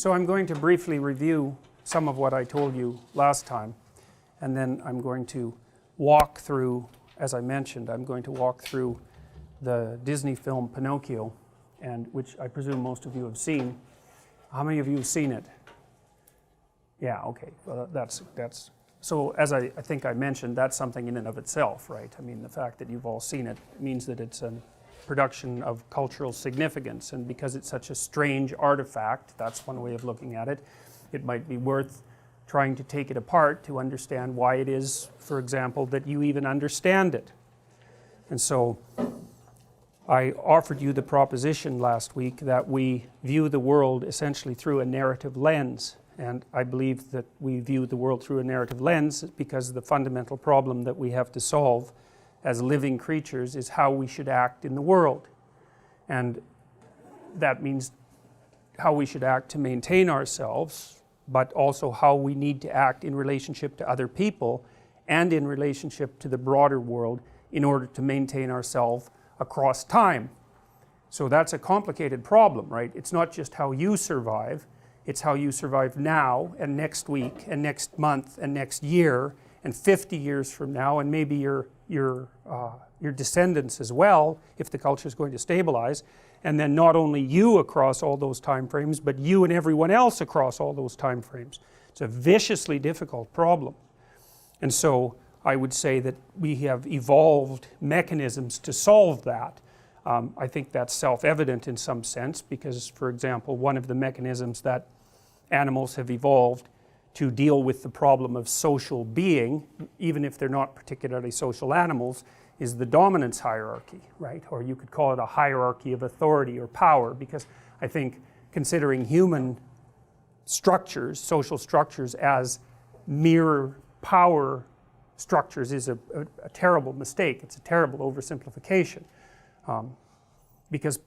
So I'm going to briefly review some of what I told you last time, and then I'm going to walk through, as I mentioned, I'm going to walk through the Disney film Pinocchio, and which I presume most of you have seen. How many of you have seen it? Yeah, okay. Well, that's so as I think I mentioned, that's something in and of itself, right? I mean, the fact that you've all seen it means that it's a production of cultural significance, and because it's such a strange artifact, that's one way of looking at it, it might be worth trying to take it apart to understand why it is, for example, that you even understand it. And so I offered you the proposition last week that we view the world essentially through a narrative lens, and I believe that we view the world through a narrative lens because the fundamental problem that we have to solve as living creatures is how we should act in the world. And that means how we should act to maintain ourselves, but also how we need to act in relationship to other people and in relationship to the broader world in order to maintain ourselves across time. So that's a complicated problem, right? It's not just how you survive, it's how you survive now and next week and next month and next year and 50 years from now, and maybe your descendants as well, if the culture is going to stabilize, and then not only you across all those time frames, but you and everyone else across all those time frames. It's a viciously difficult problem. And so I would say that we have evolved mechanisms to solve that. I think that's self-evident in some sense because, for example, one of the mechanisms that animals have evolved to deal with the problem of social being, even if they're not particularly social animals, is the dominance hierarchy, right? Or you could call it a hierarchy of authority or power, because I think considering human structures, social structures, as mere power structures is a terrible mistake. It's a terrible oversimplification, because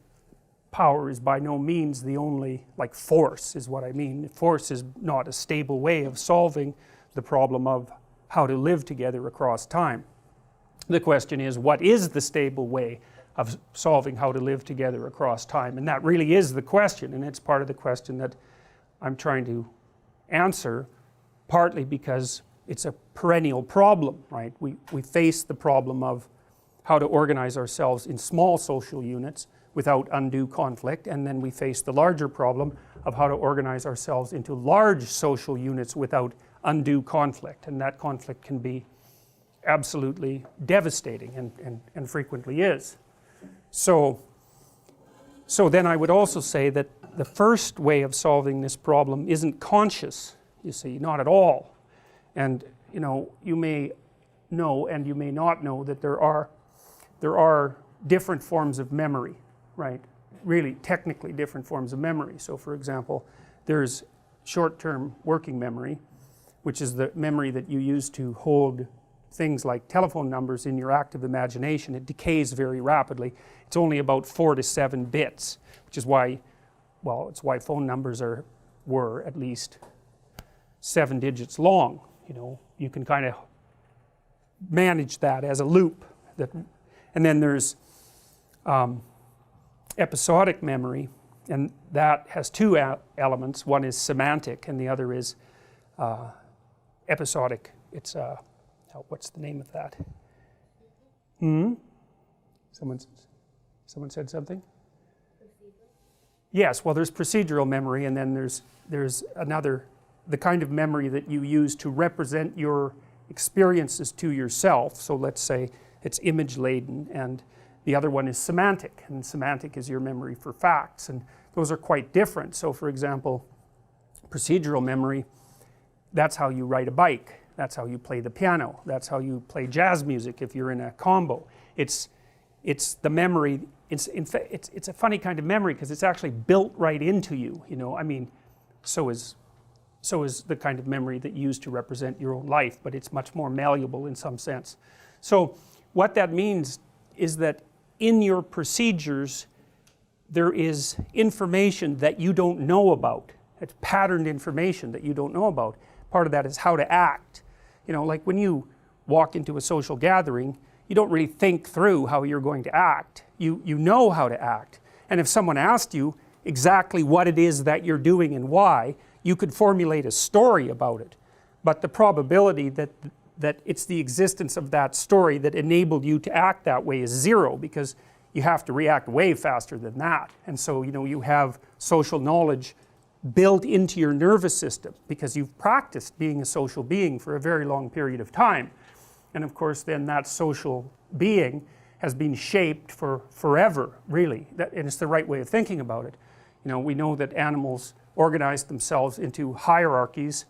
power is by no means the only, like force is what I mean. Force is not a stable way of solving the problem of how to live together across time. The question is, what is the stable way of solving how to live together across time? And that really is the question, and it's part of the question that I'm trying to answer, partly because it's a perennial problem, right? We face the problem of how to organize ourselves in small social units without undue conflict, and then we face the larger problem of how to organize ourselves into large social units without undue conflict, and that conflict can be absolutely devastating and frequently is. So then I would also say that the first way of solving this problem isn't conscious, you see, not at all. And you know, you may know and you may not know that there are different forms of memory, right? Really technically different forms of memory. So for example, there's short-term working memory, which is the memory that you use to hold things like telephone numbers in your active imagination. It decays very rapidly. It's only about 4 to 7 bits, which is why, well, it's why phone numbers were at least 7 digits long. You know, you can kind of manage that as a loop. And then there's episodic memory, and that has two elements. One is semantic and the other is episodic. It's what's the name of that? Someone said something? Procedural? Yes, well, there's procedural memory, and then there's another, the kind of memory that you use to represent your experiences to yourself. So let's say it's image laden, and the other one is semantic, and semantic is your memory for facts, and those are quite different. So for example, procedural memory, that's how you ride a bike, that's how you play the piano, that's how you play jazz music if you're in a combo. It's the memory, it's a funny kind of memory because it's actually built right into you, you know. I mean, so is the kind of memory that you use to represent your own life, but it's much more malleable in some sense. So what that means is that in your procedures there is information that you don't know about. It's patterned information that you don't know about. Part of that is how to act. You know, like when you walk into a social gathering, you don't really think through how you're going to act. You know how to act. And if someone asked you, exactly what it is that you're doing and why. You could formulate a story about it, but the probability that it's the existence of that story that enabled you to act that way is zero, because you have to react way faster than that. And so, you know, you have social knowledge built into your nervous system because you've practiced being a social being for a very long period of time. And of course then that social being has been shaped for forever, really, and it's the right way of thinking about it. You know, we know that animals organize themselves into hierarchies,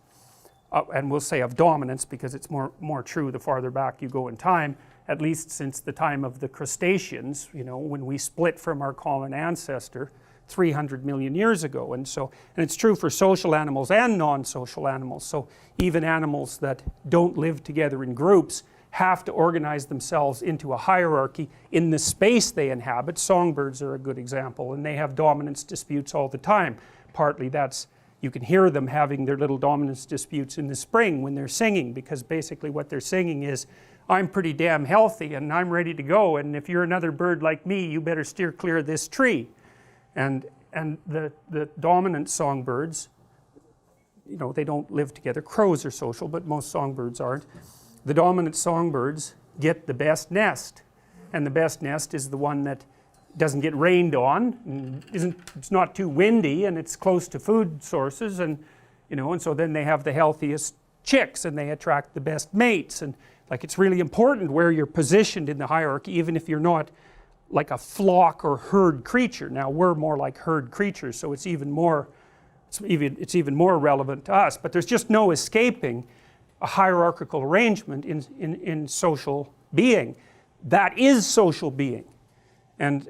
and we'll say of dominance because it's more true the farther back you go in time, at least since the time of the crustaceans, you know, when we split from our common ancestor 300 million years ago. And it's true for social animals and non-social animals. So even animals that don't live together in groups have to organize themselves into a hierarchy in the space they inhabit. Songbirds are a good example, and they have dominance disputes all the time. Partly that's, you can hear them having their little dominance disputes in the spring when they're singing, because basically what they're singing is, I'm pretty damn healthy and I'm ready to go, and if you're another bird like me, you better steer clear of this tree. And the dominant songbirds, you know, they don't live together. Crows are social, but most songbirds aren't. The dominant songbirds get the best nest, and the best nest is the one that doesn't get rained on, and it's not too windy, and it's close to food sources, and you know, and so then they have the healthiest chicks, and they attract the best mates. And like, it's really important where you're positioned in the hierarchy, even if you're not like a flock or herd creature. Now we're more like herd creatures, so it's even more relevant to us. But there's just no escaping a hierarchical arrangement in social being. That is social being, and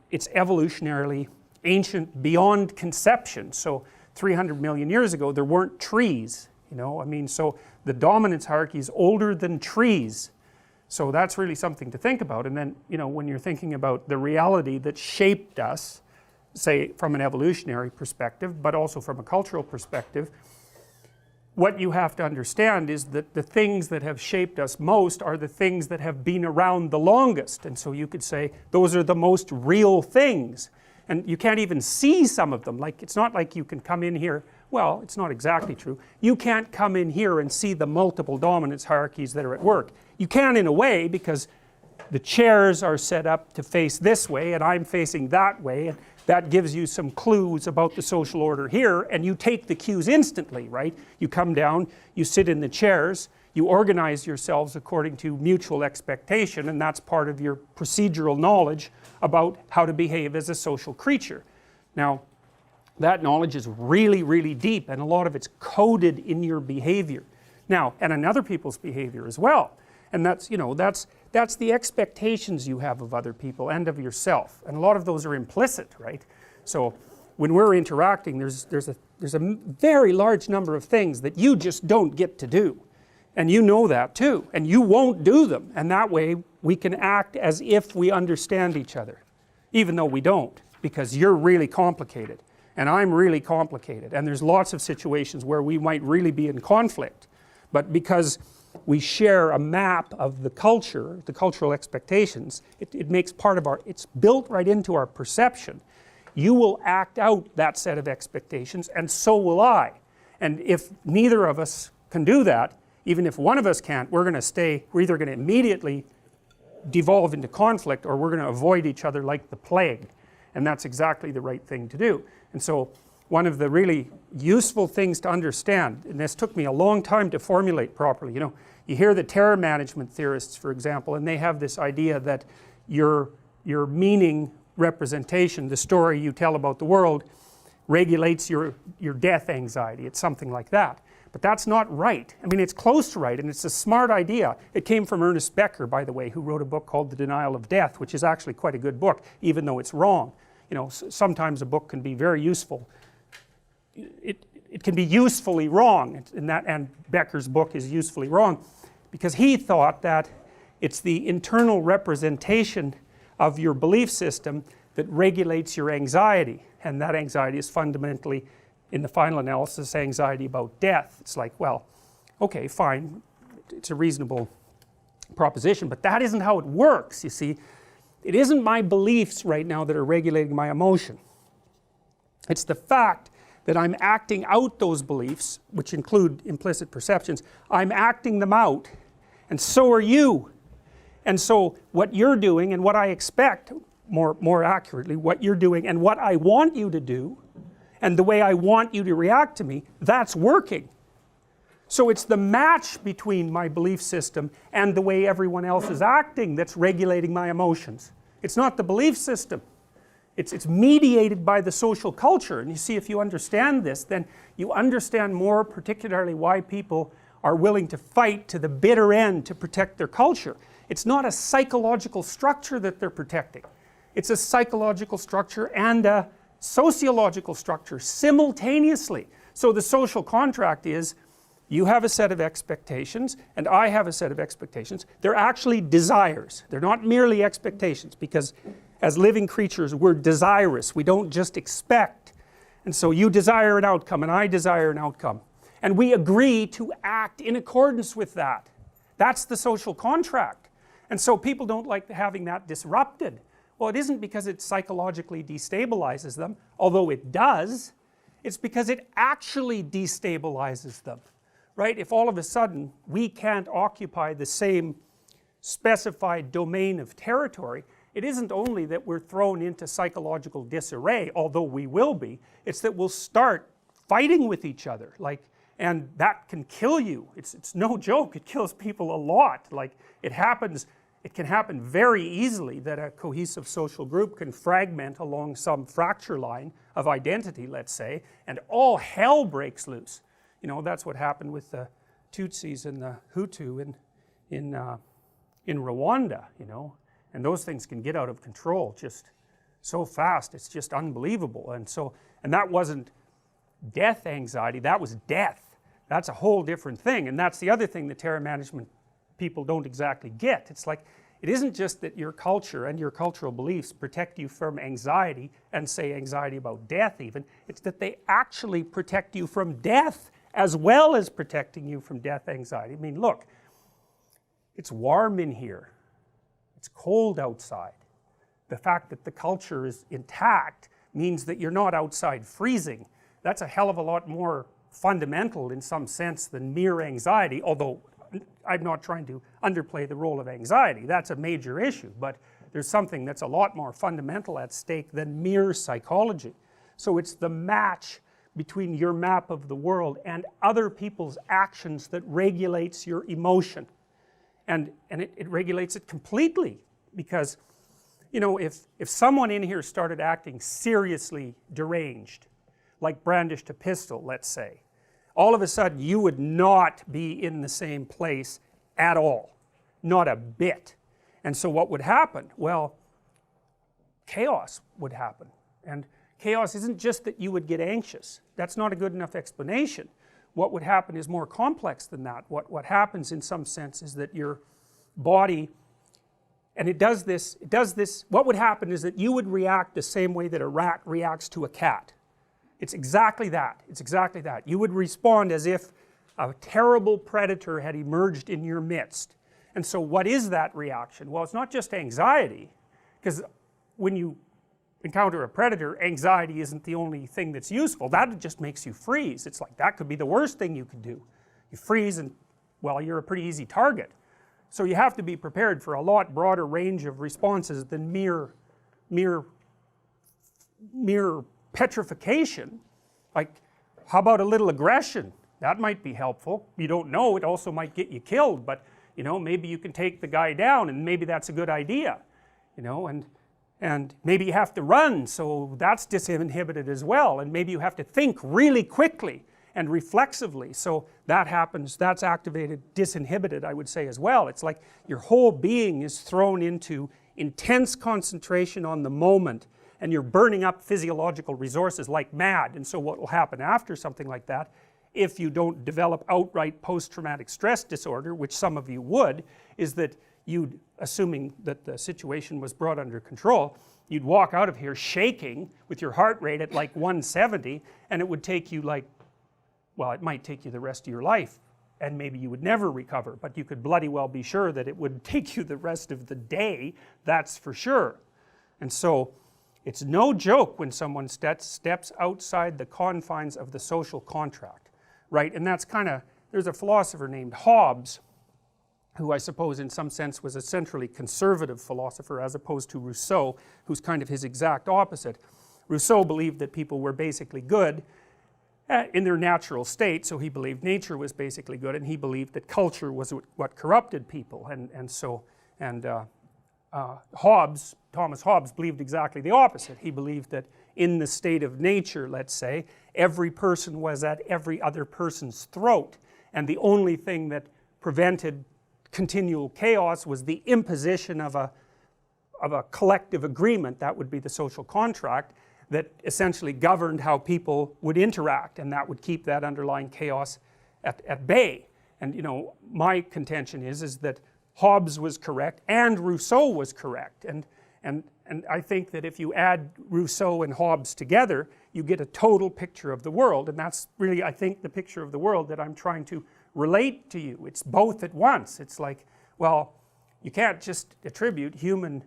it's evolutionarily ancient beyond conception. So 300 million years ago there weren't trees, you know, I mean, so the dominance hierarchy is older than trees. So that's really something to think about. And then, you know, when you're thinking about the reality that shaped us, say from an evolutionary perspective, but also from a cultural perspective, what you have to understand is that the things that have shaped us most are the things that have been around the longest. And so you could say those are the most real things. And you can't even see some of them. Like, it's not like you can come in here, well, it's not exactly true. You can't come in here and see the multiple dominance hierarchies that are at work. You can in a way, because the chairs are set up to face this way and I'm facing that way, and that gives you some clues about the social order here, and you take the cues instantly, right? You come down, you sit in the chairs, you organize yourselves according to mutual expectation, and that's part of your procedural knowledge about how to behave as a social creature. Now, that knowledge is really, really deep, and a lot of it's coded in your behavior. Now, and in other people's behavior as well. And that's, you know, that's the expectations you have of other people and of yourself. And a lot of those are implicit, right? So when we're interacting, there's a very large number of things that you just don't get to do. And you know that too. And you won't do them. And that way we can act as if we understand each other, even though we don't, because you're really complicated and I'm really complicated. And there's lots of situations where we might really be in conflict. But because we share a map of the culture, the cultural expectations, it makes part of our, it's built right into our perception. You will act out that set of expectations, and so will I. And if neither of us can do that, even if one of us can't, we're either going to immediately devolve into conflict, or we're going to avoid each other like the plague. And that's exactly the right thing to do. And so one of the really useful things to understand, and this took me a long time to formulate properly, you know, you hear the terror management theorists, for example, and they have this idea that your meaning representation, the story you tell about the world, regulates your death anxiety. It's something like that. But that's not right. I mean, it's close to right, and it's a smart idea. It came from Ernest Becker, by the way, who wrote a book called The Denial of Death, which is actually quite a good book, even though it's wrong. You know, sometimes a book can be very useful. It can be usefully wrong, and Becker's book is usefully wrong, because he thought that it's the internal representation of your belief system that regulates your anxiety, and that anxiety is fundamentally, in the final analysis, anxiety about death. It's like, well, okay, fine, it's a reasonable proposition, but that isn't how it works, you see. It isn't my beliefs right now that are regulating my emotion. It's the fact that I'm acting out those beliefs, which include implicit perceptions. I'm acting them out, and so are you. And so what you're doing and what I expect, more accurately, what you're doing and what I want you to do, and the way I want you to react to me, that's working. So it's the match between my belief system and the way everyone else is acting that's regulating my emotions. It's not the belief system. It's mediated by the social culture. And you see, if you understand this, then you understand more particularly why people are willing to fight to the bitter end to protect their culture. It's not a psychological structure that they're protecting. It's a psychological structure and a sociological structure simultaneously. So the social contract is, you have a set of expectations and I have a set of expectations. They're actually desires. They're not merely expectations, because as living creatures we're desirous. We don't just expect. And so you desire an outcome and I desire an outcome. And we agree to act in accordance with that. That's the social contract. And so people don't like having that disrupted. Well, it isn't because it psychologically destabilizes them, although it does. It's because it actually destabilizes them. Right? If all of a sudden we can't occupy the same specified domain of territory, it isn't only that we're thrown into psychological disarray, although we will be, it's that we'll start fighting with each other, like, and that can kill you. It's no joke. It kills people a lot. Like, it can happen very easily that a cohesive social group can fragment along some fracture line of identity, let's say, and all hell breaks loose. You know, that's what happened with the Tutsis and the Hutu in Rwanda, you know, and those things can get out of control just so fast. It's just unbelievable. And that wasn't death anxiety, that was death. That's a whole different thing. And that's the other thing the terror management people don't exactly get. It's like, it isn't just that your culture and your cultural beliefs protect you from anxiety, and say anxiety about death even. It's that they actually protect you from death as well as protecting you from death anxiety. I mean, look, it's warm in here, it's cold outside. The fact that the culture is intact means that you're not outside freezing. That's a hell of a lot more fundamental in some sense than mere anxiety, although I'm not trying to underplay the role of anxiety. That's a major issue, but there's something that's a lot more fundamental at stake than mere psychology. So it's the match between your map of the world and other people's actions that regulates your emotion. And it regulates it completely, because, you know, if someone in here started acting seriously deranged, like brandished a pistol, let's say, all of a sudden you would not be in the same place at all, not a bit. And so what would happen? Well, chaos would happen. And chaos isn't just that you would get anxious. That's not a good enough explanation. What would happen is more complex than that. What happens in some sense is that your body, and it does this, what would happen is that you would react the same way that a rat reacts to a cat. It's exactly that. It's exactly that. You would respond as if a terrible predator had emerged in your midst. And so what is that reaction? Well, it's not just anxiety, because when you encounter a predator, anxiety isn't the only thing that's useful. That just makes you freeze. It's like, that could be the worst thing you could do. You freeze and, well, you're a pretty easy target. So you have to be prepared for a lot broader range of responses than mere petrification. Like, how about a little aggression? That might be helpful. You don't know, it also might get you killed, but, you know, maybe you can take the guy down, and maybe that's a good idea, you know, and maybe you have to run, so that's disinhibited as well, and maybe you have to think really quickly and reflexively, so that happens, that's activated, disinhibited, I would say, as well. It's like your whole being is thrown into intense concentration on the moment, and you're burning up physiological resources like mad. And so what will happen after something like that, if you don't develop outright post-traumatic stress disorder, which some of you would, is that you'd, assuming that the situation was brought under control, you'd walk out of here shaking with your heart rate at like 170, and it would take you like, well, it might take you the rest of your life, and maybe you would never recover, but you could bloody well be sure that it would take you the rest of the day, that's for sure. And so it's no joke when someone steps outside the confines of the social contract, right? And that's kind of, there's a philosopher named Hobbes, who I suppose in some sense was a centrally conservative philosopher as opposed to Rousseau, who's kind of his exact opposite. Rousseau believed that people were basically good in their natural state, so he believed nature was basically good, and he believed that culture was what corrupted people, Thomas Hobbes believed exactly the opposite. He believed that in the state of nature, let's say, every person was at every other person's throat, and the only thing that prevented continual chaos was the imposition of a collective agreement, that would be the social contract, that essentially governed how people would interact, and that would keep that underlying chaos at bay. And you know, my contention is that Hobbes was correct and Rousseau was correct, and I think that if you add Rousseau and Hobbes together, you get a total picture of the world, and that's really, I think, the picture of the world that I'm trying to relate to you. It's both at once. It's like, well, you can't just attribute human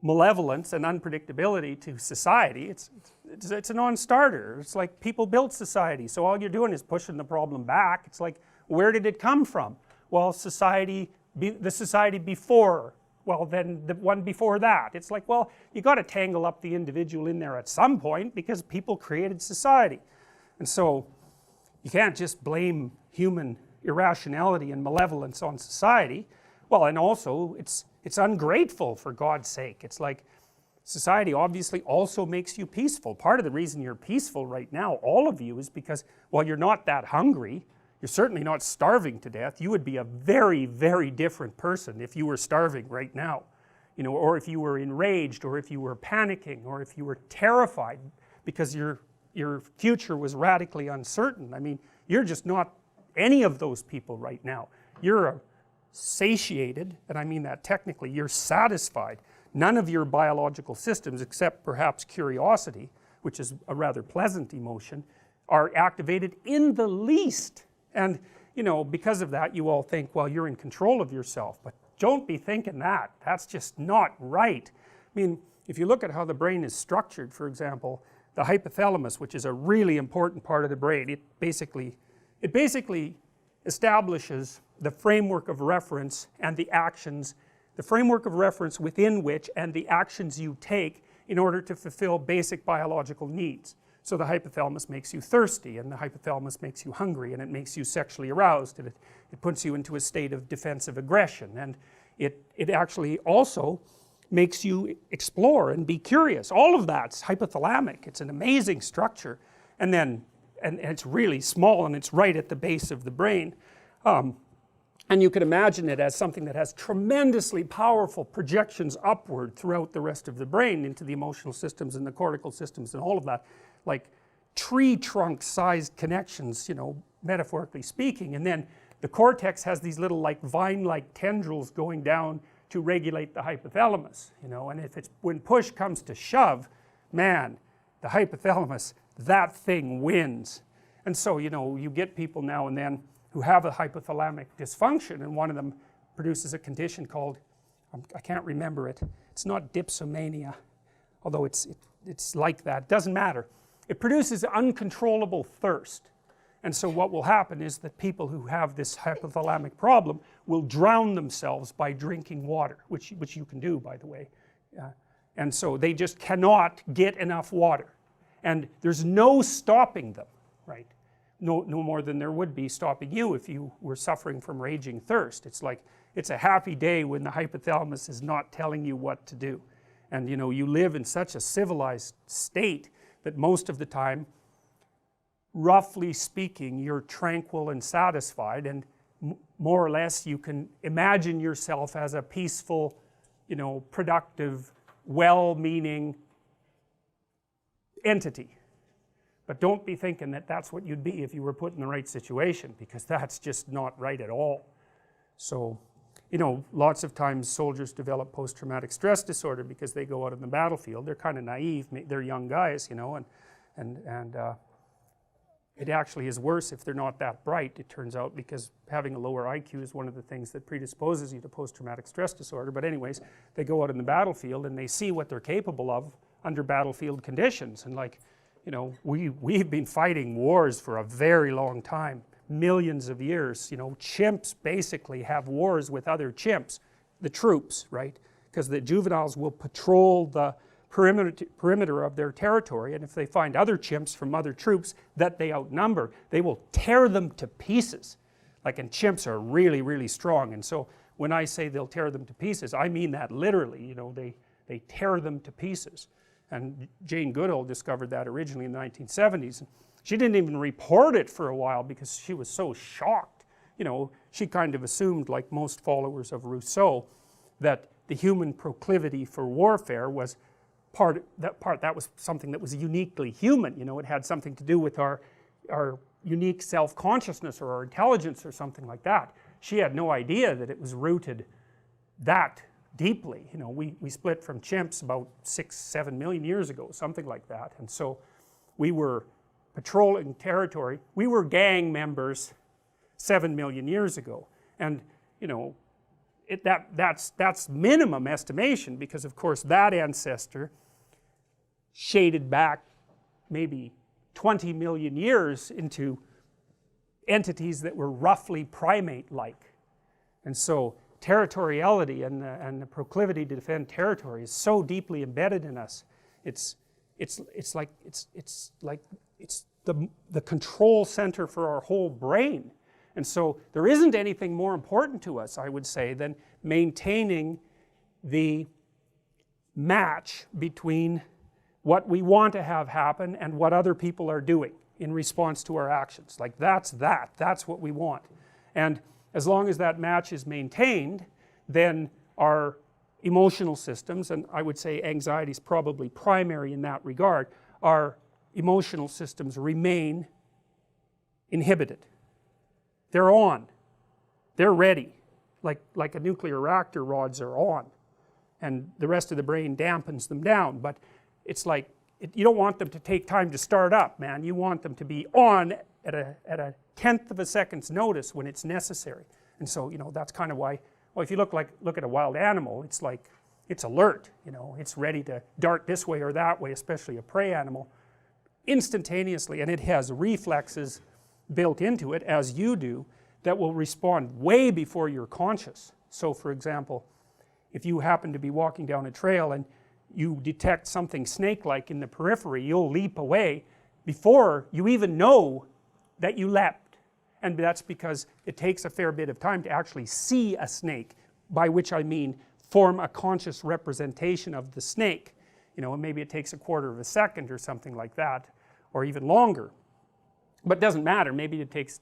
malevolence and unpredictability to society. It's a non-starter. It's like people built society, so all you're doing is pushing the problem back. It's like, where did it come from? Well, the society before, well then the one before that. It's like, well, you got to tangle up the individual in there at some point because people created society. And so you can't just blame human irrationality and malevolence on society. Well, and also it's ungrateful, for God's sake. It's like society obviously also makes you peaceful. Part of the reason you're peaceful right now, all of you, is because, well, you're not that hungry. You're certainly not starving to death. You would be a very, very different person if you were starving right now, you know, or if you were enraged, or if you were panicking, or if you were terrified because your future was radically uncertain. I mean, you're just not any of those people right now. You're satiated, and I mean that technically, you're satisfied. None of your biological systems, except perhaps curiosity, which is a rather pleasant emotion, are activated in the least. And you know, because of that, you all think, well, you're in control of yourself, but don't be thinking that. That's just not right. I mean, if you look at how the brain is structured, for example, the hypothalamus, which is a really important part of the brain, it basically establishes the framework of reference and the actions, the framework of reference within which and the actions you take in order to fulfill basic biological needs. So the hypothalamus makes you thirsty, and the hypothalamus makes you hungry, and it makes you sexually aroused, and it puts you into a state of defensive aggression, and it actually also makes you explore and be curious. All of that's hypothalamic. It's an amazing structure, and it's really small, and it's right at the base of the brain. And you can imagine it as something that has tremendously powerful projections upward throughout the rest of the brain into the emotional systems and the cortical systems and all of that, like tree trunk sized connections, you know, metaphorically speaking. And then the cortex has these little like vine like tendrils going down to regulate the hypothalamus, you know, and if it's, when push comes to shove, man, the hypothalamus, that thing wins. And so, you know, you get people now and then who have a hypothalamic dysfunction, and one of them produces a condition called, I can't remember it, it's not dipsomania, although it's like that, it doesn't matter. It produces uncontrollable thirst, and so what will happen is that people who have this hypothalamic problem will drown themselves by drinking water, which you can do, by the way, and so they just cannot get enough water, and there's no stopping them, right? No more than there would be stopping you if you were suffering from raging thirst. It's like, it's a happy day when the hypothalamus is not telling you what to do. And you know, you live in such a civilized state that most of the time, roughly speaking, you're tranquil and satisfied, and more or less you can imagine yourself as a peaceful, you know, productive, well-meaning entity. But don't be thinking that that's what you'd be if you were put in the right situation, because that's just not right at all. So, you know, lots of times soldiers develop post-traumatic stress disorder because they go out on the battlefield. They're kind of naive, they're young guys, you know, it actually is worse if they're not that bright, it turns out, because having a lower IQ is one of the things that predisposes you to post-traumatic stress disorder. But anyways, they go out in the battlefield and they see what they're capable of under battlefield conditions. And like, you know, we've been fighting wars for a very long time, millions of years. You know, chimps basically have wars with other chimps, the troops, right? Because the juveniles will patrol the perimeter of their territory, and if they find other chimps from other troops that they outnumber, they will tear them to pieces. Like, and chimps are really, really strong, and so when I say they'll tear them to pieces, I mean that literally. You know, they tear them to pieces. And Jane Goodall discovered that originally in the 1970s. She didn't even report it for a while because she was so shocked. You know, she kind of assumed, like most followers of Rousseau, that the human proclivity for warfare was that was something that was uniquely human. You know, it had something to do with our unique self-consciousness or our intelligence or something like that. She had no idea that it was rooted that deeply. You know, we split from chimps about 6-7 million years ago, something like that. And so we were patrolling territory. We were gang members 7 million years ago. And, you know, that's minimum estimation, because of course that ancestor shaded back maybe 20 million years into entities that were roughly primate-like. And so territoriality and the proclivity to defend territory is so deeply embedded in us. It's like the control center for our whole brain. And so there isn't anything more important to us, I would say, than maintaining the match between what we want to have happen and what other people are doing in response to our actions. Like, that's what we want. And as long as that match is maintained, then our emotional systems, and I would say anxiety is probably primary in that regard, our emotional systems remain inhibited. They're on. They're ready. Like a nuclear reactor rods are on. And the rest of the brain dampens them down. But it's like, you don't want them to take time to start up, man. You want them to be on at a tenth of a second's notice when it's necessary. And so, you know, that's kind of why, well, if you look at a wild animal, it's like, it's alert, you know, it's ready to dart this way or that way, especially a prey animal, instantaneously, and it has reflexes built into it, as you do, that will respond way before you're conscious. So for example, if you happen to be walking down a trail and you detect something snake-like in the periphery, you'll leap away before you even know that you leapt. And that's because it takes a fair bit of time to actually see a snake, by which I mean form a conscious representation of the snake. You know, and maybe it takes a quarter of a second or something like that, or even longer. But it doesn't matter, maybe it takes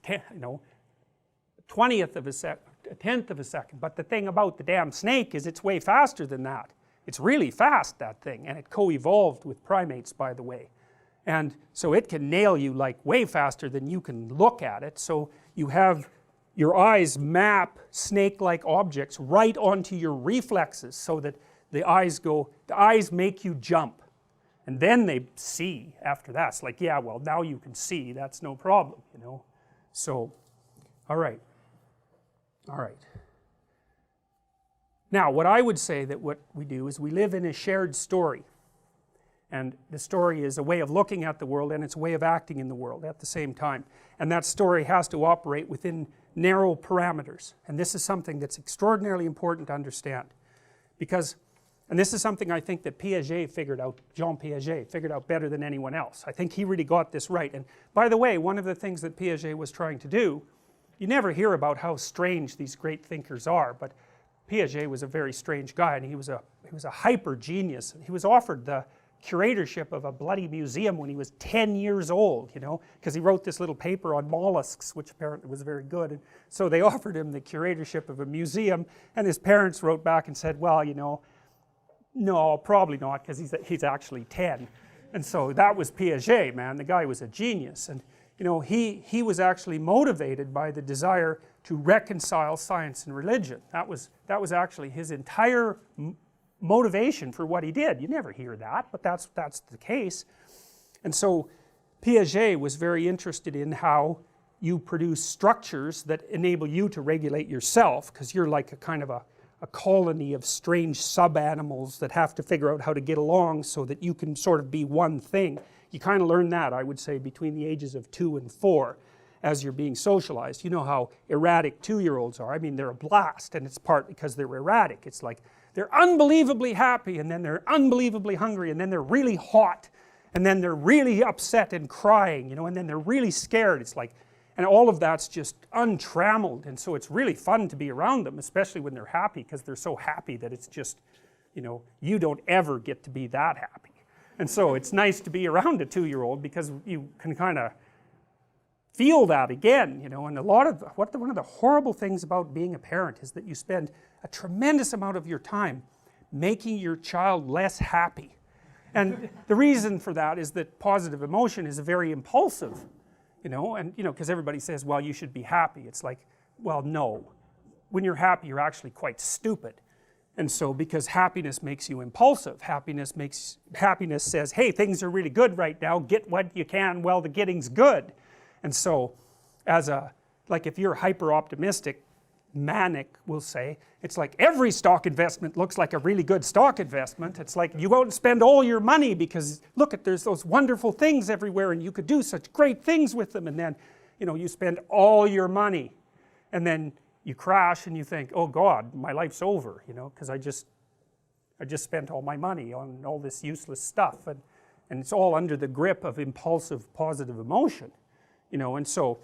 20th of a second, a tenth of a second. But the thing about the damn snake is it's way faster than that. It's really fast, that thing, and it co-evolved with primates, by the way. And so it can nail you like way faster than you can look at it. So you have your eyes map snake-like objects right onto your reflexes, so that the eyes make you jump. And then they see after that. It's like, yeah, well, now you can see, that's no problem, you know. So, all right. Now, what I would say that what we do is we live in a shared story. And the story is a way of looking at the world, and it's a way of acting in the world at the same time. And that story has to operate within narrow parameters. And this is something that's extraordinarily important to understand. Because, and this is something I think that Piaget figured out, Jean Piaget figured out better than anyone else. I think he really got this right. And by the way, one of the things that Piaget was trying to do, you never hear about how strange these great thinkers are, but Piaget was a very strange guy, and he was a hyper genius. He was offered the curatorship of a bloody museum when he was 10 years old, you know, because he wrote this little paper on mollusks, which apparently was very good. And so they offered him the curatorship of a museum, and his parents wrote back and said, well, you know, no, probably not, because he's actually 10. And so that was Piaget, man. The guy was a genius. And you know, he was actually motivated by the desire to reconcile science and religion. That was actually his entire motivation for what he did. You never hear that, but that's the case. And so Piaget was very interested in how you produce structures that enable you to regulate yourself, because you're like a kind of a colony of strange sub-animals that have to figure out how to get along so that you can sort of be one thing. You kind of learn that, I would say, between the ages of 2 and 4 as you're being socialized. You know how erratic 2-year-olds are. I mean, they're a blast, and it's part because they're erratic. It's like they're unbelievably happy, and then they're unbelievably hungry, and then they're really hot, and then they're really upset and crying, you know, and then they're really scared. It's like, and all of that's just untrammeled, and so it's really fun to be around them, especially when they're happy, because they're so happy that it's just, you know, you don't ever get to be that happy. And so it's nice to be around a 2-year-old because you can kind of feel that again, you know. And one of the horrible things about being a parent is that you spend a tremendous amount of your time making your child less happy. And the reason for that is that positive emotion is very impulsive, you know, and you know, because everybody says, well, you should be happy. It's like, well, no, when you're happy you're actually quite stupid. And so, because happiness makes you impulsive, happiness says, hey, things are really good right now, get what you can while the getting's good. And so, like if you're hyper optimistic, manic, we'll say, it's like every stock investment looks like a really good stock investment. It's like you go out and spend all your money because look at, there's those wonderful things everywhere and you could do such great things with them, and then, you know, you spend all your money and then you crash and you think, oh God, my life's over, you know, because I just spent all my money on all this useless stuff, and it's all under the grip of impulsive positive emotion, you know. And so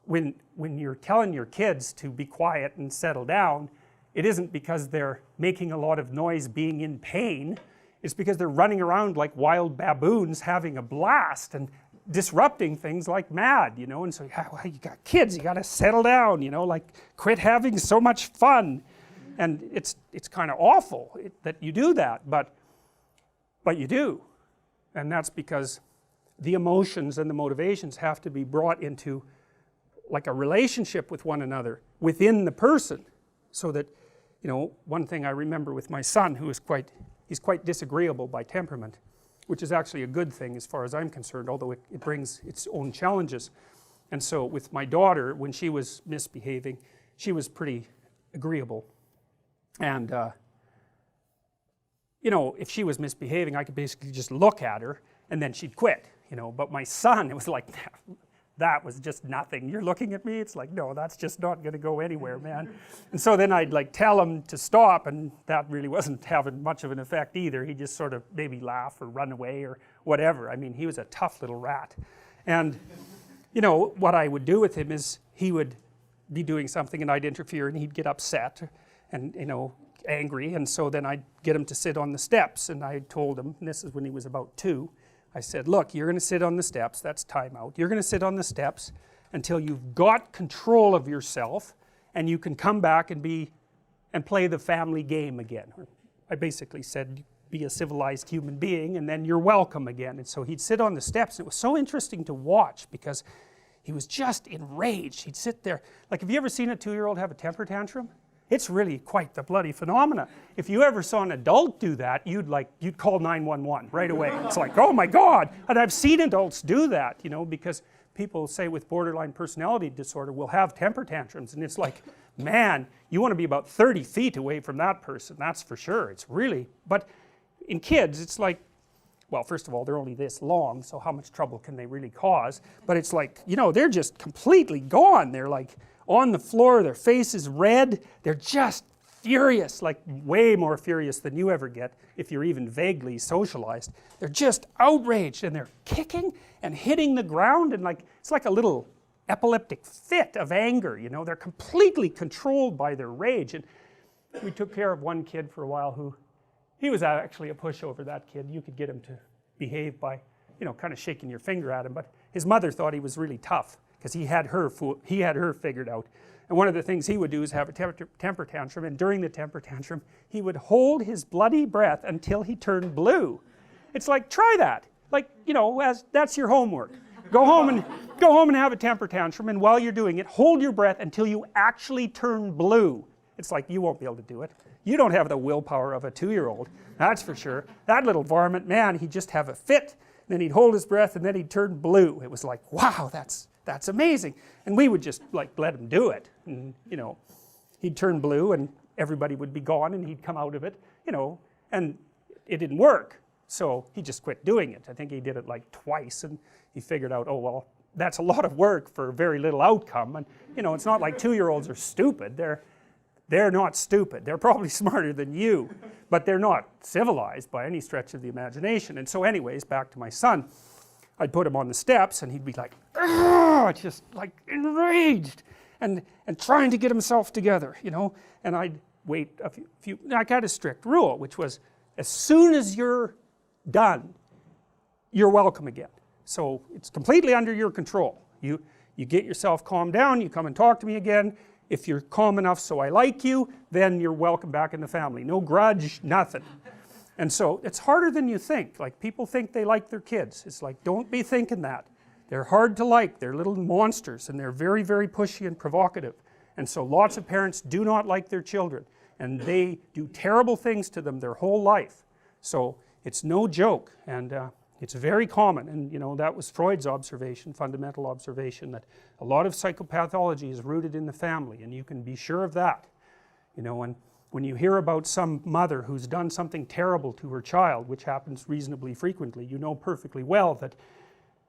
when you're telling your kids to be quiet and settle down, it isn't because they're making a lot of noise being in pain, it's because they're running around like wild baboons having a blast and disrupting things like mad, you know. And so well, you got kids, you got to settle down, you know, like quit having so much fun. And it's kind of awful that you do that, but you do. And that's because the emotions and the motivations have to be brought into like a relationship with one another within the person, so that, you know, one thing I remember with my son, who is he's quite disagreeable by temperament, which is actually a good thing as far as I'm concerned, although it brings its own challenges. And so with my daughter, when she was misbehaving, she was pretty agreeable. And, you know, if she was misbehaving, I could basically just look at her and then she'd quit, you know. But my son, it was like, that was just nothing. You're looking at me? It's like, no, that's just not going to go anywhere, man. And so then I'd like tell him to stop, and that really wasn't having much of an effect either. He'd just sort of maybe laugh or run away or whatever. I mean, he was a tough little rat. And, you know, what I would do with him is he would be doing something and I'd interfere and he'd get upset and, you know, angry. And so then I'd get him to sit on the steps, and I told him, and this is when he was about 2, I said, look, you're going to sit on the steps, that's time out. You're going to sit on the steps until you've got control of yourself and you can come back and play the family game again. I basically said, be a civilized human being and then you're welcome again. And so he'd sit on the steps. It was so interesting to watch because he was just enraged. He'd sit there. Like, have you ever seen a 2-year-old have a temper tantrum? It's really quite the bloody phenomena. If you ever saw an adult do that, you'd call 911 right away. It's like, oh my God. And I've seen adults do that, you know, because people say with borderline personality disorder will have temper tantrums, and it's like, man, you want to be about 30 feet away from that person, that's for sure. It's really, but in kids it's like, well, first of all, they're only this long, so how much trouble can they really cause? But it's like, you know, they're just completely gone. They're like on the floor, their face is red, they're just furious, like way more furious than you ever get if you're even vaguely socialized. They're just outraged and they're kicking and hitting the ground, and like, it's like a little epileptic fit of anger, you know. They're completely controlled by their rage. And we took care of one kid for a while who, he was actually a pushover, that kid. You could get him to behave by, you know, kind of shaking your finger at him, but his mother thought he was really tough because he had her figured out. And one of the things he would do is have a temper tantrum, and during the temper tantrum he would hold his bloody breath until he turned blue. It's like, try that, like, you know, that's your homework. Go home and have a temper tantrum, and while you're doing it, hold your breath until you actually turn blue. It's like, you won't be able to do it. You don't have the willpower of a 2-year-old, that's for sure. That little varmint, man, he'd just have a fit, then he'd hold his breath, and then he'd turn blue. It was like, wow, that's amazing. And we would just like let him do it, and you know, he'd turn blue and everybody would be gone and he'd come out of it, you know, and it didn't work, so he just quit doing it. I think he did it like twice, and he figured out, oh well, that's a lot of work for very little outcome. And you know, it's not like 2-year-olds are stupid. They're not stupid. They're probably smarter than you, but they're not civilized by any stretch of the imagination. And so anyways, back to my son, I'd put him on the steps and he'd be like, just like enraged and trying to get himself together, you know. And I'd wait a few, I got a strict rule, which was as soon as you're done, you're welcome again. So it's completely under your control. You get yourself calmed down, you come and talk to me again. If you're calm enough so I like you, then you're welcome back in the family. No grudge, nothing. And so it's harder than you think. Like, people think they like their kids. It's like, don't be thinking that. They're hard to like. They're little monsters, and they're very, very pushy and provocative. And so lots of parents do not like their children, and they do terrible things to them their whole life. So it's no joke, and it's very common. And you know, that was Freud's observation, fundamental observation, that a lot of psychopathology is rooted in the family, and you can be sure of that. You know, and when you hear about some mother who's done something terrible to her child, which happens reasonably frequently, you know perfectly well that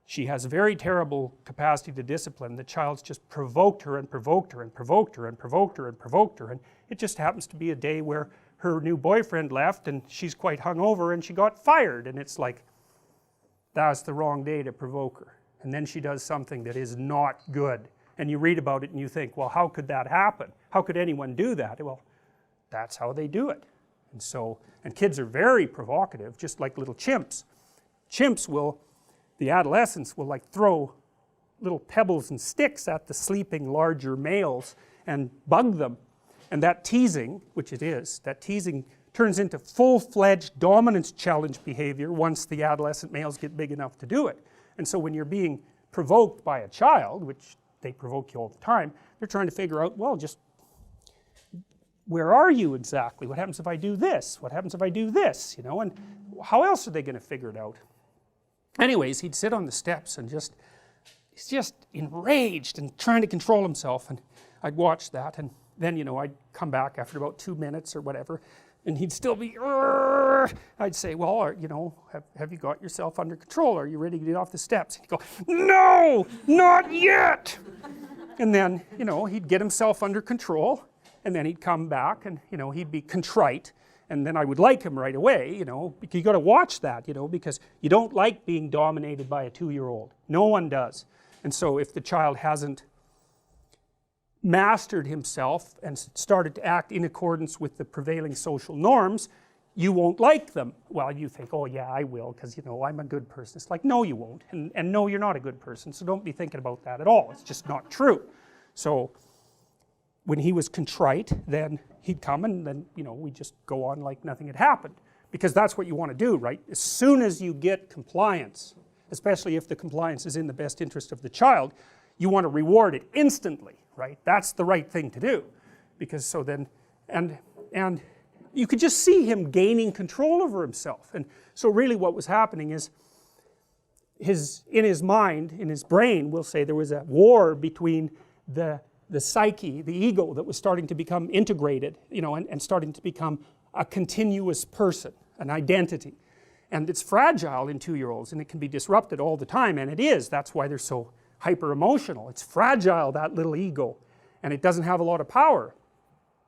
she has a very terrible capacity to discipline. The child's just provoked her and provoked her and provoked her and provoked her and provoked her, and it just happens to be a day where her new boyfriend left and she's quite hungover and she got fired, and it's like, that's the wrong day to provoke her. And then she does something that is not good, and you read about it and you think, well, how could that happen? How could anyone do that? Well, that's how they do it. And so, and kids are very provocative, just like little chimps. Chimps will, the adolescents will like throw little pebbles and sticks at the sleeping larger males and bug them. And that teasing, which it is, that teasing turns into full-fledged dominance challenge behavior once the adolescent males get big enough to do it. And so when you're being provoked by a child, which they provoke you all the time, they're trying to figure out, well, just where are you exactly? What happens if I do this? What happens if I do this? You know, and how else are they going to figure it out? Anyways, he'd sit on the steps and he's just enraged and trying to control himself, and I'd watch that, and then, you know, I'd come back after about 2 minutes or whatever, and he'd still be, I'd say, well, you know, have you got yourself under control? Are you ready to get off the steps? He'd go, no, not yet. And then, you know, he'd get himself under control, and then he'd come back and, you know, he'd be contrite, and then I would like him right away, you know. You got to watch that, you know, because you don't like being dominated by a 2-year-old. No one does. And so if the child hasn't mastered himself and started to act in accordance with the prevailing social norms, you won't like them. Well, you think, oh yeah, I will, because, you know, I'm a good person. It's like, no, you won't, and no, you're not a good person, so don't be thinking about that at all. It's just not true. So when he was contrite, then he'd come, and then, you know, we'd just go on like nothing had happened, because that's what you want to do, right? As soon as you get compliance, especially if the compliance is in the best interest of the child, you want to reward it instantly, right? That's the right thing to do, because so then, and you could just see him gaining control over himself. And so really what was happening is in his mind, in his brain, we'll say, there was a war between the psyche, the ego, that was starting to become integrated, you know, and starting to become a continuous person, an identity. And it's fragile in 2-year-olds, and it can be disrupted all the time, and it is. That's why they're so hyper emotional. It's fragile, that little ego, and it doesn't have a lot of power.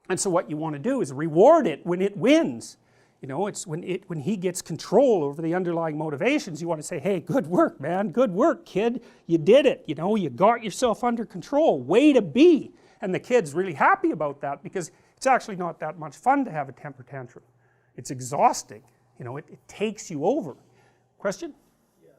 And so what you want to do is reward it when it wins. You know, it's when he gets control over the underlying motivations, you want to say, hey, good work, man, good work, kid, you did it, you know, you got yourself under control, way to be. And the kid's really happy about that, because it's actually not that much fun to have a temper tantrum. It's exhausting, you know, it takes you over. Question? Yeah,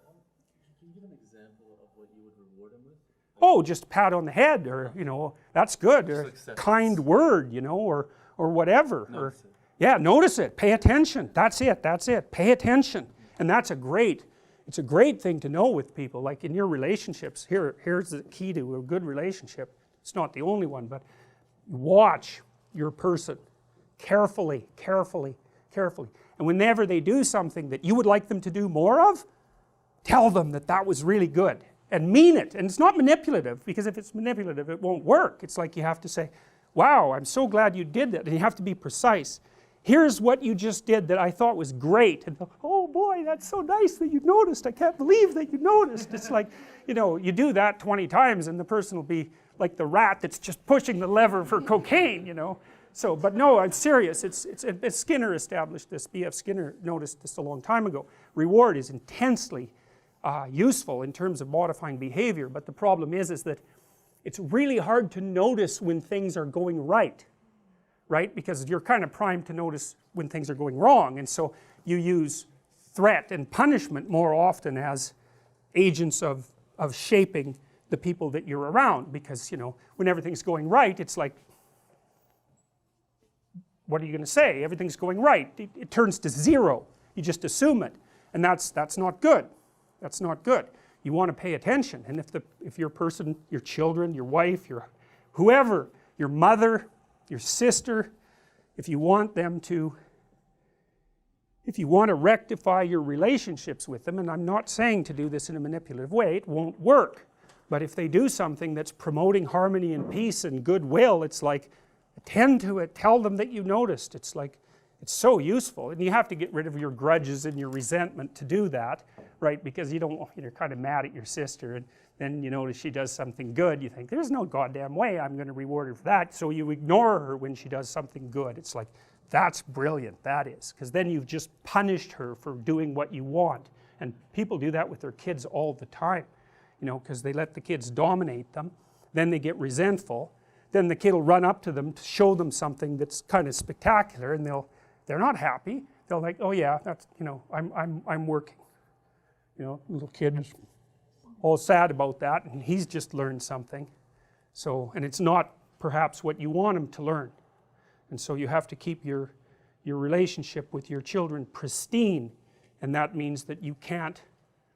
can you give an example of what you would reward him with? Oh, just a pat on the head, or, you know, that's good, or like kind word, you know, or whatever. Notice it. Yeah, notice it, pay attention, that's it, pay attention. And that's it's a great thing to know with people, like in your relationships. Here's the key to a good relationship. It's not the only one, but watch your person carefully, carefully, carefully. And whenever they do something that you would like them to do more of, tell them that that was really good and mean it. And it's not manipulative, because if it's manipulative it won't work. It's like you have to say, wow, I'm so glad you did that, and you have to be precise. Here's what you just did that I thought was great, and oh boy, that's so nice that you noticed, I can't believe that you noticed. It's like, you know, you do that 20 times and the person will be like the rat that's just pushing the lever for cocaine, you know. So, but no, I'm serious. It's Skinner established this. B.F. Skinner noticed this a long time ago. Reward is intensely useful in terms of modifying behavior, but the problem is that it's really hard to notice when things are going right, because you're kind of primed to notice when things are going wrong, and so you use threat and punishment more often as agents of shaping the people that you're around, because, you know, when everything's going right, it's like, what are you going to say? Everything's going right. It turns to zero. You just assume it, and that's not good. That's not good. You want to pay attention, and if your person, your children, your wife, your whoever, your mother, your sister, if you want to rectify your relationships with them, and I'm not saying to do this in a manipulative way, it won't work, but if they do something that's promoting harmony and peace and goodwill, it's like, attend to it, tell them that you noticed. It's like, it's so useful, and you have to get rid of your grudges and your resentment to do that, right? Because you don't, you're kind of mad at your sister, and then you notice she does something good, you think, there's no goddamn way I'm going to reward her for that, so you ignore her when she does something good. It's like, that's brilliant, that is, because then you've just punished her for doing what you want. And people do that with their kids all the time, you know, because they let the kids dominate them, then they get resentful, then the kid will run up to them to show them something that's kind of spectacular, and they're not happy. They're like, oh yeah, that's, you know, I'm working. You know, little kid is all sad about that, and he's just learned something. So, and it's not perhaps what you want him to learn. And so you have to keep your relationship with your children pristine, and that means that you can't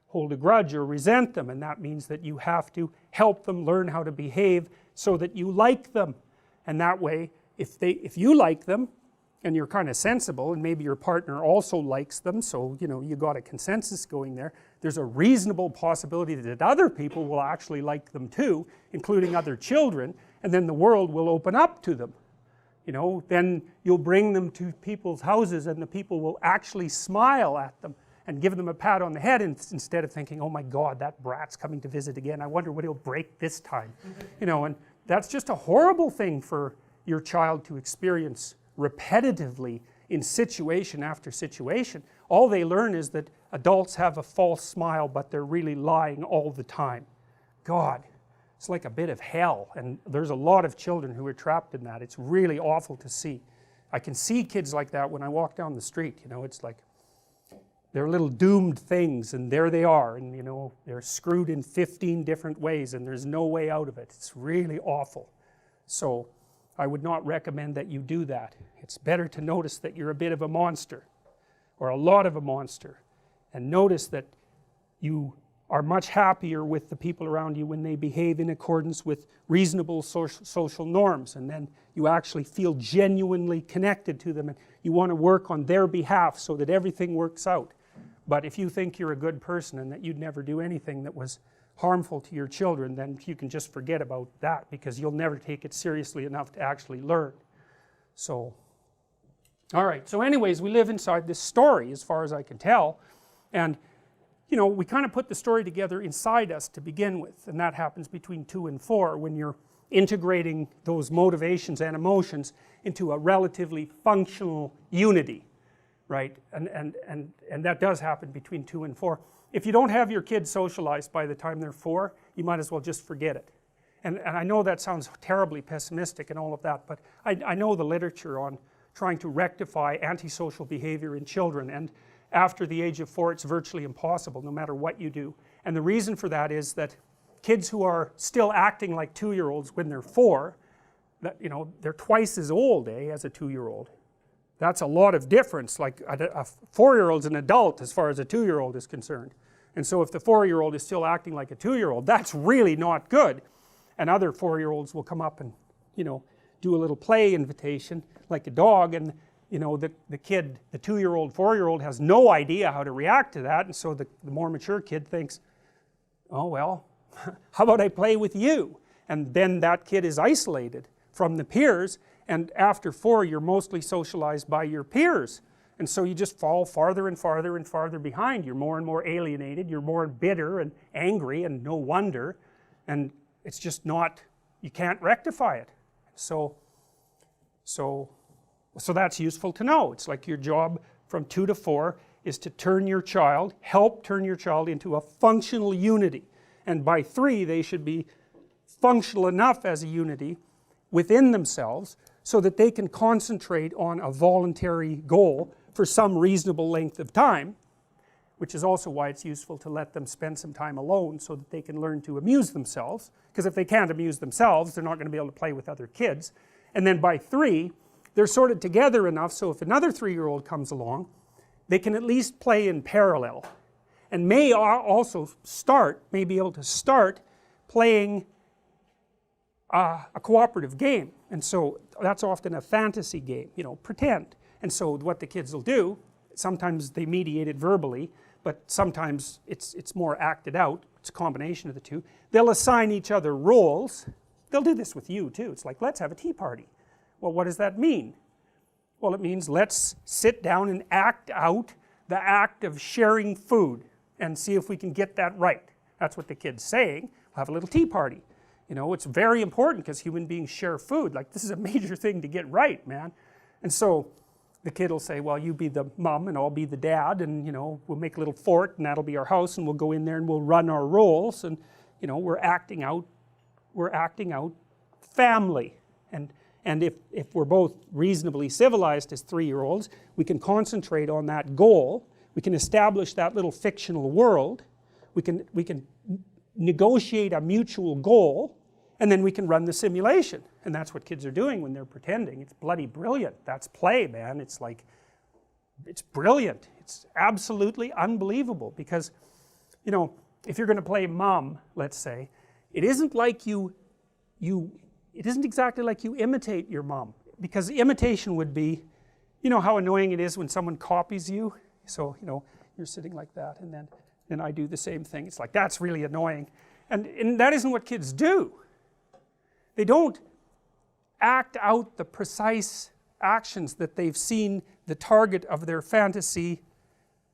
hold a grudge or resent them, and that means that you have to help them learn how to behave so that you like them. And that way, if you like them and you're kind of sensible, and maybe your partner also likes them, so you know you got a consensus going there, there's a reasonable possibility that other people will actually like them too, including other children, and then the world will open up to them. You know, then you'll bring them to people's houses and the people will actually smile at them and give them a pat on the head instead of thinking, oh my God, that brat's coming to visit again, I wonder what he'll break this time. You know, and that's just a horrible thing for your child to experience repetitively in situation after situation. All they learn is that adults have a false smile, but they're really lying all the time. God, it's like a bit of hell, and there's a lot of children who are trapped in that. It's really awful to see. I can see kids like that when I walk down the street, you know, it's like they're little doomed things, and there they are, and you know, they're screwed in 15 different ways, and there's no way out of it. It's really awful. So I would not recommend that you do that. It's better to notice that you're a bit of a monster, or a lot of a monster, and notice that you are much happier with the people around you when they behave in accordance with reasonable social norms, and then you actually feel genuinely connected to them, and you want to work on their behalf so that everything works out. But if you think you're a good person and that you'd never do anything that was harmful to your children, then you can just forget about that, because you'll never take it seriously enough to actually learn. So, alright, so anyways, we live inside this story as far as I can tell, and you know, we kind of put the story together inside us to begin with, and that happens between 2 and 4 when you're integrating those motivations and emotions into a relatively functional unity, right? And that does happen between 2 and 4. If you don't have your kids socialized by the time they're 4, you might as well just forget it. And I know that sounds terribly pessimistic and all of that, but I know the literature on trying to rectify antisocial behavior in children, and after the age of 4 it's virtually impossible no matter what you do. And the reason for that is that kids who are still acting like 2-year-olds when they're 4, that, you know, they're twice as old as a 2-year-old. That's a lot of difference. Like a 4-year-old's an adult as far as a 2-year-old is concerned. And so if the 4-year-old is still acting like a 2-year-old, that's really not good. And other 4-year-olds will come up and, you know, do a little play invitation like a dog, and you know, the kid, the 2-year-old, 4-year-old has no idea how to react to that, and so the more mature kid thinks, oh well, how about I play with you? And then that kid is isolated from the peers, and after 4 you're mostly socialized by your peers, and so you just fall farther and farther and farther behind. You're more and more alienated, you're more bitter and angry, and no wonder, and it's just not, you can't rectify it. So that's useful to know. It's like your job from 2 to 4 is to turn your child, help turn your child into a functional unity, and by 3 they should be functional enough as a unity within themselves so that they can concentrate on a voluntary goal for some reasonable length of time, which is also why it's useful to let them spend some time alone so that they can learn to amuse themselves, because if they can't amuse themselves they're not going to be able to play with other kids. And then by 3 they're sorted together enough so if another 3-year-old comes along they can at least play in parallel, and may also be able to start playing a cooperative game. And so that's often a fantasy game, you know, pretend. And so what the kids will do, sometimes they mediate it verbally, but sometimes it's more acted out, it's a combination of the two. They'll assign each other roles. They'll do this with you too. It's like, let's have a tea party. Well, what does that mean? Well, it means let's sit down and act out the act of sharing food and see if we can get that right. That's what the kid's saying. We'll have a little tea party. You know, it's very important because human beings share food. Like, this is a major thing to get right, man. And so the kid will say, well, you be the mom and I'll be the dad, and you know, we'll make a little fort and that'll be our house, and we'll go in there and we'll run our roles, and you know, we're acting out family. And if we're both reasonably civilized as 3-year-olds, we can concentrate on that goal, we can establish that little fictional world, we can negotiate a mutual goal, and then we can run the simulation. And that's what kids are doing when they're pretending. It's bloody brilliant. That's play, man. It's like, it's brilliant. It's absolutely unbelievable, because, you know, if you're going to play mom, let's say, it isn't like it isn't exactly like you imitate your mom, because imitation would be, you know how annoying it is when someone copies you. So, you know, you're sitting like that, and then I do the same thing. It's like, that's really annoying. And that isn't what kids do. They don't act out the precise actions that they've seen the target of their fantasy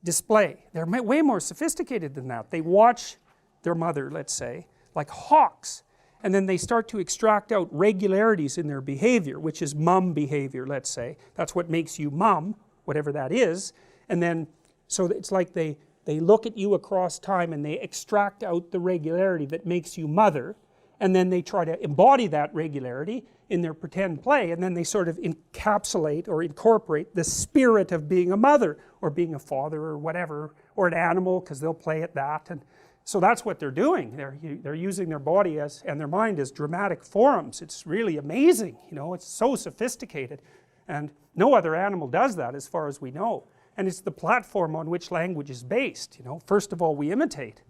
display. They're way more sophisticated than that. They watch their mother, let's say, like hawks, and then they start to extract out regularities in their behavior, which is mum behavior, let's say. That's what makes you mum, whatever that is. And then, so it's like they look at you across time and they extract out the regularity that makes you mother, and then they try to embody that regularity in their pretend play, and then they sort of encapsulate or incorporate the spirit of being a mother or being a father or whatever, or an animal, because they'll play at that. And so that's what they're doing. They're using their body as, and their mind as dramatic forums. It's really amazing, you know, it's so sophisticated, and no other animal does that as far as we know. And it's the platform on which language is based. You know, first of all, we imitate,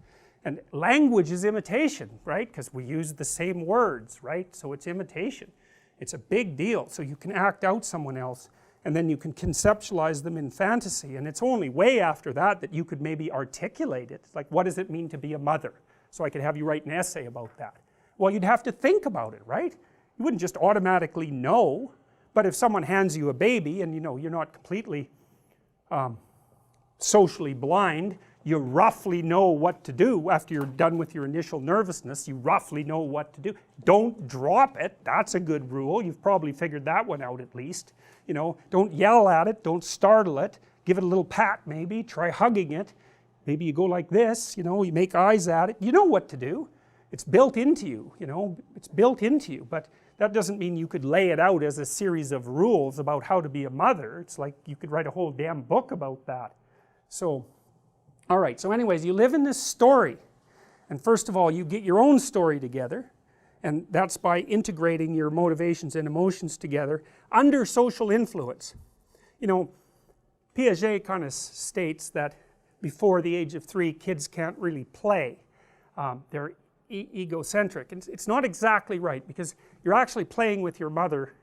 and language is imitation, right? Because we use the same words, right? So it's imitation. It's a big deal. So you can act out someone else, and then you can conceptualize them in fantasy, and it's only way after that that you could maybe articulate it. Like, what does it mean to be a mother? So I could have you write an essay about that. Well, you'd have to think about it, right? You wouldn't just automatically know. But if someone hands you a baby, and you know, you're not completely socially blind, you roughly know what to do after you're done with your initial nervousness. You roughly know what to do. Don't drop it. That's a good rule. You've probably figured that one out at least. You know, don't yell at it, don't startle it, give it a little pat maybe, try hugging it, maybe you go like this, you know, you make eyes at it. You know what to do. It's built into you, you know, it's built into you. But that doesn't mean you could lay it out as a series of rules about how to be a mother. It's like you could write a whole damn book about that. So, alright, so anyways, you live in this story, and first of all you get your own story together, and that's by integrating your motivations and emotions together under social influence. You know, Piaget kind of states that before the age of 3 kids can't really play. They're egocentric, and it's not exactly right, because you're actually playing with your mother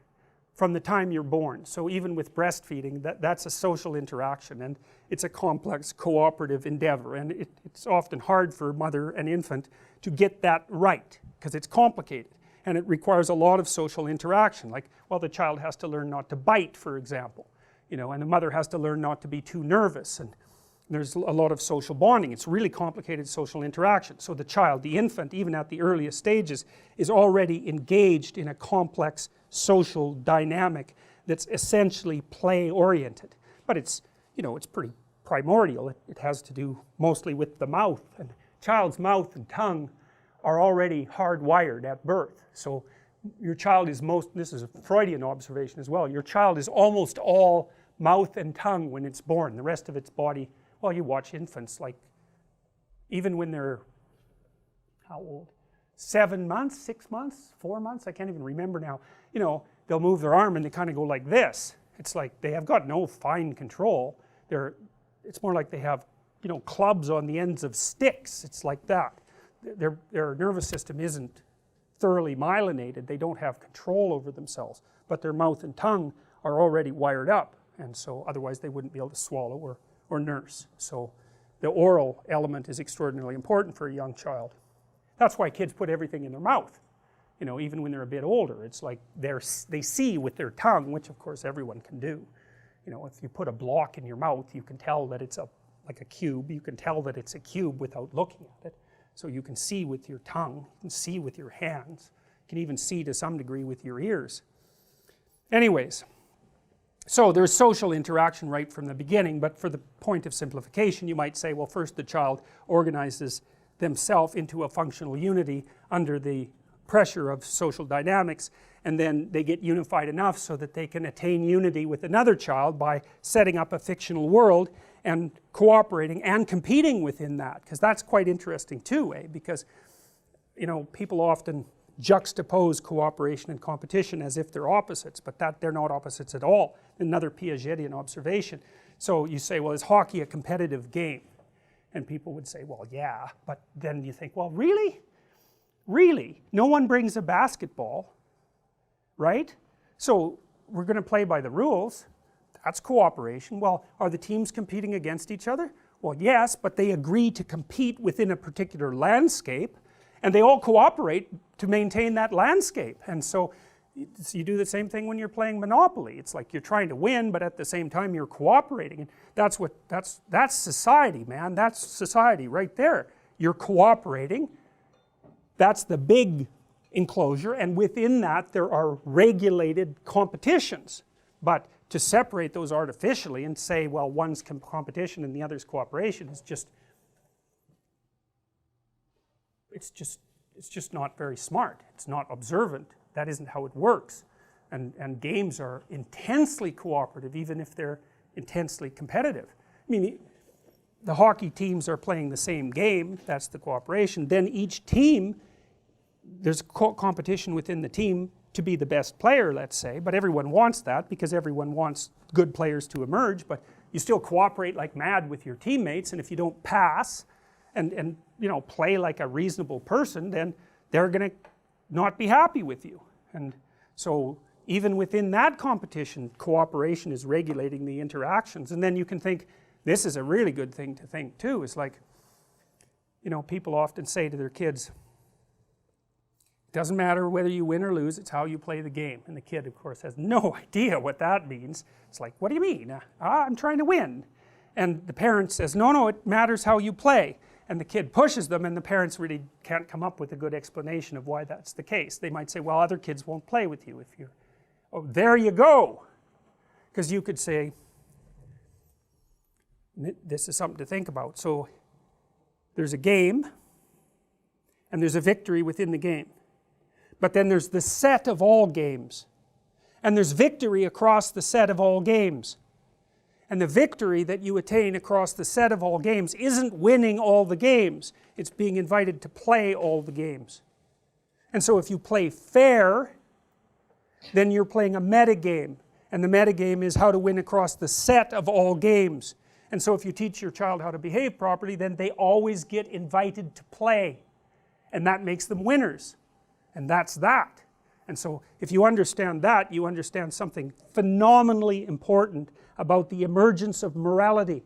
from the time you're born. So even with breastfeeding, that's a social interaction, and it's a complex cooperative endeavor, and it's often hard for mother and infant to get that right because it's complicated and it requires a lot of social interaction. Like, well, the child has to learn not to bite, for example, and the mother has to learn not to be too nervous, and there's a lot of social bonding. It's really complicated social interaction. So the child, the infant, even at the earliest stages, is already engaged in a complex social dynamic that's essentially play oriented. But it's pretty primordial. It has to do mostly with the mouth, and child's mouth and tongue are already hardwired at birth. So your child is this is a Freudian observation as well, your child is almost all mouth and tongue when it's born. The rest of its body, well, you watch infants, like, even when they're, how old? 7 months, 6 months, 4 months, I can't even remember now. They'll move their arm and they kind of go like this. It's like they have got no fine control. It's more like they have, clubs on the ends of sticks. It's like that. Their nervous system isn't thoroughly myelinated. They don't have control over themselves, but their mouth and tongue are already wired up, and so otherwise they wouldn't be able to swallow or nurse. So the oral element is extraordinarily important for a young child. That's why kids put everything in their mouth, even when they're a bit older. It's like they see with their tongue, which of course everyone can do. If you put a block in your mouth, you can tell that it's like a cube. You can tell that it's a cube without looking at it. So you can see with your tongue, you can see with your hands, you can even see to some degree with your ears. Anyways, so there's social interaction right from the beginning, but for the point of simplification, you might say, well, first the child organizes themselves into a functional unity under the pressure of social dynamics, and then they get unified enough so that they can attain unity with another child by setting up a fictional world and cooperating and competing within that, because that's quite interesting too, because people often juxtapose cooperation and competition as if they're opposites, but they're not opposites at all. Another Piagetian observation. So you say, well, is hockey a competitive game? And people would say, well, yeah, but then you think, well, really? Really? No one brings a basketball, right? So we're going to play by the rules. That's cooperation. Well, are the teams competing against each other? Well, yes, but they agree to compete within a particular landscape, and they all cooperate to maintain that landscape. And so you do the same thing when you're playing Monopoly. It's like you're trying to win, but at the same time you're cooperating. And that's society, man. That's society right there. You're cooperating. That's the big enclosure, and within that there are regulated competitions. But to separate those artificially and say, well, one's competition and the other's cooperation is it's just not very smart. It's not observant. That isn't how it works. And games are intensely cooperative, even if they're intensely competitive. I mean, the hockey teams are playing the same game, that's the cooperation. Then each team, there's competition within the team to be the best player, let's say, but everyone wants that because everyone wants good players to emerge, but you still cooperate like mad with your teammates, and if you don't pass and play like a reasonable person, then they're going to not be happy with you. And so even within that competition, cooperation is regulating the interactions. And then you can think, this is a really good thing to think too, is like, people often say to their kids, it doesn't matter whether you win or lose, it's how you play the game. And the kid, of course, has no idea what that means. It's like, what do you mean? I'm trying to win. And the parent says, no, it matters how you play. And the kid pushes them, and the parents really can't come up with a good explanation of why that's the case. They might say, well, other kids won't play with you if you're... Oh, there you go. Because you could say, this is something to think about. So there's a game, and there's a victory within the game. But then there's the set of all games. And there's victory across the set of all games. And the victory that you attain across the set of all games isn't winning all the games. It's being invited to play all the games. And so if you play fair, then you're playing a metagame. And the metagame is how to win across the set of all games. And so if you teach your child how to behave properly, then they always get invited to play. And that makes them winners. And that's that. And so if you understand that, you understand something phenomenally important about the emergence of morality.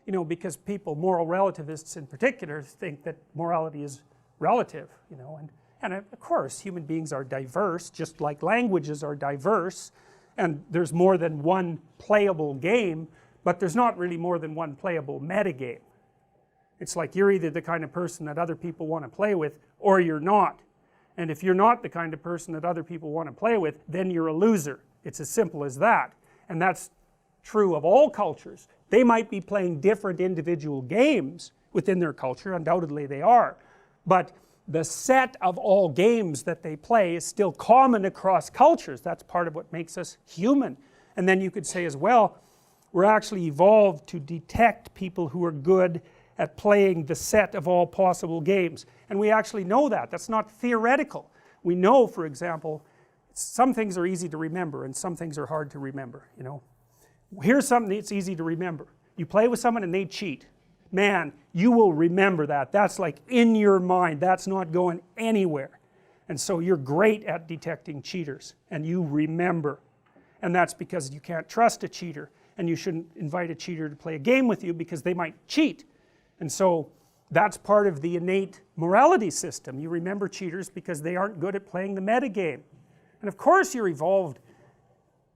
You know, because people, moral relativists in particular, think that morality is relative, you know, and of course human beings are diverse, just like languages are diverse, and there's more than one playable game, but there's not really more than one playable metagame. It's like you're either the kind of person that other people want to play with, or you're not. And if you're not the kind of person that other people want to play with, then you're a loser. It's as simple as that. And that's true of all cultures. They might be playing different individual games within their culture, undoubtedly they are, but the set of all games that they play is still common across cultures. That's part of what makes us human. And then you could say as well, we're actually evolved to detect people who are good at playing the set of all possible games. And we actually know that. That's not theoretical. We know, for example, some things are easy to remember and some things are hard to remember, you know. Here's something that's easy to remember. You play with someone and they cheat. Man, you will remember that. That's like in your mind. That's not going anywhere. And so you're great at detecting cheaters and you remember. And that's because you can't trust a cheater, and you shouldn't invite a cheater to play a game with you because they might cheat. And so that's part of the innate morality system. You remember cheaters because they aren't good at playing the metagame. And of course you're evolved.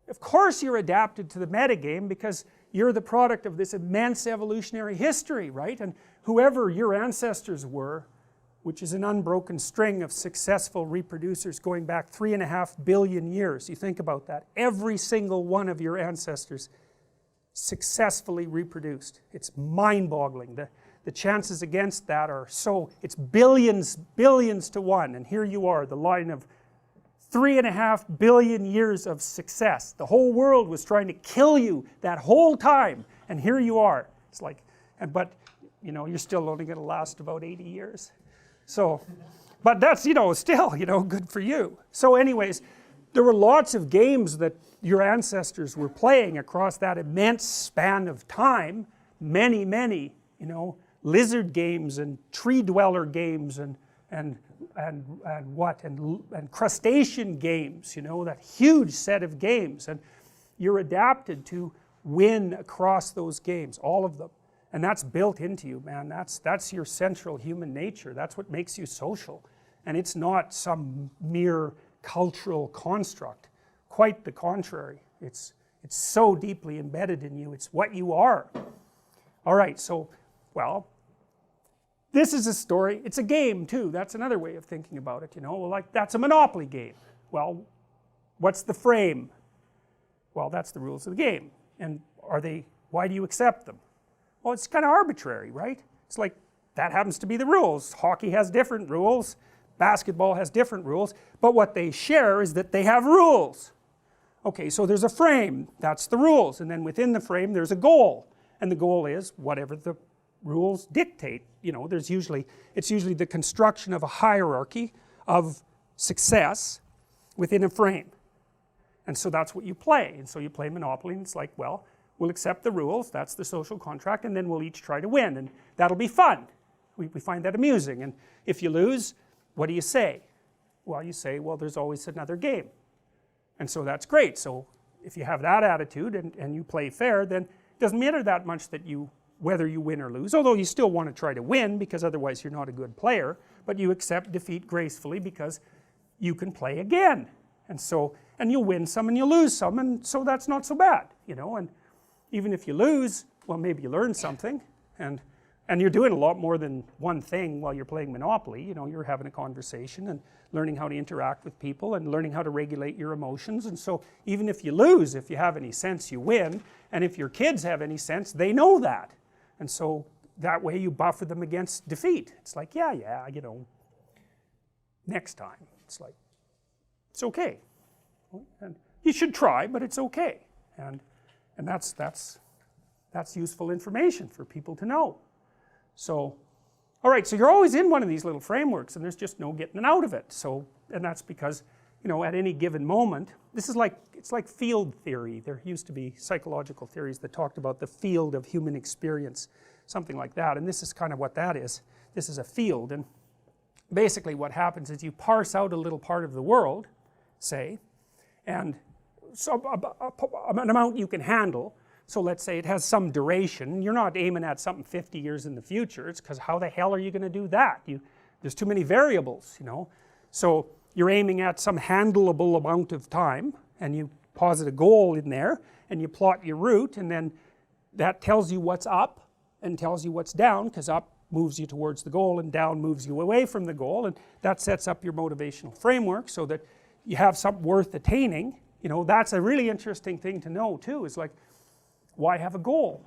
Of course you're adapted to the metagame because you're the product of this immense evolutionary history, right? And whoever your ancestors were, which is an unbroken string of successful reproducers going back 3.5 billion years. You think about that. Every single one of your ancestors successfully reproduced. It's mind-boggling. The chances against that are so, it's billions to one, and here you are, the line of 3.5 billion years of success. The whole world was trying to kill you that whole time, and here you are. It's like, but you know, you're still only going to last about 80 years. So, but that's, you know, still, you know, good for you. So anyways, there were lots of games that your ancestors were playing across that immense span of time. Many, you know, lizard games and tree dweller games and crustacean games, you know, that huge set of games, and you're adapted to win across those games, all of them, and that's built into you, man. That's your central human nature. That's what makes you social, and it's not some mere cultural construct. Quite the contrary. It's so deeply embedded in you. It's what you are. All right, so, well, this is a story. It's a game too. That's another way of thinking about it, you know. Well, like, that's a Monopoly game. Well, what's the frame? Well, that's the rules of the game. And why do you accept them? Well, it's kind of arbitrary, right? It's like, that happens to be the rules. Hockey has different rules. Basketball has different rules. But what they share is that they have rules. Okay, so there's a frame. That's the rules. And then within the frame, there's a goal. And the goal is whatever the rules dictate. You know, it's usually the construction of a hierarchy of success within a frame. And so that's what you play. And so you play Monopoly, and it's like, well, we'll accept the rules, that's the social contract, and then we'll each try to win, and that'll be fun. We find that amusing. And if you lose, what do you say? Well, you say, well, there's always another game. And so that's great. So if you have that attitude and you play fair, then it doesn't matter that much that whether you win or lose, although you still want to try to win because otherwise you're not a good player, but you accept defeat gracefully because you can play again. And you'll win some and you'll lose some, and so that's not so bad, you know. And even if you lose, well, maybe you learn something, and you're doing a lot more than one thing while you're playing Monopoly. You know, you're having a conversation and learning how to interact with people and learning how to regulate your emotions. And so even if you lose, if you have any sense, you win. And if your kids have any sense, they know that. And so that way you buffer them against defeat. It's like, yeah, you know, next time. It's like, it's okay. And you should try, but it's okay. And that's useful information for people to know. So, all right, so you're always in one of these little frameworks, and there's just no getting out of it. So, and that's because, you know, at any given moment, it's like field theory. There used to be psychological theories that talked about the field of human experience, something like that, and this is kind of what that is. This is a field, and basically what happens is you parse out a little part of the world. say, and so an amount you can handle. So let's say it has some duration. You're not aiming at something 50 years in the future. It's because how the hell are you going to do that? There's too many variables, you know. So you're aiming at some handleable amount of time, and you posit a goal in there, and you plot your route, and then that tells you what's up and tells you what's down, because up moves you towards the goal and down moves you away from the goal, and that sets up your motivational framework so that you have something worth attaining. You know, that's a really interesting thing to know too, is like, why have a goal?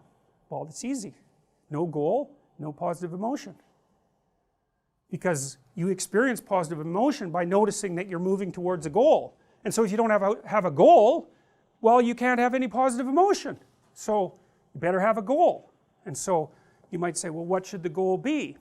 Well, it's easy. No goal, no positive emotion. Because you experience positive emotion by noticing that you're moving towards a goal. And so if you don't have a goal, well, you can't have any positive emotion. So you better have a goal. And so you might say, well, what should the goal be?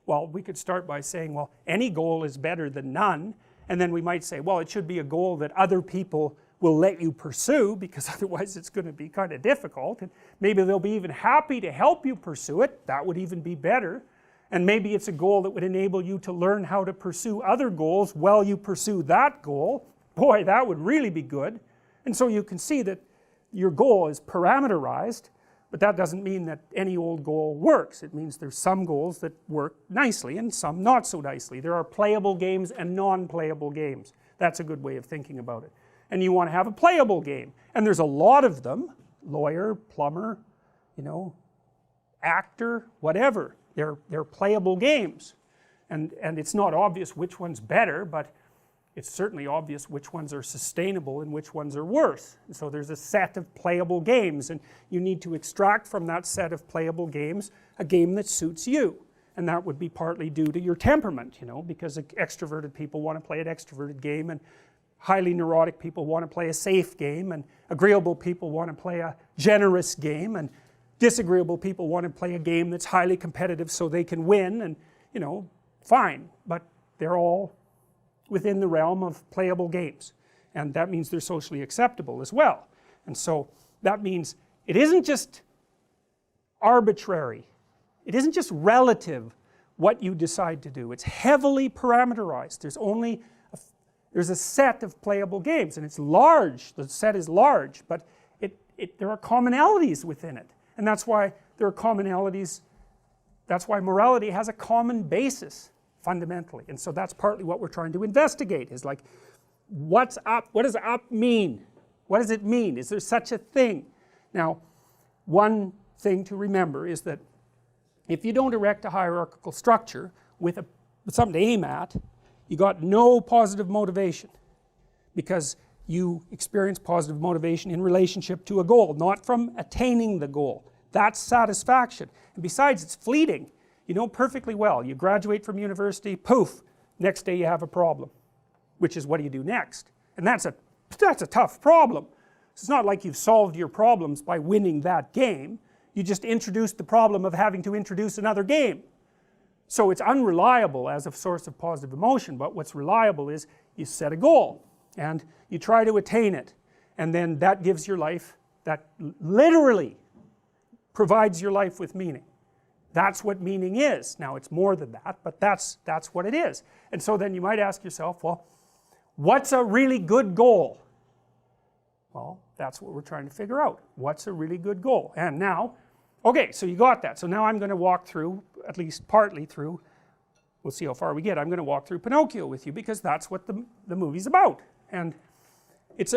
Well, we could start by saying, well, any goal is better than none. And then we might say, well, it should be a goal that other people will let you pursue, because otherwise it's going to be kind of difficult, and maybe they'll be even happy to help you pursue it. That would even be better. And maybe it's a goal that would enable you to learn how to pursue other goals while you pursue that goal. Boy, that would really be good. And so you can see that your goal is parameterized, but that doesn't mean that any old goal works. It means there's some goals that work nicely and some not so nicely. There are playable games and non-playable games. That's a good way of thinking about it. And you want to have a playable game, and there's a lot of them. Lawyer, plumber, you know, actor, whatever. They're playable games, and it's not obvious which one's better, but it's certainly obvious which ones are sustainable and which ones are worse. And so there's a set of playable games, and you need to extract from that set of playable games a game that suits you. And that would be partly due to your temperament, you know, because extroverted people want to play an extroverted game, and highly neurotic people want to play a safe game, and agreeable people want to play a generous game, and disagreeable people want to play a game that's highly competitive so they can win, and you know, fine, but they're all within the realm of playable games, and that means they're socially acceptable as well. And so that means it isn't just arbitrary, it isn't just relative what you decide to do, it's heavily parameterized. There's a set of playable games, and it's large, the set is large, but there are commonalities within it, and that's why there are commonalities, that's why morality has a common basis fundamentally. And so that's partly what we're trying to investigate, is like, what's up, what does up mean? What does it mean? Is there such a thing? Now, one thing to remember is that if you don't erect a hierarchical structure with something to aim at, you got no positive motivation, because you experience positive motivation in relationship to a goal, not from attaining the goal. That's satisfaction. And besides, it's fleeting. You know perfectly well, you graduate from university, poof, next day you have a problem, which is, what do you do next? And that's a tough problem. It's not like you've solved your problems by winning that game. You just introduced the problem of having to introduce another game. So it's unreliable as a source of positive emotion, but what's reliable is you set a goal and you try to attain it, and then that gives your life, that literally provides your life with meaning. That's what meaning is. Now it's more than that, but that's what it is. And so then you might ask yourself, well, what's a really good goal? Well, that's what we're trying to figure out. What's a really good goal? And now, okay, so you got that. So now I'm going to walk through, at least partly through, we'll see how far we get, I'm going to walk through Pinocchio with you, because that's what the movie's about. And it's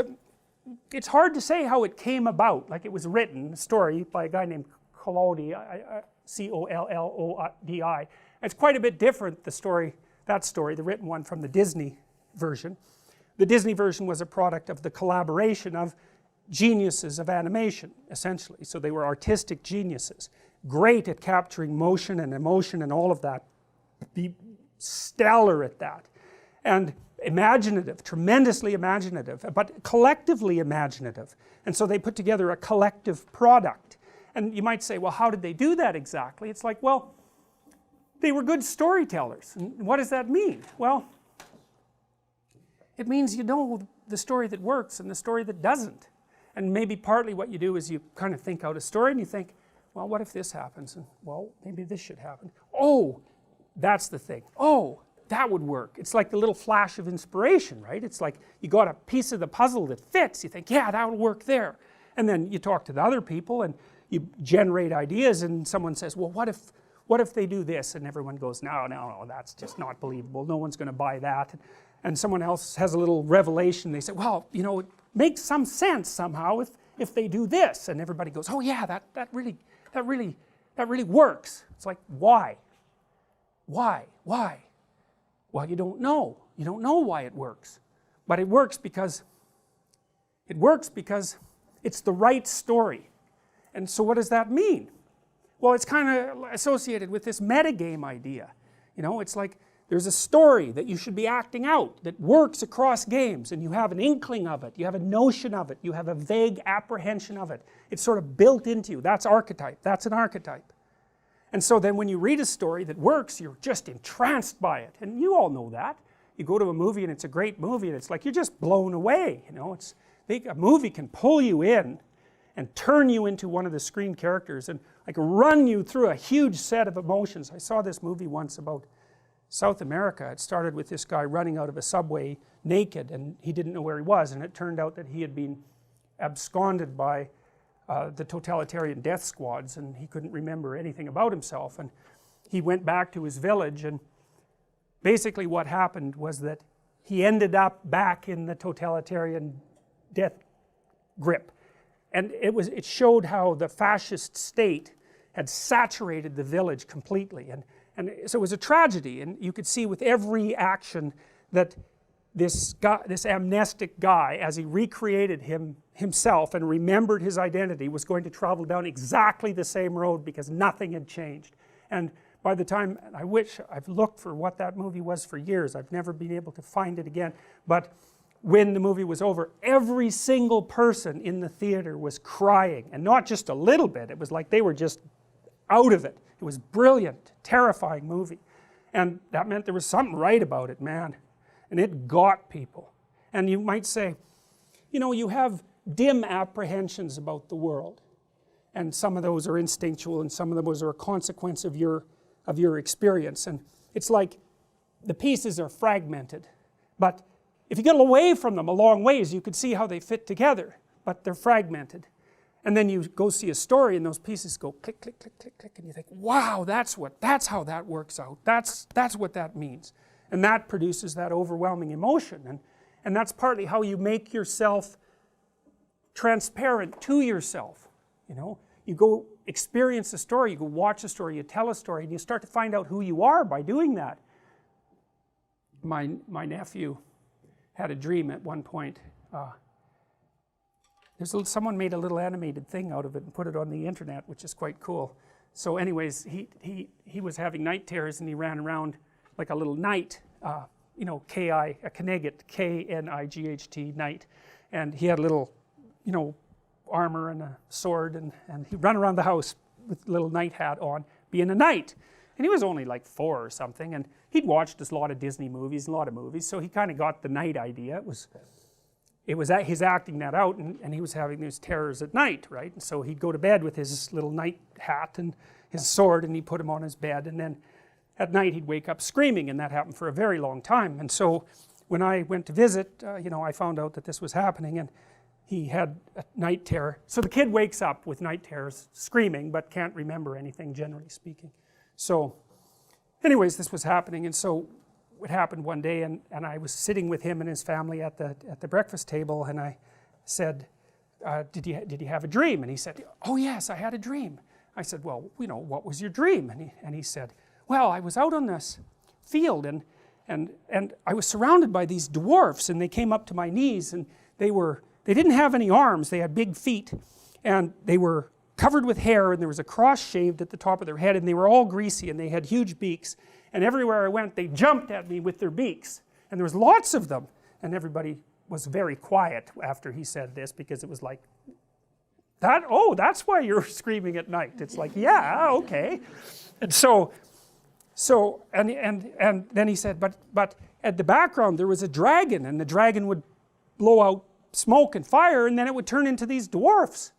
hard to say how it came about. Like, it was written, a story by a guy named Collodi, C-O-L-L-O-D-I. It's quite a bit different, that story, the written one, from the Disney version. The Disney version was a product of the collaboration of geniuses of animation, essentially. So they were artistic geniuses, great at capturing motion and emotion and all of that, be stellar at that, and imaginative, tremendously imaginative, but collectively imaginative. And so they put together a collective product. And you might say, well, how did they do that exactly? It's like, well, they were good storytellers. And what does that mean? Well, it means you know the story that works and the story that doesn't. And maybe partly what you do is you kind of think out a story and you think, well, what if this happens? And well, maybe this should happen. Oh, that's the thing. Oh, that would work. It's like the little flash of inspiration, right? It's like you got a piece of the puzzle that fits, you think, yeah, that would work there. And then you talk to the other people and you generate ideas, and someone says, well, what if they do this? And everyone goes, no, that's just not believable, no one's going to buy that. And someone else has a little revelation, they say, well, you know, it makes some sense somehow if they do this. And everybody goes, oh yeah, that really works. It's like, why? Well, you don't know why it works, but it works because it's the right story. And so what does that mean? Well, it's kind of associated with this metagame idea. You know, it's like there's a story that you should be acting out that works across games, and you have an inkling of it, you have a notion of it, you have a vague apprehension of it. It's sort of built into you. That's archetype. That's an archetype. And so then when you read a story that works, you're just entranced by it. And you all know that. You go to a movie and it's a great movie and it's like you're just blown away. You know, a movie can pull you in and turn you into one of the screen characters and like run you through a huge set of emotions. I saw this movie once about South America. It started with this guy running out of a subway naked, and he didn't know where he was, and it turned out that he had been absconded by the totalitarian death squads, and he couldn't remember anything about himself. And he went back to his village, and basically what happened was that he ended up back in the totalitarian death grip. And it showed how the fascist state had saturated the village completely, and so it was a tragedy. And you could see with every action that this amnestic guy, as he recreated himself and remembered his identity, was going to travel down exactly the same road because nothing had changed. And by the time, I've looked for what that movie was for years, I've never been able to find it again, but when the movie was over, every single person in the theater was crying, and not just a little bit, it was like they were just out of it. It was brilliant, terrifying movie, and that meant there was something right about it, man, and it got people. And you might say, you know, you have dim apprehensions about the world, and some of those are instinctual and some of those are a consequence of your experience, and it's like the pieces are fragmented, but if you get away from them a long ways you could see how they fit together, but they're fragmented. And then you go see a story and those pieces go click, click, click, click, click, and you think, wow, that's how that works out. That's what that means. And that produces that overwhelming emotion. And that's partly how you make yourself transparent to yourself. You know, you go experience a story, you go watch a story, you tell a story, and you start to find out who you are by doing that. My nephew had a dream at one point. Someone made a little animated thing out of it and put it on the internet, which is quite cool. So anyways, he was having night terrors, and he ran around like a little knight, you know, a Knight, K-N-I-G-H-T, knight, and he had a little, you know, armor and a sword, and he'd run around the house with a little knight hat on, being a knight. And he was only like 4 or something, and he'd watched a lot of Disney movies, a lot of movies, so he kind of got the knight idea. It was his acting that out, and he was having these terrors at night, right? And so he'd go to bed with his little knight hat and his sword, and he'd put him on his bed, and then at night he'd wake up screaming, and that happened for a very long time. And so when I went to visit, you know, I found out that this was happening, and he had a night terror. So the kid wakes up with night terrors, screaming, but can't remember anything, generally speaking. So anyways, this was happening, and so it happened one day, and I was sitting with him and his family at the breakfast table, and I said, did you have a dream? And he said, oh yes, I had a dream. I said, well, you know, what was your dream? And he said, well, I was out on this field, and I was surrounded by these dwarfs, and they came up to my knees, and they didn't have any arms, they had big feet, and they were covered with hair, and there was a cross shaved at the top of their head, and they were all greasy, and they had huge beaks, and everywhere I went they jumped at me with their beaks, and there was lots of them, and everybody was very quiet after he said this, because it was like, oh, that's why you're screaming at night. It's like, yeah, okay. And and then he said, but at the background there was a dragon, and the dragon would blow out smoke and fire, and then it would turn into these dwarfs.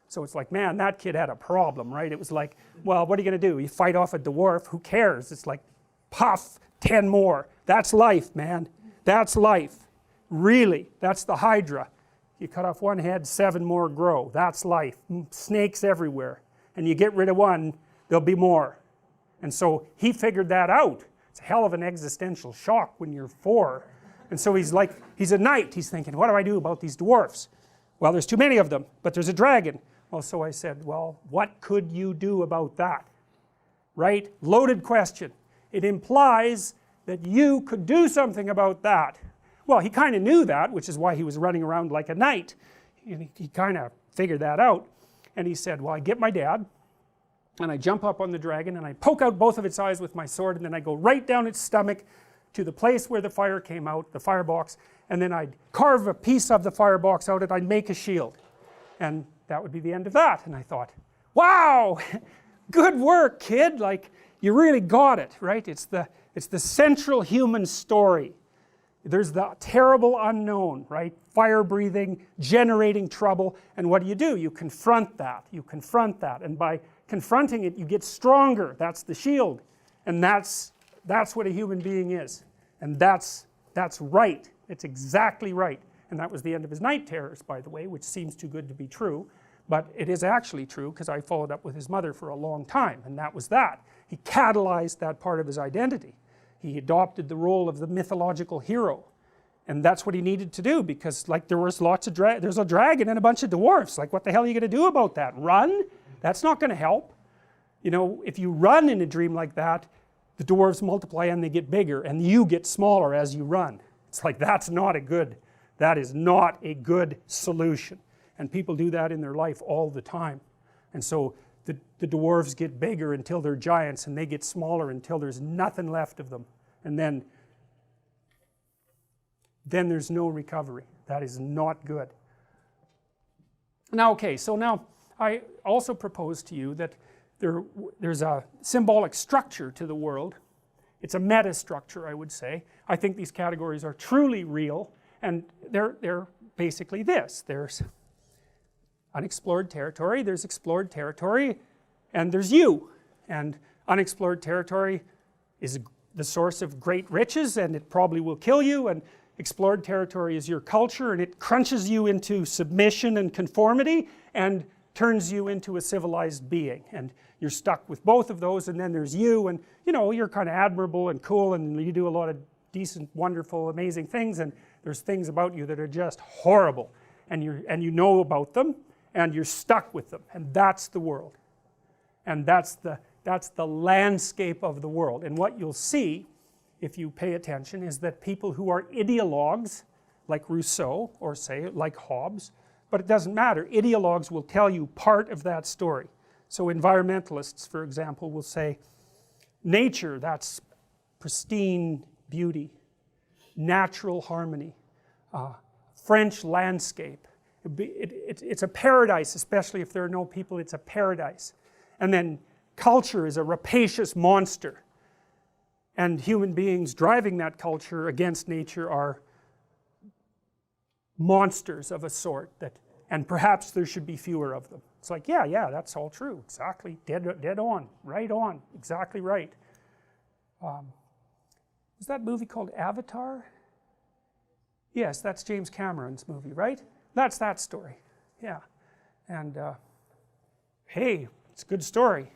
So it's like, man, that kid had a problem, right? It was like, well, what are you going to do? You fight off a dwarf, who cares? It's like, puff, 10 more. That's life, man. That's life. Really, that's the Hydra. You cut off one head, 7 more grow. That's life. Snakes everywhere. And you get rid of one, there'll be more. And so he figured that out. It's a hell of an existential shock when you're 4. And so he's like, he's a knight. He's thinking, what do I do about these dwarfs? Well, there's too many of them, but there's a dragon. Well, so I said, well, what could you do about that? Right? Loaded question. It implies that you could do something about that. Well, he kind of knew that, which is why he was running around like a knight. He kind of figured that out. And he said, well, I get my dad, and I jump up on the dragon, and I poke out both of its eyes with my sword, and then I go right down its stomach to the place where the fire came out, the firebox, and then I'd carve a piece of the firebox out and I'd make a shield. And that would be the end of that. And I thought, wow, good work, kid. Like, you really got it, right? It's the central human story. There's the terrible unknown, right? Fire breathing, generating trouble, and what do? You confront that. You confront that, and by confronting it, you get stronger. That's the shield, and that's what a human being is, and that's right. It's exactly right. And that was the end of his night terrors, by the way, which seems too good to be true, but it is actually true because I followed up with his mother for a long time, and that was that. He catalyzed that part of his identity. He adopted the role of the mythological hero, and that's what he needed to do, because like there was lots of there's a dragon and a bunch of dwarfs. Like, what the hell are you going to do about that? Run? That's not going to help. You know, if you run in a dream like that, the dwarves multiply and they get bigger, and you get smaller as you run. It's like, that is not a good solution, and people do that in their life all the time. And so the dwarves get bigger until they're giants, and they get smaller until there's nothing left of them, and then there's no recovery. That is not good. Now, okay, so now I also propose to you that there's a symbolic structure to the world. It's a meta structure, I would say. I think these categories are truly real, and they're basically this. There's unexplored territory, there's explored territory, and there's you. And unexplored territory is the source of great riches, and it probably will kill you, and explored territory is your culture, and it crunches you into submission and conformity, and turns you into a civilized being. And you're stuck with both of those. And then there's you, and you know, you're kind of admirable and cool, and you do a lot of decent, wonderful, amazing things, and there's things about you that are just horrible, and you know about them, and you're stuck with them, and that's the world. And that's the landscape of the world. And what you'll see, if you pay attention, is that people who are ideologues, like Rousseau, or say, like Hobbes, but it doesn't matter, ideologues will tell you part of that story. So environmentalists, for example, will say, nature, that's pristine beauty, natural harmony, French landscape. It's a paradise, especially if there are no people, it's a paradise. And then culture is a rapacious monster. And human beings driving that culture against nature are monsters of a sort, and perhaps there should be fewer of them. It's like, yeah, that's all true, exactly, dead on, right on, exactly right. Was that movie called Avatar? Yes, that's James Cameron's movie, right? That's that story, yeah. And hey, it's a good story.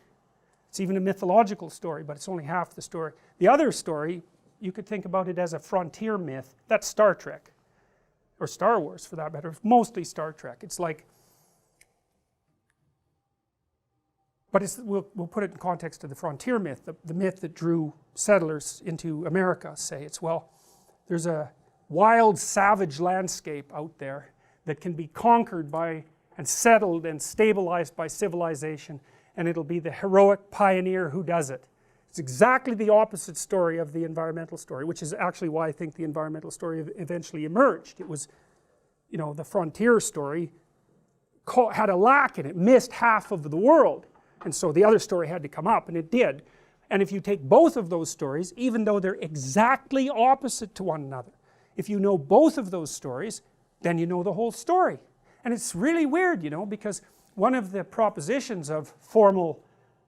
It's even a mythological story, but it's only half the story. The other story, you could think about it as a frontier myth. That's Star Trek, or Star Wars for that matter, mostly Star Trek. It's like, but we'll put it in context of the frontier myth, the myth that drew settlers into America, say. It's, well, there's a wild, savage landscape out there that can be conquered by, and settled and stabilized by civilization, and it'll be the heroic pioneer who does it. It's exactly the opposite story of the environmental story, which is actually why I think the environmental story eventually emerged. It was, you know, the frontier story had a lack in it, missed half of the world, and so the other story had to come up, and it did. And if you take both of those stories, even though they're exactly opposite to one another, if you know both of those stories, then you know the whole story. And it's really weird, you know, because one of the propositions of formal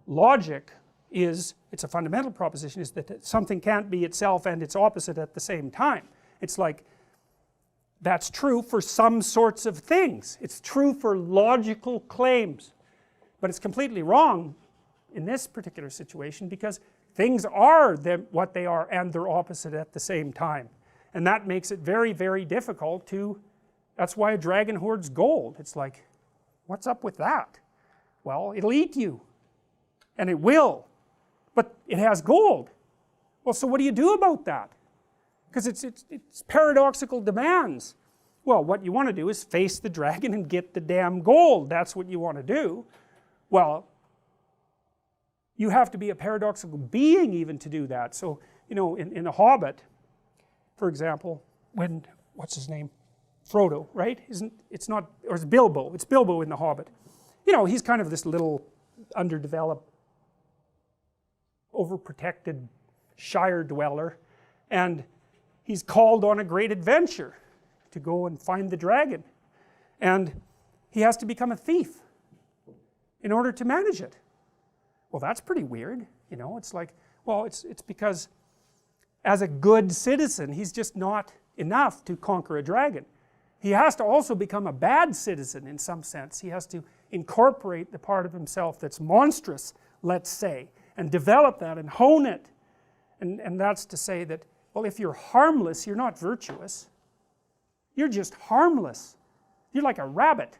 logic is, it's a fundamental proposition, is that something can't be itself and its opposite at the same time. It's like, that's true for some sorts of things. It's true for logical claims. But it's completely wrong in this particular situation, because things are what they are and they're opposite at the same time. And that makes it very, very difficult to, that's why a dragon hoards gold. It's like, what's up with that? Well, it'll eat you. And it will. But it has gold. Well, so what do you do about that? Because it's paradoxical demands. Well, what you want to do is face the dragon and get the damn gold. That's what you want to do. Well, you have to be a paradoxical being even to do that. So, you know, in The Hobbit, for example, when, what's his name? Frodo, right? It's not, or it's Bilbo. It's Bilbo in The Hobbit. You know, he's kind of this little underdeveloped, overprotected Shire dweller, and he's called on a great adventure to go and find the dragon, and he has to become a thief in order to manage it. Well, that's pretty weird, you know. It's like, well, it's because as a good citizen he's just not enough to conquer a dragon. He has to also become a bad citizen in some sense. He has to incorporate the part of himself that's monstrous, let's say, and develop that and hone it. And that's to say that, well, if you're harmless, you're not virtuous. You're just harmless. You're like a rabbit.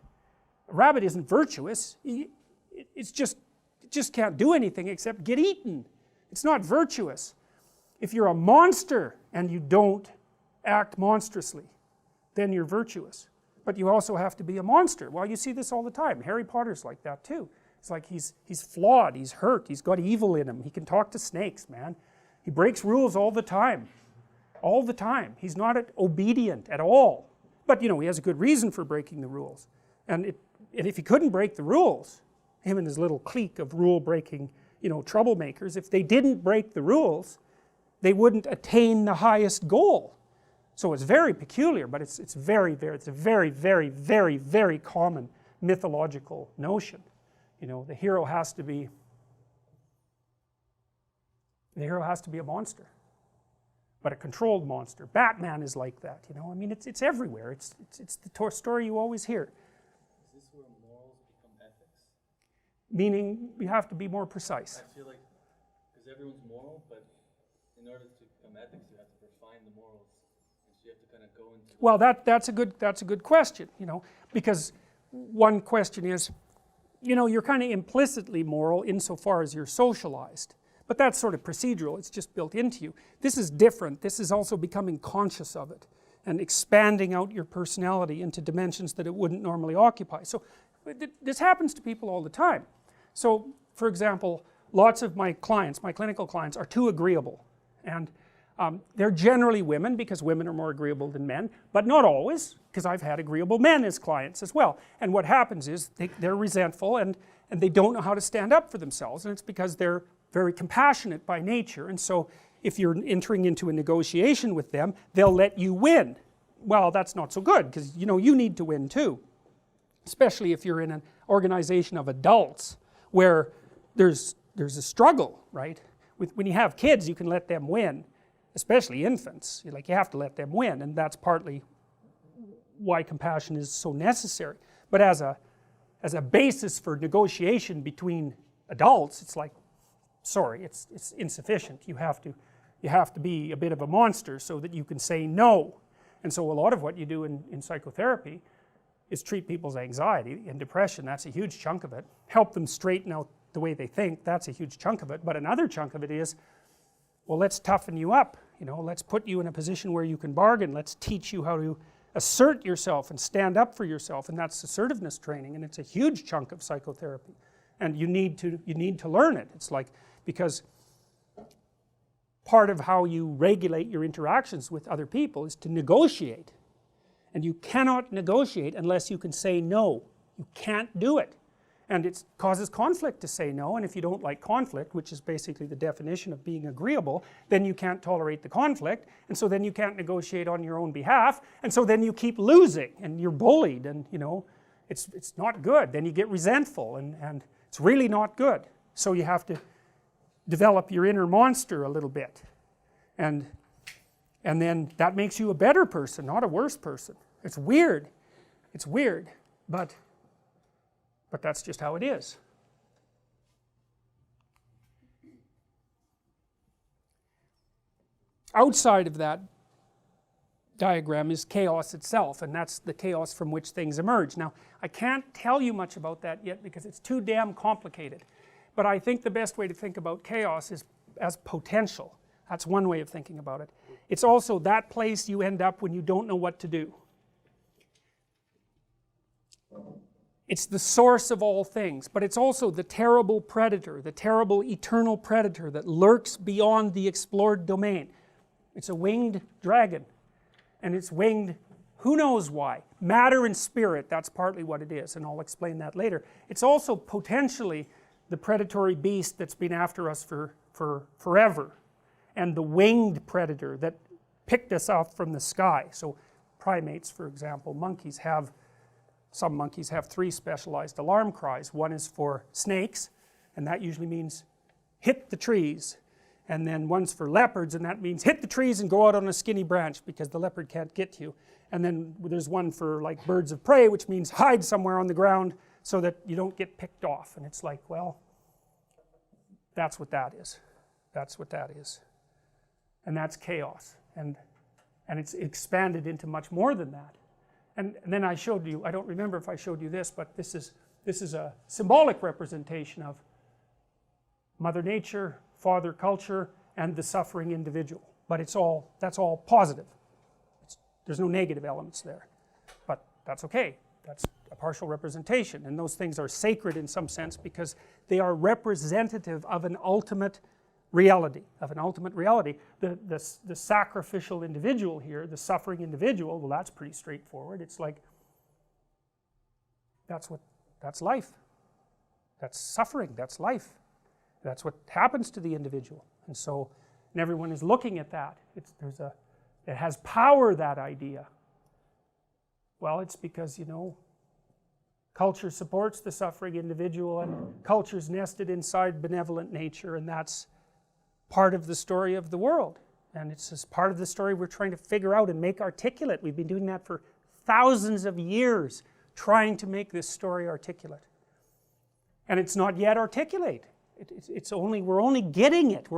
A rabbit isn't virtuous. It just can't do anything except get eaten. It's not virtuous. If you're a monster and you don't act monstrously, then you're virtuous. But you also have to be a monster. Well, you see this all the time. Harry Potter's like that too. It's like he's flawed, he's hurt, he's got evil in him. He can talk to snakes, man. He breaks rules all the time. All the time. He's not obedient at all. But, you know, he has a good reason for breaking the rules. And if he couldn't break the rules, him and his little clique of rule-breaking, you know, troublemakers, if they didn't break the rules, they wouldn't attain the highest goal. So it's very peculiar, but it's a very, very common mythological notion. You know, the hero has to be a monster, but a controlled monster. Batman is like that, you know. I mean, it's everywhere. It's the story you always hear. Is this where morals become ethics? Meaning, you have to be more precise. I feel like, because everyone's moral, but in order to become ethics, you have to refine the morals. And so you have to kind of go into... Well, that's a good question, you know, because one question is, you know, you're kind of implicitly moral insofar as you're socialized. But that's sort of procedural, it's just built into you. This is different. This is also becoming conscious of it and expanding out your personality into dimensions that it wouldn't normally occupy. So this happens to people all the time. So, for example, lots of my clients, my clinical clients, are too agreeable. And they're generally women, because women are more agreeable than men, but not always, because I've had agreeable men as clients as well. And what happens is they're resentful and they don't know how to stand up for themselves, and it's because they're very compassionate by nature. And so if you're entering into a negotiation with them, they'll let you win. Well, that's not so good, because you know you need to win too, especially if you're in an organization of adults where there's a struggle, right? When you have kids, you can let them win, especially infants. You have to let them win, and that's partly why compassion is so necessary. But as a basis for negotiation between adults, it's like, sorry, it's insufficient. You have to be a bit of a monster so that you can say no. And so a lot of what you do in psychotherapy is treat people's anxiety and depression. That's a huge chunk of it. Help them straighten out the way they think. That's a huge chunk of it. But another chunk of it is, well, let's toughen you up. You know, let's put you in a position where you can bargain. Let's teach you how to assert yourself and stand up for yourself. And that's assertiveness training, and it's a huge chunk of psychotherapy. And you need to learn it. It's like, because part of how you regulate your interactions with other people is to negotiate. And you cannot negotiate unless you can say no. You can't do it. And it causes conflict to say no, and if you don't like conflict, which is basically the definition of being agreeable, then you can't tolerate the conflict, and so then you can't negotiate on your own behalf, and so then you keep losing, and you're bullied, and you know, it's not good. Then you get resentful, and it's really not good. So you have develop your inner monster a little bit, and then that makes you a better person, not a worse person. It's weird, but that's just how it is. Outside of that diagram is chaos itself, and that's the chaos from which things emerge. Now, I can't tell you much about that yet because it's too damn complicated, but I think the best way to think about chaos is as potential. That's one way of thinking about it. It's also that place you end up when you don't know what to do. It's the source of all things, but it's also the terrible predator, the terrible eternal predator that lurks beyond the explored domain. It's a winged dragon, and it's winged who knows why. Matter and spirit, that's partly what it is, and I'll explain that later. It's also potentially the predatory beast that's been after us for forever, and the winged predator that picked us up from the sky. So primates, for example, some monkeys have 3 specialized alarm cries. One is for snakes, and that usually means hit the trees. And then one's for leopards, and that means hit the trees and go out on a skinny branch because the leopard can't get to you. And then there's one for like birds of prey, which means hide somewhere on the ground so that you don't get picked off. And it's like, well, that's what that is. That's what that is. And that's chaos. And it's expanded into much more than that. And then I showed you, I don't remember if I showed you this, but this is a symbolic representation of Mother Nature, Father Culture, and the suffering individual. But that's all positive. There's no negative elements there. But that's okay. That's a partial representation. And those things are sacred in some sense because they are representative of an ultimate reality. The sacrificial individual here, the suffering individual, well, that's pretty straightforward. It's like, that's life. That's suffering, that's life. That's what happens to the individual. And everyone is looking at that. It has power, that idea. Well, it's because, culture supports the suffering individual, and culture's nested inside benevolent nature, and that's part of the story of the world. And it's just part of the story we're trying to figure out and make articulate. We've been doing that for thousands of years, trying to make this story articulate. And it's not yet articulate. We're only getting it,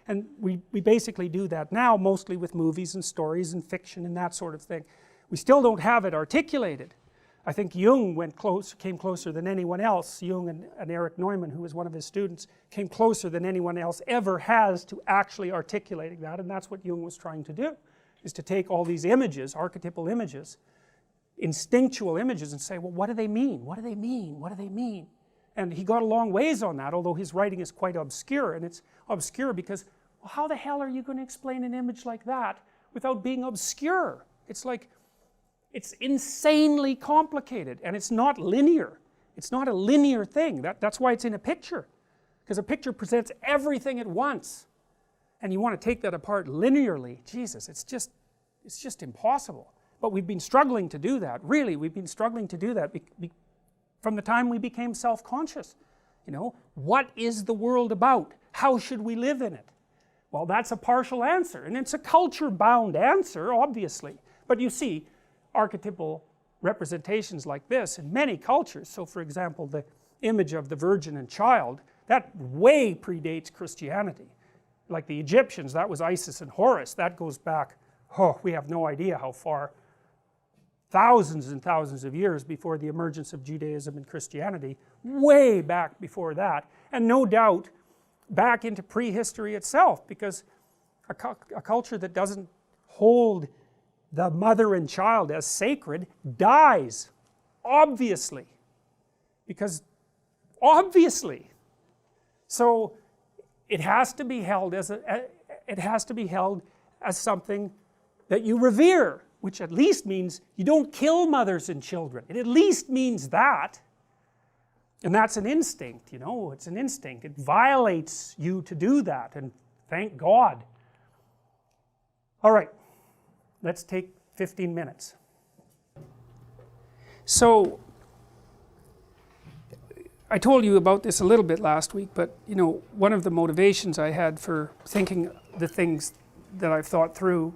and we basically do that now, mostly with movies and stories and fiction and that sort of thing. We still don't have it articulated. I think Jung came closer than anyone else. Jung and Erich Neumann, who was one of his students, came closer than anyone else ever has to actually articulating that, and that's what Jung was trying to do, is to take all these images, archetypal images, instinctual images, and say, well, what do they mean? What do they mean? What do they mean? And he got a long ways on that, although his writing is quite obscure. And it's obscure because, well, how the hell are you going to explain an image like that without being obscure? It's like, it's insanely complicated, and it's not linear. It's not a linear thing. That's why it's in a picture, because a picture presents everything at once. And you want to take that apart linearly, Jesus, it's just impossible. But we've been struggling to do that, really, we've been struggling to do that from the time we became self-conscious. What is the world about? How should we live in it? Well, that's a partial answer, and it's a culture-bound answer, obviously. But you see, archetypal representations like this in many cultures, so for example, the image of the Virgin and Child, that way predates Christianity. Like the Egyptians, that was Isis and Horus. That goes back, we have no idea how far, thousands and thousands of years before the emergence of Judaism and Christianity, way back before that, and no doubt back into prehistory itself, because a culture that doesn't hold the mother and child as sacred dies, obviously, so it has to be held as something that you revere, which at least means you don't kill mothers and children. It at least means that. And that's an instinct, it's an instinct. It violates you to do that, and thank God. All right, let's take 15 minutes. So, I told you about this a little bit last week, but you know, one of the motivations I had for thinking the things that I've thought through,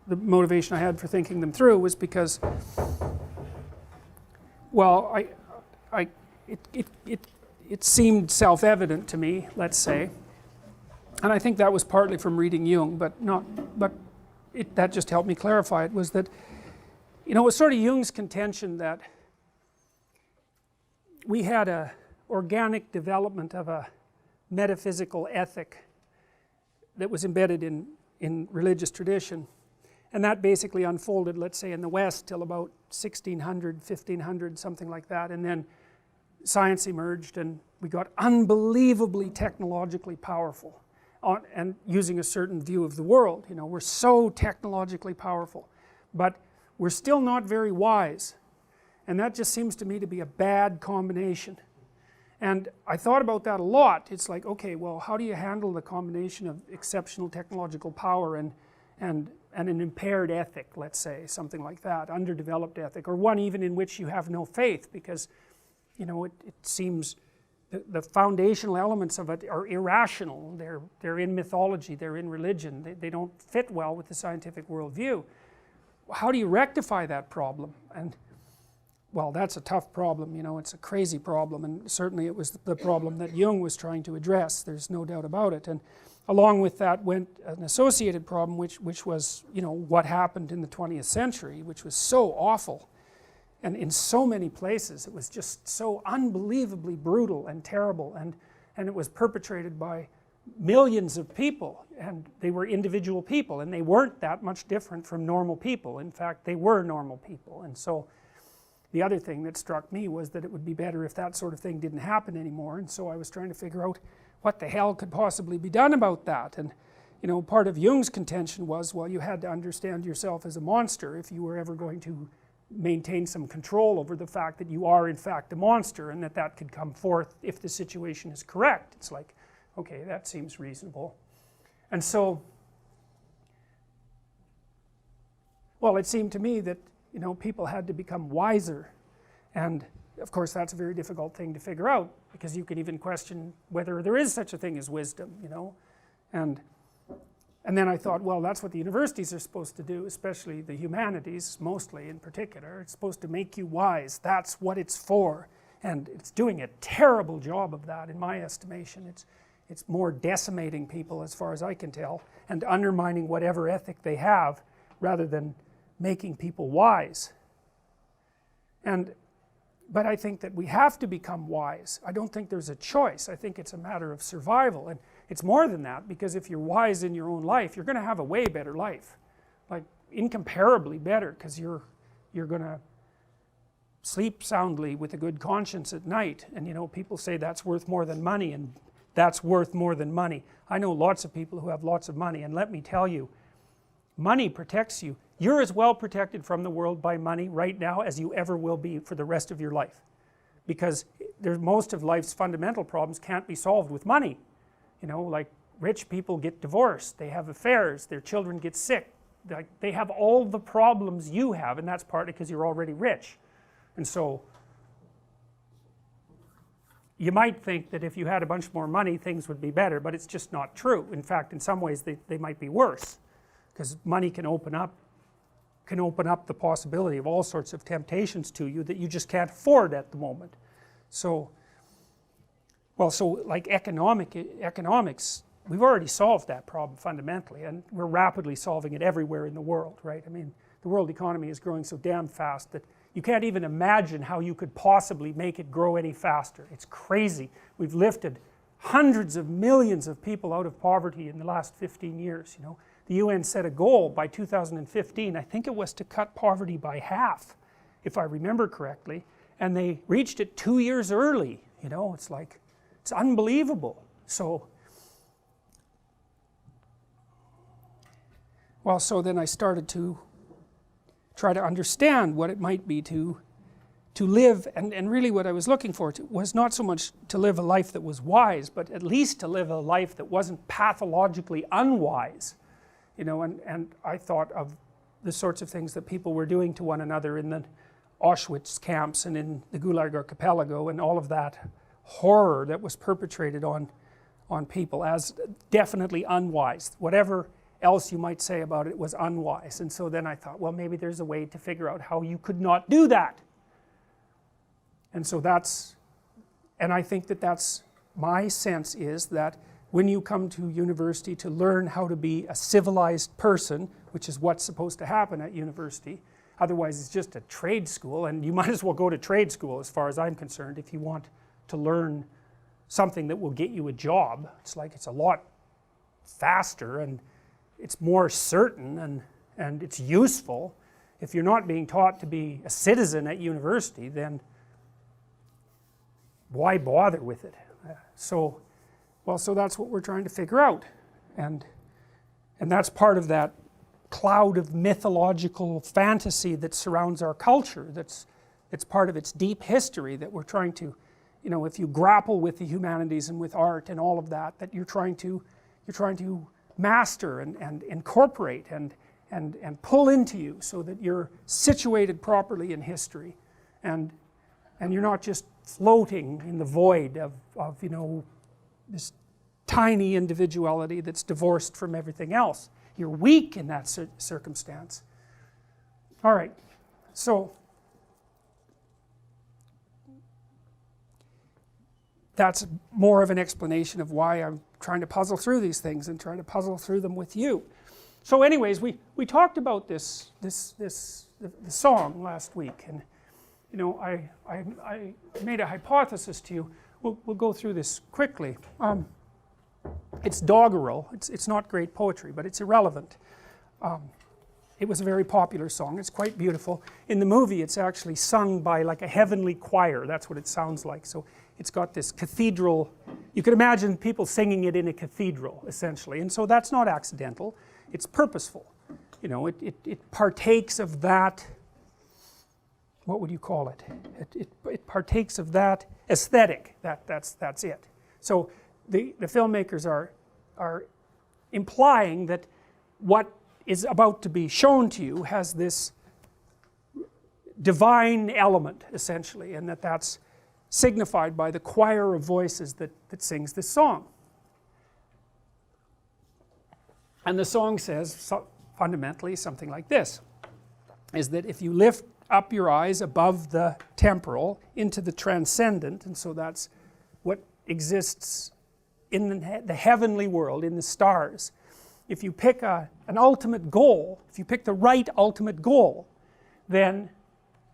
the motivation I had for thinking them through was because, well, it seemed self-evident to me, let's say, and I think that was partly from reading Jung, but that just helped me clarify it, was that, you know, it was sort of Jung's contention that we had a organic development of a metaphysical ethic that was embedded in religious tradition, and that basically unfolded, let's say, in the West till about 1600, 1500, something like that, and then science emerged and we got unbelievably technologically powerful and using a certain view of the world. You know, we're so technologically powerful, but we're still not very wise, and that just seems to me to be a bad combination. And I thought about that a lot. It's like, okay, well, how do you handle the combination of exceptional technological power and an impaired ethic, let's say, something like that, underdeveloped ethic, or one even in which you have no faith, because, you know, it seems the foundational elements of it are irrational. They're in mythology, they're in religion, they don't fit well with the scientific worldview. How do you rectify that problem? And well, that's a tough problem, you know, it's a crazy problem, and certainly it was the problem that Jung was trying to address, there's no doubt about it. And along with that went an associated problem, which was, you know, what happened in the 20th century, which was so awful, and in so many places it was just so unbelievably brutal and terrible, and it was perpetrated by millions of people, and they were individual people, and they weren't that much different from normal people. In fact, they were normal people. And so the other thing that struck me was that it would be better if that sort of thing didn't happen anymore, and so I was trying to figure out what the hell could possibly be done about that. And you know, part of Jung's contention was, well, you had to understand yourself as a monster if you were ever going to maintain some control over the fact that you are in fact a monster, and that could come forth if the situation is correct. It's like, okay, that seems reasonable. And so, well, it seemed to me that, you know, people had to become wiser, and of course that's a very difficult thing to figure out, because you can even question whether there is such a thing as wisdom, you know. And then I thought, well, that's what the universities are supposed to do, especially the humanities, mostly in particular. It's supposed to make you wise. That's what it's for, and it's doing a terrible job of that in my estimation. It's more decimating people, as far as I can tell, and undermining whatever ethic they have, rather than making people wise. But I think that we have to become wise. I don't think there's a choice. I think it's a matter of survival, and it's more than that, because if you're wise in your own life, you're going to have a way better life, like incomparably better, because you're going to sleep soundly with a good conscience at night. And you know, people say that's worth more than money, and that's worth more than money. I know lots of people who have lots of money, and let me tell you, money protects you. You're as well protected from the world by money right now as you ever will be for the rest of your life, because most of life's fundamental problems can't be solved with money. You know, like rich people get divorced, they have affairs, their children get sick, they have all the problems you have, and that's partly because you're already rich. And so you might think that if you had a bunch more money things would be better, but it's just not true. In fact, in some ways they might be worse, because money can open up the possibility of all sorts of temptations to you that you just can't afford at the moment. So, well, so like economics, we've already solved that problem fundamentally, and we're rapidly solving it everywhere in the world, right? I mean, the world economy is growing so damn fast that you can't even imagine how you could possibly make it grow any faster. It's crazy. We've lifted hundreds of millions of people out of poverty in the last 15 years, you know. The UN set a goal by 2015, I think it was to cut poverty by half, if I remember correctly, and they reached it 2 years early, you know. It's like, it's unbelievable. So, well, so then I started to try to understand what it might be to live, and really what I was looking for was not so much to live a life that was wise, but at least to live a life that wasn't pathologically unwise. You know, and I thought of the sorts of things that people were doing to one another in the Auschwitz camps and in the Gulag Archipelago and all of that horror that was perpetrated on people as definitely unwise. Whatever else you might say about it was unwise. And so then I thought, well, maybe there's a way to figure out how you could not do that. And so and I think that's, my sense is that when you come to university to learn how to be a civilized person, which is what's supposed to happen at university, otherwise it's just a trade school, and you might as well go to trade school as far as I'm concerned if you want to learn something that will get you a job. It's like it's a lot faster and it's more certain and it's useful. If you're not being taught to be a citizen at university, then why bother with it? So that's what we're trying to figure out, and that's part of that cloud of mythological fantasy that surrounds our culture. It's part of its deep history that we're trying to, if you grapple with the humanities and with art and all of that, that you're trying to master and incorporate and pull into you, so that you're situated properly in history, and you're not just floating in the void of this tiny individuality that's divorced from everything else. You're weak in that circumstance. All right, so that's more of an explanation of why I'm trying to puzzle through these things and trying to puzzle through them with you. So anyways, we talked about the song last week, and I made a hypothesis to you. We'll go through this quickly. It's doggerel. It's not great poetry, but it's irrelevant. It was a very popular song. It's quite beautiful. In the movie, it's actually sung by like a heavenly choir. That's what it sounds like. So it's got this cathedral. You can imagine people singing it in a cathedral, essentially. And so that's not accidental. It's purposeful. It partakes of that. What would you call it? It partakes of that aesthetic. That's it. So the filmmakers are implying that what is about to be shown to you has this divine element, essentially, and that's signified by the choir of voices that sings this song. And the song says fundamentally something like this, is that if you lift up your eyes above the temporal into the transcendent, and so that's what exists in the heavenly world, in the stars. If you pick an ultimate goal, if you pick the right ultimate goal, then,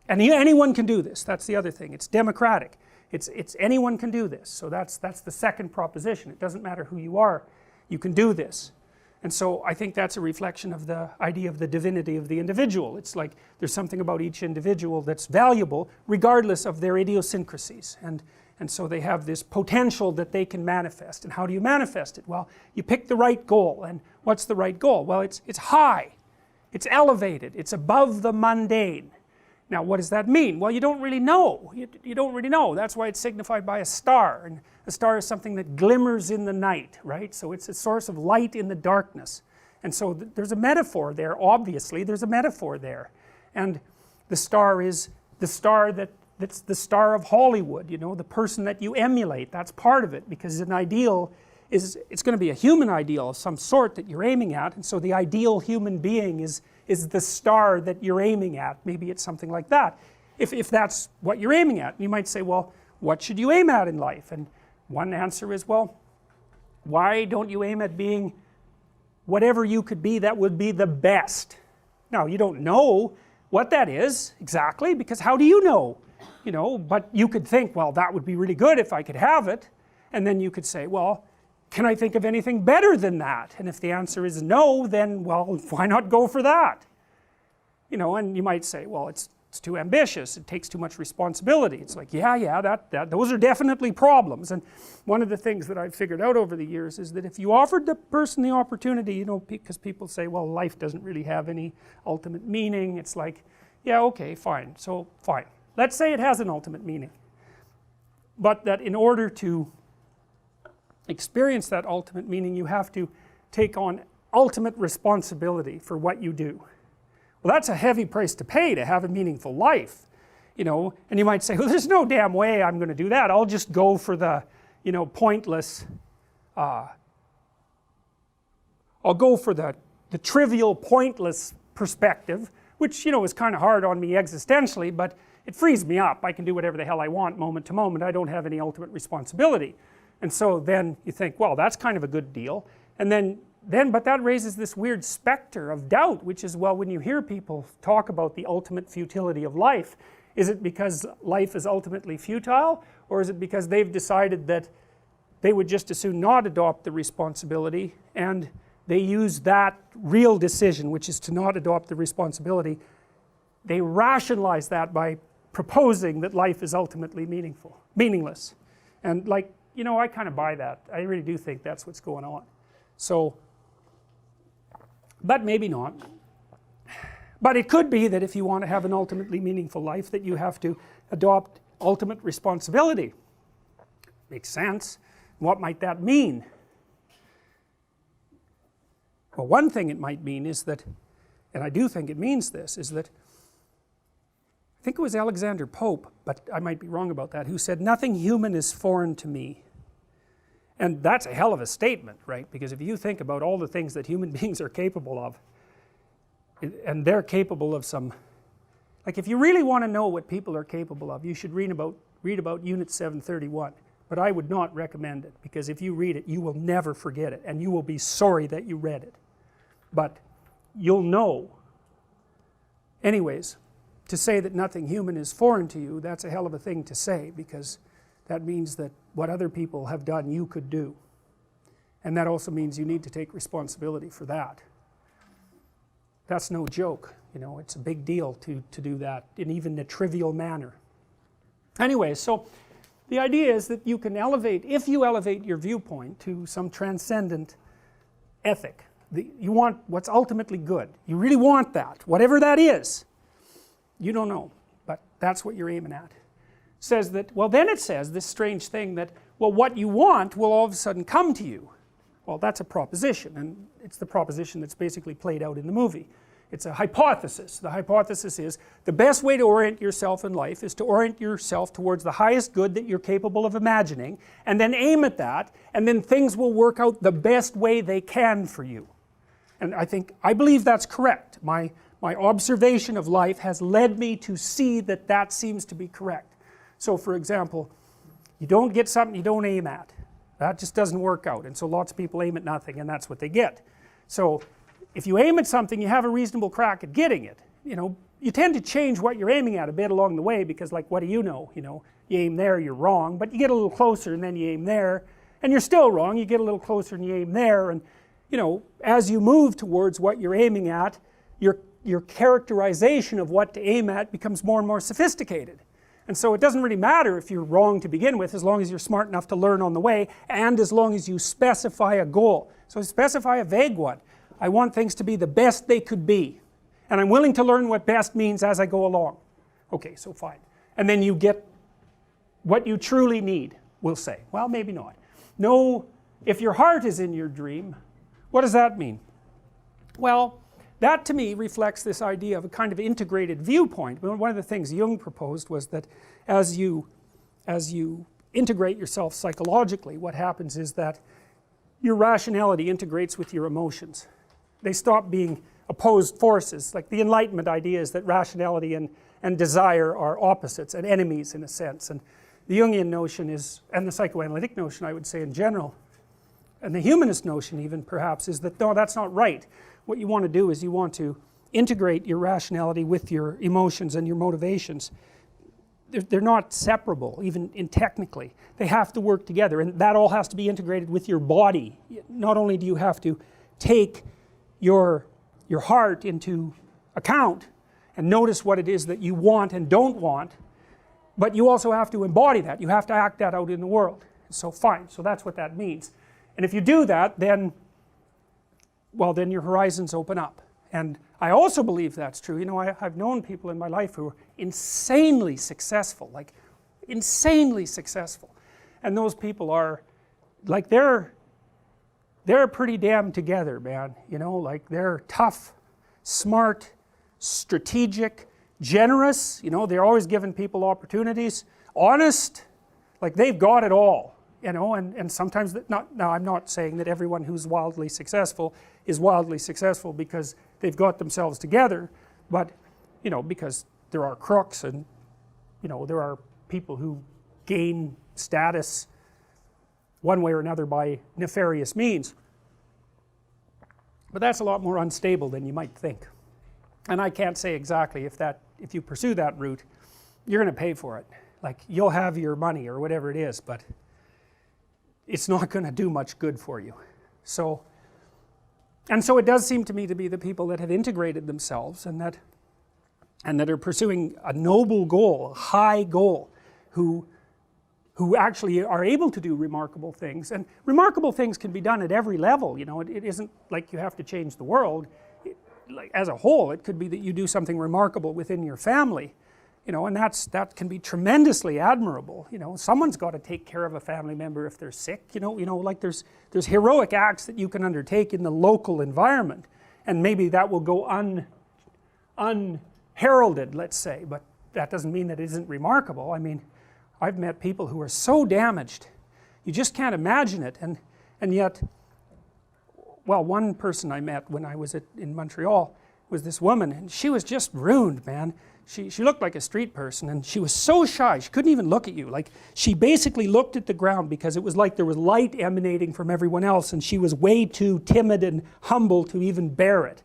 and anyone can do this, that's the other thing, it's democratic, it's anyone can do this, so that's the second proposition. It doesn't matter who you are, you can do this. And so I think that's a reflection of the idea of the divinity of the individual. It's like there's something about each individual that's valuable regardless of their idiosyncrasies, and so they have this potential that they can manifest. And how do you manifest it? Well, you pick the right goal. And what's the right goal? Well, it's high, it's elevated, it's above the mundane. Now what does that mean? Well, you don't really know. You don't really know. That's why it's signified by a star, and a star is something that glimmers in the night, right? So it's a source of light in the darkness. And so there's a metaphor there, obviously there's a metaphor there. And the star is the star that's the star of Hollywood, the person that you emulate. That's part of it, because an ideal it's going to be a human ideal of some sort that you're aiming at, and so the ideal human being is the star that you're aiming at. Maybe it's something like that, if that's what you're aiming at. You might say, well, what should you aim at in life? And one answer is, well, why don't you aim at being whatever you could be that would be the best? Now, you don't know what that is exactly, because how do you know? But you could think, well, that would be really good if I could have it. And then you could say, well, can I think of anything better than that? And if the answer is no, then, well, why not go for that? And you might say, well, it's too ambitious, it takes too much responsibility. It's like, yeah, those are definitely problems. And one of the things that I've figured out over the years is that if you offered the person the opportunity, because people say, well, life doesn't really have any ultimate meaning. It's like, yeah, okay, fine, so fine. Let's say it has an ultimate meaning, but that in order to experience that ultimate meaning, you have to take on ultimate responsibility for what you do. Well, that's a heavy price to pay to have a meaningful life. you know, and you might say, well, there's no damn way I'm going to do that. I'll just go for the, you know, pointless, I'll go for the trivial, pointless perspective, which, you know, is kind of hard on me existentially, but it frees me up. I can do whatever the hell I want moment to moment. I don't have any ultimate responsibility. And so then you think, well, that's kind of a good deal. And then but that raises this weird specter of doubt, which is, well, when you hear people talk about the ultimate futility of life, is it because life is ultimately futile, or is it because they've decided that they would just as soon not adopt the responsibility, and they use that real decision, which is to not adopt the responsibility, they rationalize that by proposing that life is ultimately meaningless. And like, you know, I kind of buy that. I really do think that's what's going on. So, but maybe not. But it could be that if you want to have an ultimately meaningful life, that you have to adopt ultimate responsibility. Makes sense. What might that mean? Well, one thing it might mean is that, and I do think it means this, is that I think it was Alexander Pope, but I might be wrong about that, who said, nothing human is foreign to me. And that's a hell of a statement, right? Because if you think about all the things that human beings are capable of, and they're capable of some, like if you really want to know what people are capable of, you should read about Unit 731. But I would not recommend it, because if you read it, you will never forget it, and you will be sorry that you read it. But you'll know. Anyways, to say that nothing human is foreign to you, that's a hell of a thing to say, because that means that what other people have done you could do. And that also means you need to take responsibility for that. That's no joke, you know, it's a big deal to do that in even a trivial manner. Anyway, so the idea is that you can elevate, if you elevate your viewpoint to some transcendent ethic, you want what's ultimately good, you really want that, whatever that is, you don't know, but that's what you're aiming at. Says that, well, then it says this strange thing that, well, what you want will all of a sudden come to you. Well, that's a proposition, and it's the proposition that's basically played out in the movie. It's a hypothesis. The hypothesis is the best way to orient yourself in life is to orient yourself towards the highest good that you're capable of imagining, and then aim at that, and then things will work out the best way they can for you. And I believe that's correct. My observation of life has led me to see that that seems to be correct. So for example, you don't get something you don't aim at. That just doesn't work out, and so lots of people aim at nothing, and that's what they get. So if you aim at something, you have a reasonable crack at getting it. You know, you tend to change what you're aiming at a bit along the way, because like, what do you know? You know, you aim there, you're wrong, but you get a little closer and then you aim there, and you're still wrong, you get a little closer and you aim there, and you know, as you move towards what you're aiming at, your characterization of what to aim at becomes more and more sophisticated. And so it doesn't really matter if you're wrong to begin with, as long as you're smart enough to learn on the way, and as long as you specify a goal. So specify a vague one. I want things to be the best they could be, and I'm willing to learn what best means as I go along. Okay, so fine. And then you get what you truly need, we'll say. Well, maybe not. No, if your heart is in your dream, what does that mean? Well, that to me reflects this idea of a kind of integrated viewpoint. One of the things Jung proposed was that as you integrate yourself psychologically, what happens is that your rationality integrates with your emotions. They stop being opposed forces. Like the Enlightenment idea is that rationality and desire are opposites and enemies in a sense. And the Jungian notion is, and the psychoanalytic notion I would say in general, and the humanist notion even perhaps, is that no, that's not right. What you want to do is you want to integrate your rationality with your emotions and your motivations. They're not separable, even technically. They have to work together, and that all has to be integrated with your body. Not only do you have to take your heart into account and notice what it is that you want and don't want, but you also have to embody that. You have to act that out in the world. So fine, so that's what that means. And if you do that, then, well, then your horizons open up. And I also believe that's true. You know, I've known people in my life who are insanely successful, like insanely successful. And those people are, like, they're pretty damn together, man. You know, like they're tough, smart, strategic, generous, you know, they're always giving people opportunities, honest, like they've got it all, you know, and sometimes, now I'm not saying that everyone who's wildly successful is wildly successful because they've got themselves together, but, you know, because there are crooks and, you know, there are people who gain status one way or another by nefarious means. But that's a lot more unstable than you might think. And I can't say exactly if you pursue that route, you're going to pay for it. Like, you'll have your money or whatever it is, but it's not going to do much good for you. So it does seem to me to be the people that have integrated themselves and that are pursuing a noble goal, a high goal, who actually are able to do remarkable things. And remarkable things can be done at every level, you know, it isn't like you have to change the world. Like, as a whole, it could be that you do something remarkable within your family, you know, and that can be tremendously admirable. You know, someone's got to take care of a family member if they're sick, you know, like there's heroic acts that you can undertake in the local environment, and maybe that will go unheralded, let's say, but that doesn't mean that it isn't remarkable. I mean, I've met people who are so damaged, you just can't imagine it, and yet, well, one person I met when I was in Montreal was this woman, and she was just ruined, man. She looked like a street person, and she was so shy, she couldn't even look at you. Like, she basically looked at the ground because it was like there was light emanating from everyone else, and she was way too timid and humble to even bear it.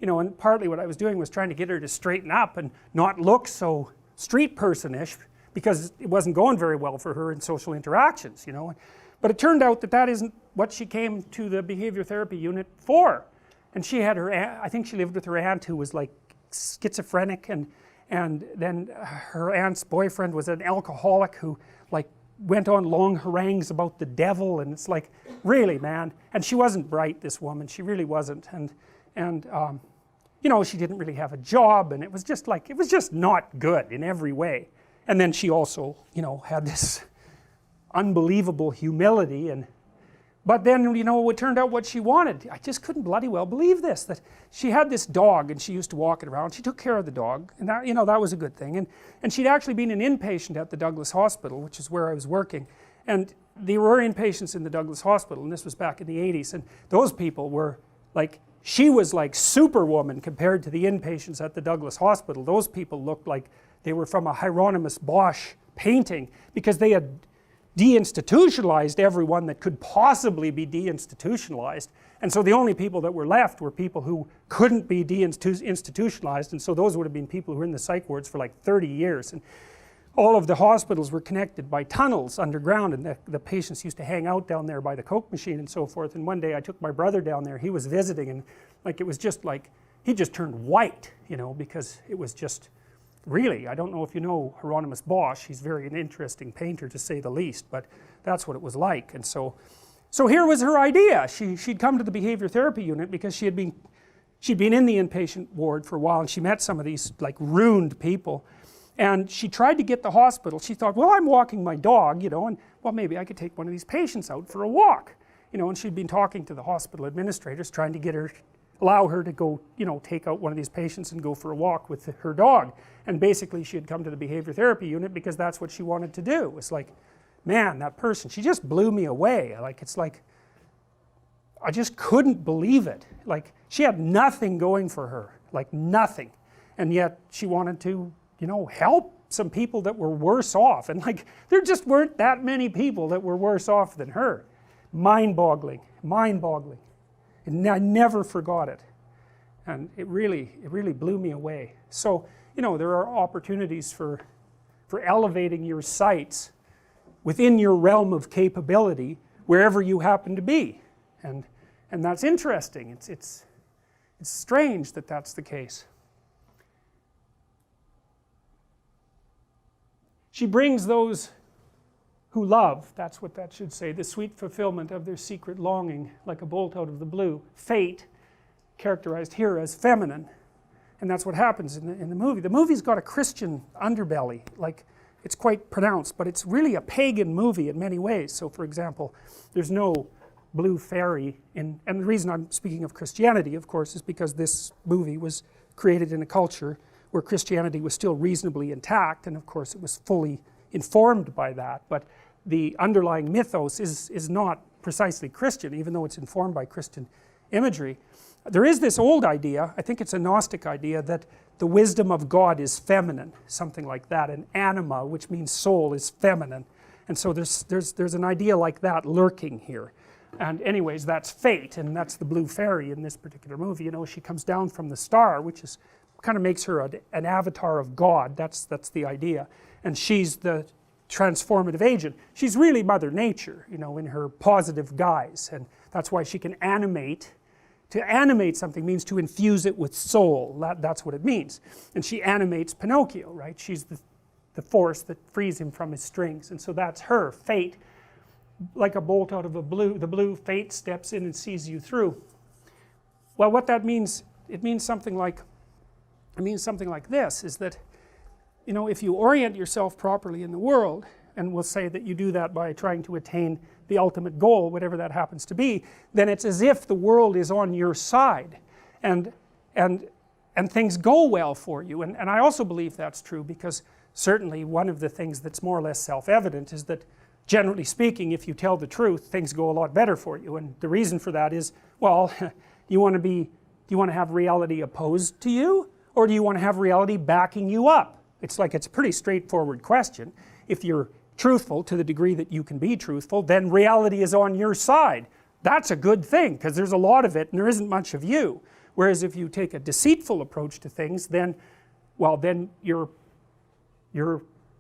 You know, and partly what I was doing was trying to get her to straighten up and not look so street person-ish, because it wasn't going very well for her in social interactions, you know. But it turned out that isn't what she came to the behavior therapy unit for. And she had her aunt, I think she lived with her aunt who was like schizophrenic, and then her aunt's boyfriend was an alcoholic who like went on long harangues about the devil, and it's like, really, man. And she wasn't bright, this woman, she really wasn't, and you know, she didn't really have a job, and it was just like, it was just not good in every way. And then she also, you know, had this unbelievable humility, but then, you know, it turned out what she wanted. I just couldn't bloody well believe this, that she had this dog and she used to walk it around. She took care of the dog, and that, you know, that was a good thing. And she'd actually been an inpatient at the Douglas Hospital, which is where I was working, and there were inpatients in the Douglas Hospital, and this was back in the 80s, and those people were like, she was like Superwoman compared to the inpatients at the Douglas Hospital. Those people looked like they were from a Hieronymus Bosch painting, because they had deinstitutionalized everyone that could possibly be deinstitutionalized, and so the only people that were left were people who couldn't be deinstitutionalized, and so those would have been people who were in the psych wards for like 30 years, and all of the hospitals were connected by tunnels underground, and the patients used to hang out down there by the Coke machine and so forth. And one day I took my brother down there, he was visiting, and like, it was just like, he just turned white, you know, because it was just, really, I don't know if you know Hieronymus Bosch, he's very an interesting painter to say the least, but that's what it was like. And so here was her idea. She'd come to the behavior therapy unit because she'd been in the inpatient ward for a while, and she met some of these like ruined people, and she tried to get the hospital. She thought, well, I'm walking my dog, you know, and well, maybe I could take one of these patients out for a walk, you know, and she'd been talking to the hospital administrators trying to get her, allow her to go, you know, take out one of these patients and go for a walk with her dog. And basically she had come to the behavior therapy unit because that's what she wanted to do. It's like, man, that person, she just blew me away. Like, it's like, I just couldn't believe it. Like, she had nothing going for her, like nothing, and yet she wanted to, you know, help some people that were worse off, and like, there just weren't that many people that were worse off than her. Mind-boggling, mind-boggling. And I never forgot it, and it really blew me away. So, you know, there are opportunities for elevating your sights within your realm of capability wherever you happen to be, and that's interesting. It's strange that that's the case. She brings those who love, that's what that should say, the sweet fulfillment of their secret longing, like a bolt out of the blue. Fate, characterized here as feminine, and that's what happens in the movie. The movie's got a Christian underbelly, like, it's quite pronounced, but it's really a pagan movie in many ways. So, for example, there's no blue fairy and the reason I'm speaking of Christianity, of course, is because this movie was created in a culture where Christianity was still reasonably intact, and of course it was fully informed by that, but the underlying mythos is not precisely Christian, even though it's informed by Christian imagery. There is this old idea, I think it's a Gnostic idea, that the wisdom of God is feminine, something like that, and anima, which means soul, is feminine, and so there's an idea like that lurking here. And anyways, that's fate, and that's the blue fairy in this particular movie. You know, she comes down from the star, which is kind of makes her an avatar of God. That's the idea, and she's the transformative agent. She's really Mother Nature, you know, in her positive guise, and that's why she can animate. To animate something means to infuse it with soul. That's what it means. And she animates Pinocchio, right? She's the force that frees him from his strings, and so that's her. Fate, like a bolt out of the blue, fate steps in and sees you through. Well, what that means, it means something like this, is that, you know, if you orient yourself properly in the world, and we'll say that you do that by trying to attain the ultimate goal, whatever that happens to be, then it's as if the world is on your side, and things go well for you. And I also believe that's true, because certainly one of the things that's more or less self-evident is that, generally speaking, if you tell the truth, things go a lot better for you. And the reason for that is, well, do you want to have reality opposed to you, or do you want to have reality backing you up? It's like, it's a pretty straightforward question. If you're truthful to the degree that you can be truthful, then reality is on your side. That's a good thing, because there's a lot of it and there isn't much of you. Whereas if you take a deceitful approach to things, then, well, then you're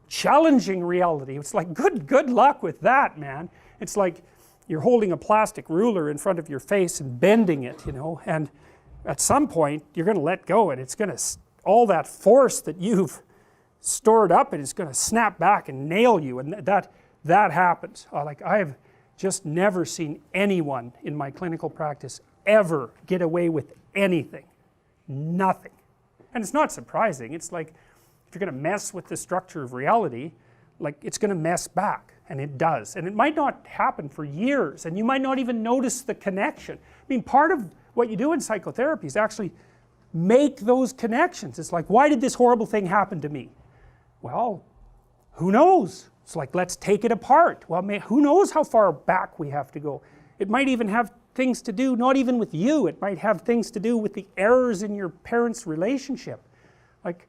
challenging reality. It's like, good luck with that, man. It's like you're holding a plastic ruler in front of your face and bending it, you know, and at some point you're going to let go, and it's going to, all that force that you've stored up, and it's going to snap back and nail you, and that happens. Like, I have just never seen anyone in my clinical practice ever get away with anything. Nothing. And it's not surprising. It's like, if you're going to mess with the structure of reality, like, it's going to mess back, and it does. And it might not happen for years, and you might not even notice the connection. I mean, part of what you do in psychotherapy is actually make those connections. It's like, why did this horrible thing happen to me? Well, who knows? It's like, let's take it apart. Well, who knows how far back we have to go? It might even have things to do, not even with you, it might have things to do with the errors in your parents' relationship. Like,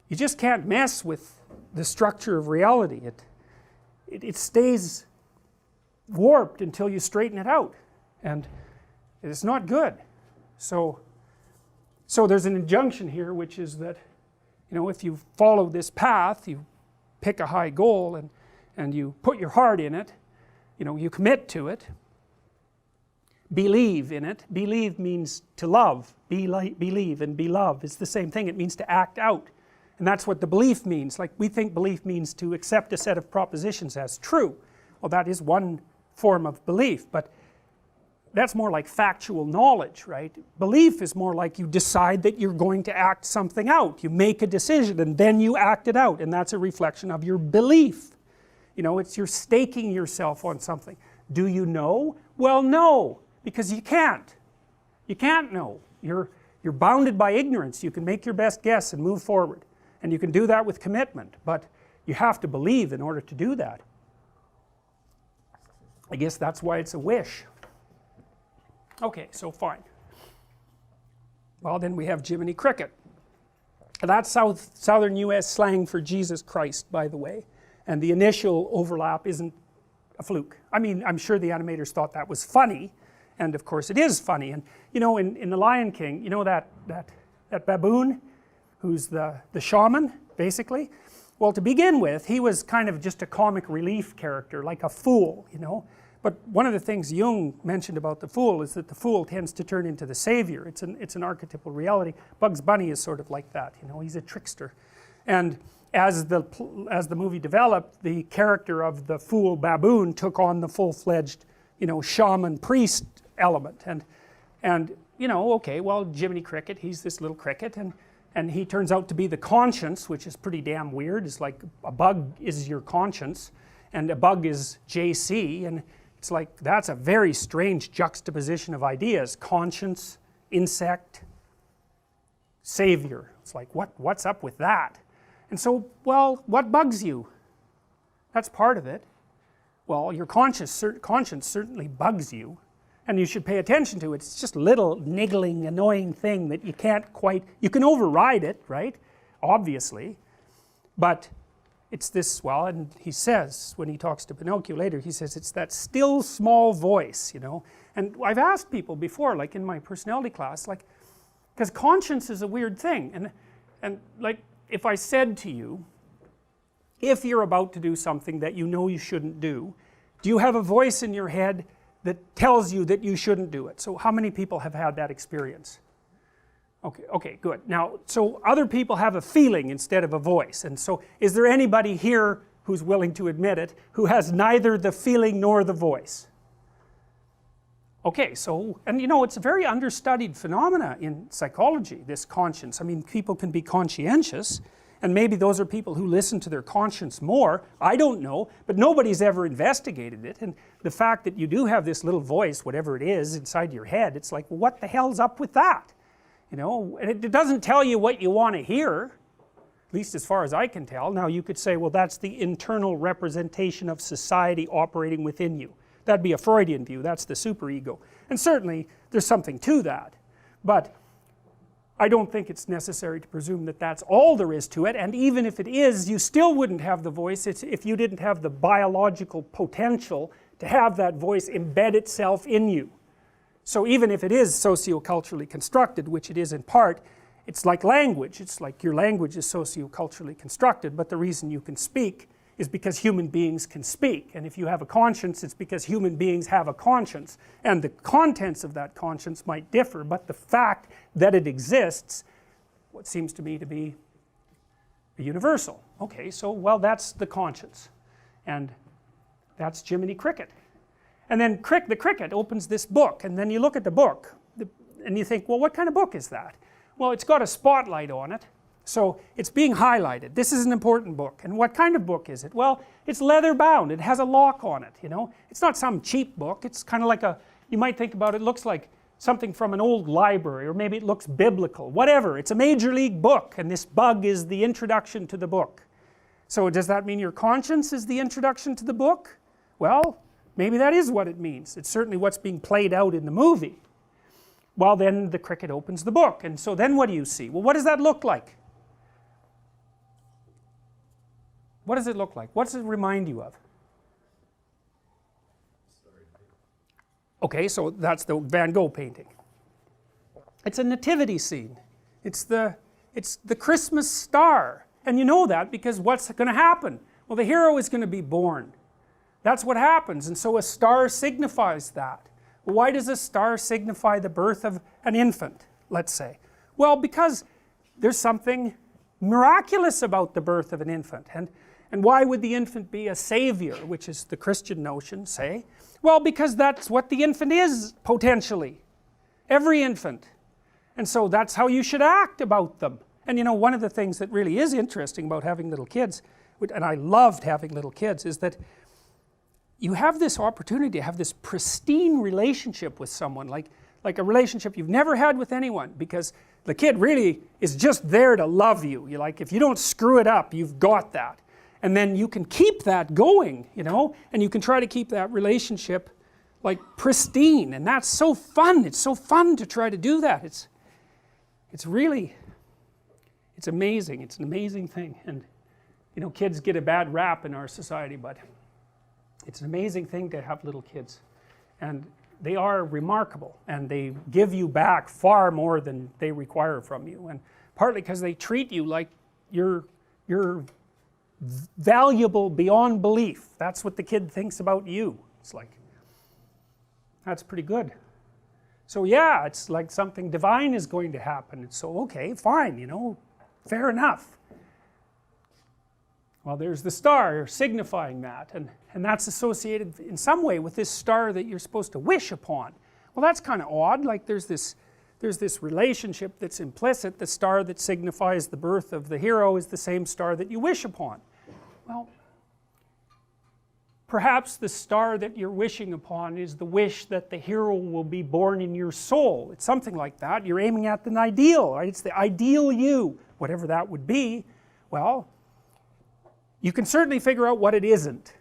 you just can't mess with the structure of reality. It stays warped until you straighten it out, and it's not good. So there's an injunction here, which is that, you know, if you follow this path, you pick a high goal and you put your heart in it, you know, you commit to it, believe in it. Believe means to love. Believe and be love is the same thing. It means to act out, and that's what the belief means. Like, we think belief means to accept a set of propositions as true. Well, that is one form of belief, but that's more like factual knowledge, right? Belief is more like you decide that you're going to act something out. You make a decision and then you act it out, and that's a reflection of your belief. You know, it's you're staking yourself on something. Do you know? Well, no, because you can't. You can't know. You're bounded by ignorance. You can make your best guess and move forward, and you can do that with commitment, but you have to believe in order to do that. I guess that's why it's a wish. Okay, so fine. Well, then we have Jiminy Cricket. That's southern US slang for Jesus Christ, by the way, and the initial overlap isn't a fluke. I mean, I'm sure the animators thought that was funny, and of course it is funny. And you know, in The Lion King, you know that baboon who's the shaman, basically? Well, to begin with, he was kind of just a comic relief character, like a fool, you know. But one of the things Jung mentioned about the fool is that the fool tends to turn into the savior. It's an archetypal reality. Bugs Bunny is sort of like that, you know, he's a trickster. And as the movie developed, the character of the fool baboon took on the full-fledged, you know, shaman priest element. And you know, okay, well, Jiminy Cricket, he's this little cricket, and he turns out to be the conscience, which is pretty damn weird. It's like a bug is your conscience, and a bug is JC, and it's like, that's a very strange juxtaposition of ideas. Conscience, insect, savior. It's like, what's up with that? And so, well, what bugs you? That's part of it. Well, your conscience certainly bugs you, and you should pay attention to it. It's just a little niggling, annoying thing that you can't quite, you can override it, right? Obviously. But it's this, well, and he says, when he talks to Pinocchio later, he says it's that still small voice, you know. And I've asked people before, like in my personality class, like, because conscience is a weird thing, and like, if I said to you, if you're about to do something that you know you shouldn't do you have a voice in your head that tells you that you shouldn't do it? So how many people have had that experience? Okay, good. Now, so other people have a feeling instead of a voice, and so is there anybody here who's willing to admit it, who has neither the feeling nor the voice? Okay, so, and you know, it's a very understudied phenomena in psychology, this conscience. I mean, people can be conscientious, and maybe those are people who listen to their conscience more. I don't know, but nobody's ever investigated it, and the fact that you do have this little voice, whatever it is, inside your head, it's like, well, what the hell's up with that? You know, and it doesn't tell you what you want to hear, at least as far as I can tell. Now you could say, well, that's the internal representation of society operating within you. That'd be a Freudian view, that's the superego. And certainly there's something to that, but I don't think it's necessary to presume that that's all there is to it, and even if it is, you still wouldn't have the voice if you didn't have the biological potential to have that voice embed itself in you. So even if it is socioculturally constructed, which it is in part, it's like language. It's like your language is socioculturally constructed, but the reason you can speak is because human beings can speak, and if you have a conscience, it's because human beings have a conscience, and the contents of that conscience might differ, but the fact that it exists, what seems to me to be a universal. Okay, so, well, that's the conscience, and that's Jiminy Cricket. And then the cricket opens this book, and then you look at the book, and you think, well, what kind of book is that? Well, it's got a spotlight on it, so it's being highlighted. This is an important book. And what kind of book is it? Well, it's leather bound. It has a lock on it, you know. It's not some cheap book. It's kind of like a, you might think about it, looks like something from an old library, or maybe it looks biblical, whatever. It's a major league book, and this bug is the introduction to the book. So does that mean your conscience is the introduction to the book? Well, maybe that is what it means. It's certainly what's being played out in the movie. Well, then the cricket opens the book, and so then what do you see? Well, what does that look like? What does it look like? What does it remind you of? Okay, so that's the Van Gogh painting. It's a nativity scene. It's the Christmas star. And you know that because what's going to happen? Well, the hero is going to be born. That's what happens, and so a star signifies that. Well, why does a star signify the birth of an infant, let's say? Well, because there's something miraculous about the birth of an infant. And why would the infant be a savior, which is the Christian notion, say? Well, because that's what the infant is, potentially. Every infant. And so that's how you should act about them. And you know, one of the things that really is interesting about having little kids, and I loved having little kids, is that you have this opportunity to have this pristine relationship with someone, like a relationship you've never had with anyone, because the kid really is just there to love you. You're like, if you don't screw it up, you've got that. And then you can keep that going, you know, and you can try to keep that relationship like pristine, and that's so fun. It's so fun to try to do that. It's really, it's amazing. It's an amazing thing. And you know, kids get a bad rap in our society, but it's an amazing thing to have little kids, and they are remarkable, and they give you back far more than they require from you, and partly because they treat you like you're valuable beyond belief. That's what the kid thinks about you. It's like, that's pretty good. So yeah, it's like something divine is going to happen. It's so, okay, fine, you know, fair enough. Well, there's the star signifying that, and that's associated in some way with this star that you're supposed to wish upon. Well, that's kind of odd. Like there's this relationship that's implicit. The star that signifies the birth of the hero is the same star that you wish upon. Well, perhaps the star that you're wishing upon is the wish that the hero will be born in your soul. It's something like that. You're aiming at an ideal, right? It's the ideal you, whatever that would be. Well, you can certainly figure out what it isn't.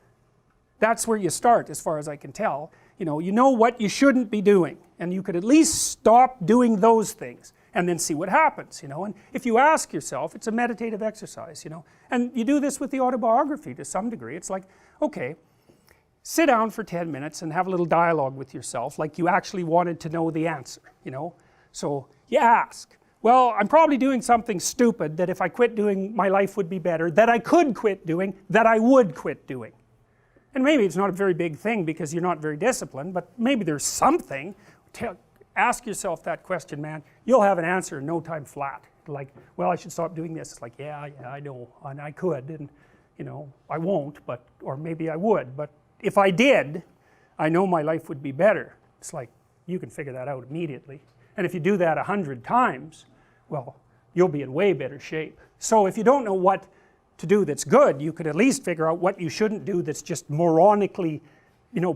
That's where you start, as far as I can tell. You know what you shouldn't be doing, and you could at least stop doing those things and then see what happens, and if you ask yourself, it's a meditative exercise, and you do this with the autobiography to some degree. It's like, okay, sit down for 10 minutes and have a little dialogue with yourself like you actually wanted to know the answer, so you ask, well, I'm probably doing something stupid that if I quit doing my life would be better, that I could quit doing, that I would quit doing. And maybe it's not a very big thing because you're not very disciplined, but maybe there's something. Ask yourself that question, man. You'll have an answer in no time flat. Like, well, I should stop doing this. It's like, yeah, I know, and I could, and I won't, but, or maybe I would, but if I did, I know my life would be better. It's like, you can figure that out immediately. And if you do that 100 times, well, you'll be in way better shape. So if you don't know what to do that's good, you could at least figure out what you shouldn't do that's just moronically,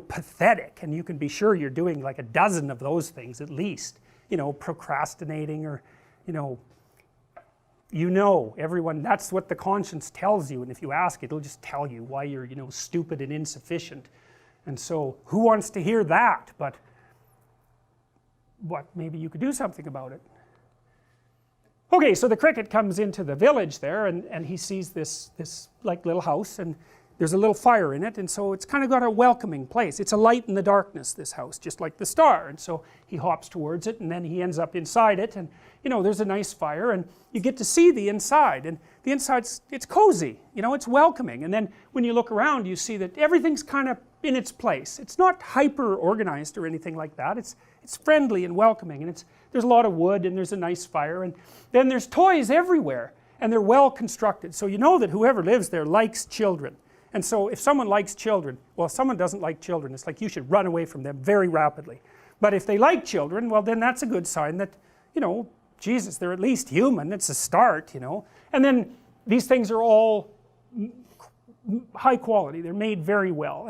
pathetic, and you can be sure you're doing like a dozen of those things at least, procrastinating, or, everyone, that's what the conscience tells you, and if you ask it, it'll just tell you why you're, stupid and insufficient. And so, who wants to hear that? But maybe you could do something about it. Okay, so the cricket comes into the village there, and he sees this like little house, and there's a little fire in it, and so it's kind of got a welcoming place. It's a light in the darkness, this house, just like the star. And so he hops towards it, and then he ends up inside it, and there's a nice fire, and you get to see the inside, and the inside's, it's cozy, it's welcoming. And then when you look around, you see that everything's kind of in its place. It's not hyper organized or anything like that. It's friendly and welcoming, and there's a lot of wood, and there's a nice fire, and then there's toys everywhere, and they're well constructed. So you know that whoever lives there likes children. And so if someone likes children, well, if someone doesn't like children, it's like you should run away from them very rapidly. But if they like children, well, then that's a good sign that, Jesus, they're at least human. It's a start, And then these things are all high quality. They're made very well.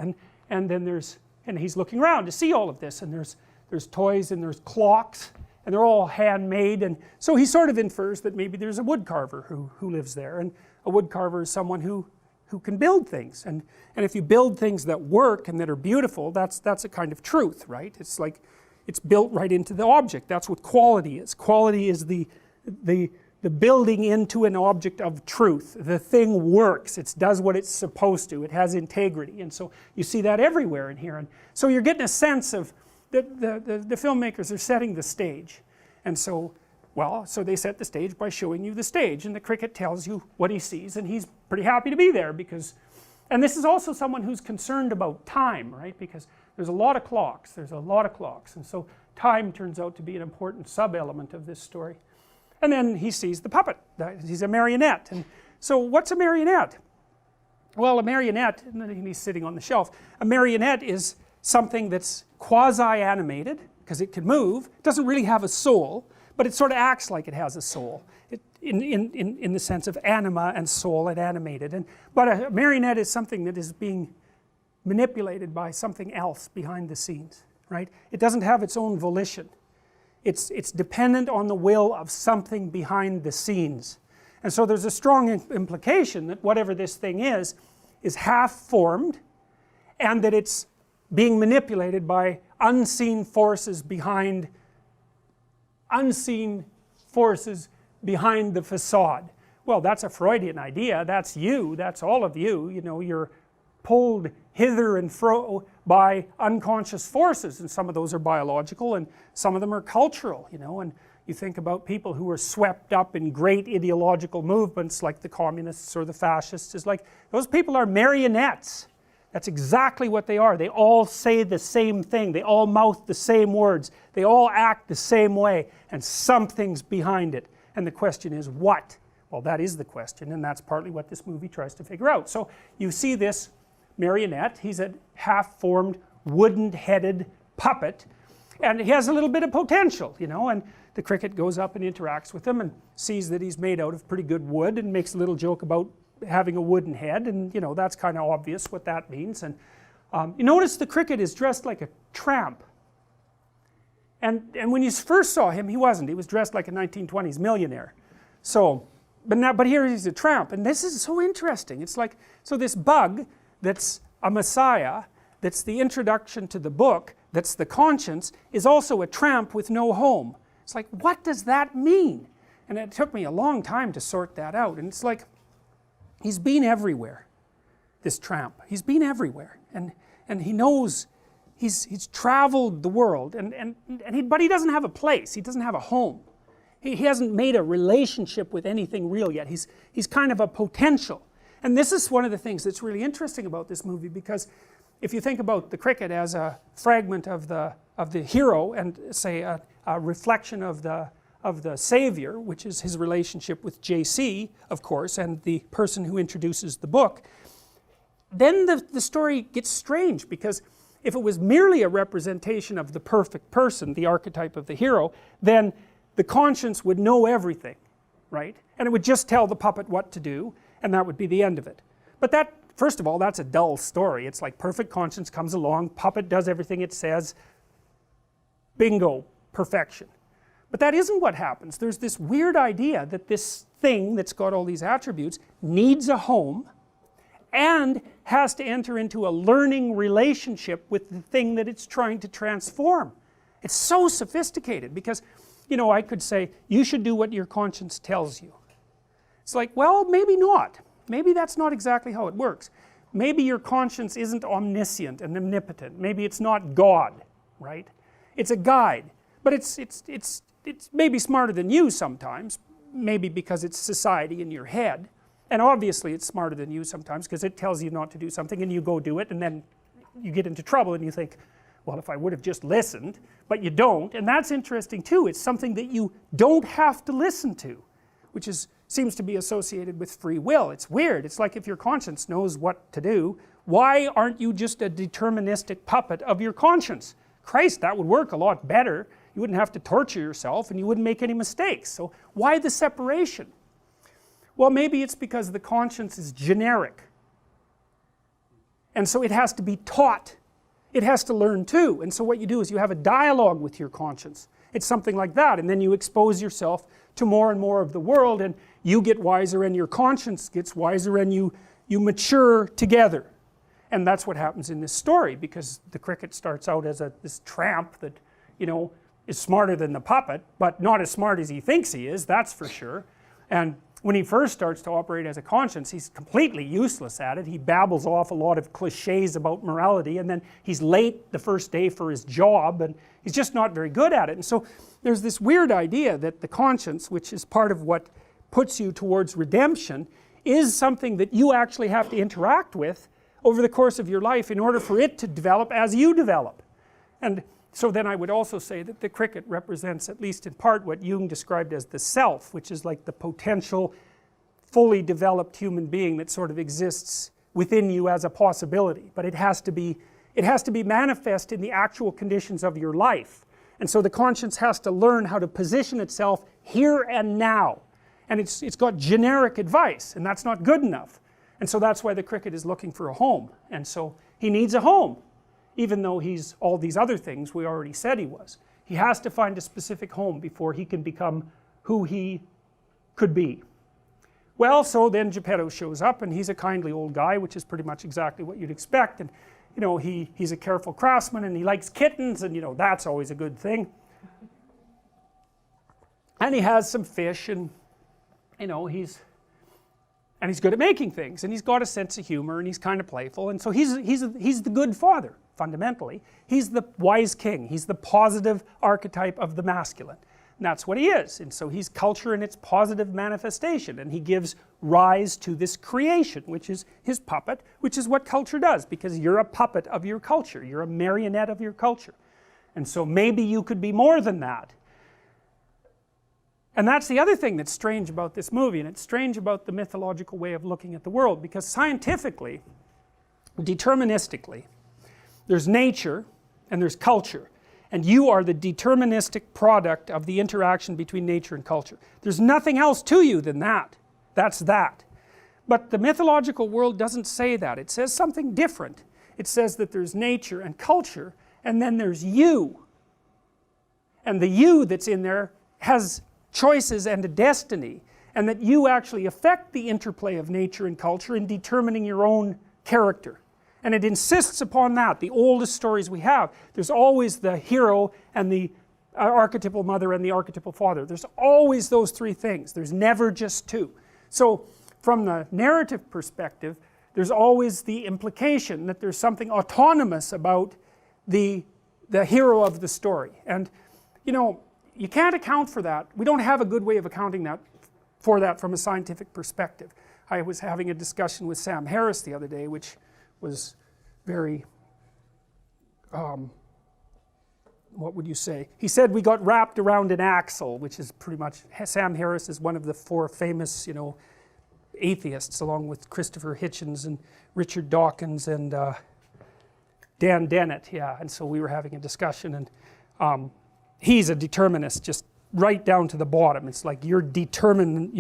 And then he's looking around to see all of this, and there's toys and there's clocks, and they're all handmade. And so he sort of infers that maybe there's a wood carver who lives there, and a wood carver is someone who can build things, and if you build things that work and that are beautiful, that's a kind of truth, right? It's like it's built right into the object. That's what quality is. Quality is the building into an object of truth. The thing works. It does what it's supposed to. It has integrity, and so you see that everywhere in here. And so you're getting a sense of that the filmmakers are setting the stage, and so. Well, so they set the stage by showing you the stage, and the cricket tells you what he sees, and he's pretty happy to be there because, and this is also someone who's concerned about time, right? Because there's a lot of clocks, and so time turns out to be an important sub-element of this story. And then he sees the puppet, he's a marionette, and so what's a marionette? Well, a marionette, and he's sitting on the shelf, a marionette is something that's quasi-animated, because it can move, it doesn't really have a soul, but it sort of acts like it has a soul, in the sense of anima and soul and animated. But a marionette is something that is being manipulated by something else behind the scenes, right? It doesn't have its own volition. It's dependent on the will of something behind the scenes. And so there's a strong implication that whatever this thing is half formed, and that it's being manipulated by unseen forces behind the facade. Well, that's a Freudian idea. That's you, that's all of you. You're pulled hither and fro by unconscious forces, and some of those are biological and some of them are cultural, and you think about people who are swept up in great ideological movements like the communists or the fascists. It's like those people are marionettes. That's exactly what they are. They all say the same thing. They all mouth the same words. They all act the same way, and something's behind it. And the question is, what? Well, that is the question, and that's partly what this movie tries to figure out. So you see this marionette. He's a half-formed, wooden-headed puppet, and he has a little bit of potential, and the cricket goes up and interacts with him and sees that he's made out of pretty good wood and makes a little joke about having a wooden head, and that's kind of obvious what that means. And You notice the cricket is dressed like a tramp. And when you first saw him, he wasn't. He was dressed like a 1920s millionaire. So, but here he's a tramp. And this is so interesting. It's like, so this bug that's a messiah, that's the introduction to the book, that's the conscience, is also a tramp with no home. It's like, what does that mean? And it took me a long time to sort that out. And it's like, he's been everywhere, this tramp. He's been everywhere. And he knows, he's traveled the world, but he doesn't have a place, he doesn't have a home. He hasn't made a relationship with anything real yet. He's kind of a potential. And this is one of the things that's really interesting about this movie, because if you think about the cricket as a fragment of the hero, and say a reflection of the savior, which is his relationship with JC, of course, and the person who introduces the book, then the story gets strange, because if it was merely a representation of the perfect person, the archetype of the hero, then the conscience would know everything, right? And it would just tell the puppet what to do, and that would be the end of it. But that, first of all, that's a dull story. It's like perfect conscience comes along, puppet does everything it says, bingo, perfection. But that isn't what happens. There's this weird idea that this thing that's got all these attributes needs a home, and has to enter into a learning relationship with the thing that it's trying to transform. It's so sophisticated, because, you know, I could say, you should do what your conscience tells you. It's like, well, maybe not. Maybe that's not exactly how it works. Maybe your conscience isn't omniscient and omnipotent. Maybe it's not God, right? It's a guide, but it's maybe smarter than you sometimes, maybe because it's society in your head. And obviously it's smarter than you sometimes, because it tells you not to do something and you go do it, and then you get into trouble and you think, well, if I would have just listened, but you don't. And that's interesting too. It's something that you don't have to listen to, which seems to be associated with free will. It's weird. It's like, if your conscience knows what to do, why aren't you just a deterministic puppet of your conscience? Christ, that would work a lot better. You wouldn't have to torture yourself, and you wouldn't make any mistakes. So why the separation? Well, maybe it's because the conscience is generic, and so it has to be taught. It has to learn too. And so what you do is you have a dialogue with your conscience. It's something like that, and then you expose yourself to more and more of the world, and you get wiser and your conscience gets wiser, and you mature together. And that's what happens in this story, because the cricket starts out as this tramp that, you know, is smarter than the puppet, but not as smart as he thinks he is, that's for sure. And when he first starts to operate as a conscience, he's completely useless at it. He babbles off a lot of cliches about morality, and then he's late the first day for his job, and he's just not very good at it. And so there's this weird idea that the conscience, which is part of what puts you towards redemption, is something that you actually have to interact with over the course of your life in order for it to develop as you develop. And so then I would also say that the cricket represents, at least in part, what Jung described as the self, which is like the potential, fully developed human being that sort of exists within you as a possibility. But it has to be manifest in the actual conditions of your life. And so the conscience has to learn how to position itself here and now. And it's got generic advice, and that's not good enough. And so that's why the cricket is looking for a home. And so he needs a home, even though he's all these other things we already said he was. He has to find a specific home before he can become who he could be. Well, so then Geppetto shows up, and he's a kindly old guy, which is pretty much exactly what you'd expect. And you know, he's a careful craftsman, and he likes kittens, and you know, that's always a good thing. And he has some fish, and you know, he's good at making things, and he's got a sense of humor, and he's kind of playful, and so he's the good father. Fundamentally, he's the wise king. He's the positive archetype of the masculine, and that's what he is. And so he's culture in its positive manifestation, and he gives rise to this creation, which is his puppet, which is what culture does, because you're a puppet of your culture, you're a marionette of your culture. And so maybe you could be more than that. And that's the other thing that's strange about this movie, and it's strange about the mythological way of looking at the world, because scientifically, deterministically, there's nature and there's culture, and you are the deterministic product of the interaction between nature and culture. There's nothing else to you than that. That's that. But the mythological world doesn't say that. It says something different. it says that there's nature and culture, and then there's you. And the you that's in there has choices and a destiny, and that you actually affect the interplay of nature and culture in determining your own character. And it insists upon that. The oldest stories we have, there's always the hero and the archetypal mother and the archetypal father. There's always those three things. There's never just two. So from the narrative perspective, there's always the implication that there's something autonomous about the hero of the story. And you know, you can't account for that. We don't have a good way of accounting for that from a scientific perspective. I was having a discussion with Sam Harris the other day, which was very, what would you say? He said we got wrapped around an axle, which is pretty much, Sam Harris is one of the four famous, you know, atheists, along with Christopher Hitchens and Richard Dawkins and Dan Dennett, yeah. And so we were having a discussion, and he's a determinist, just right down to the bottom. It's like you're determined,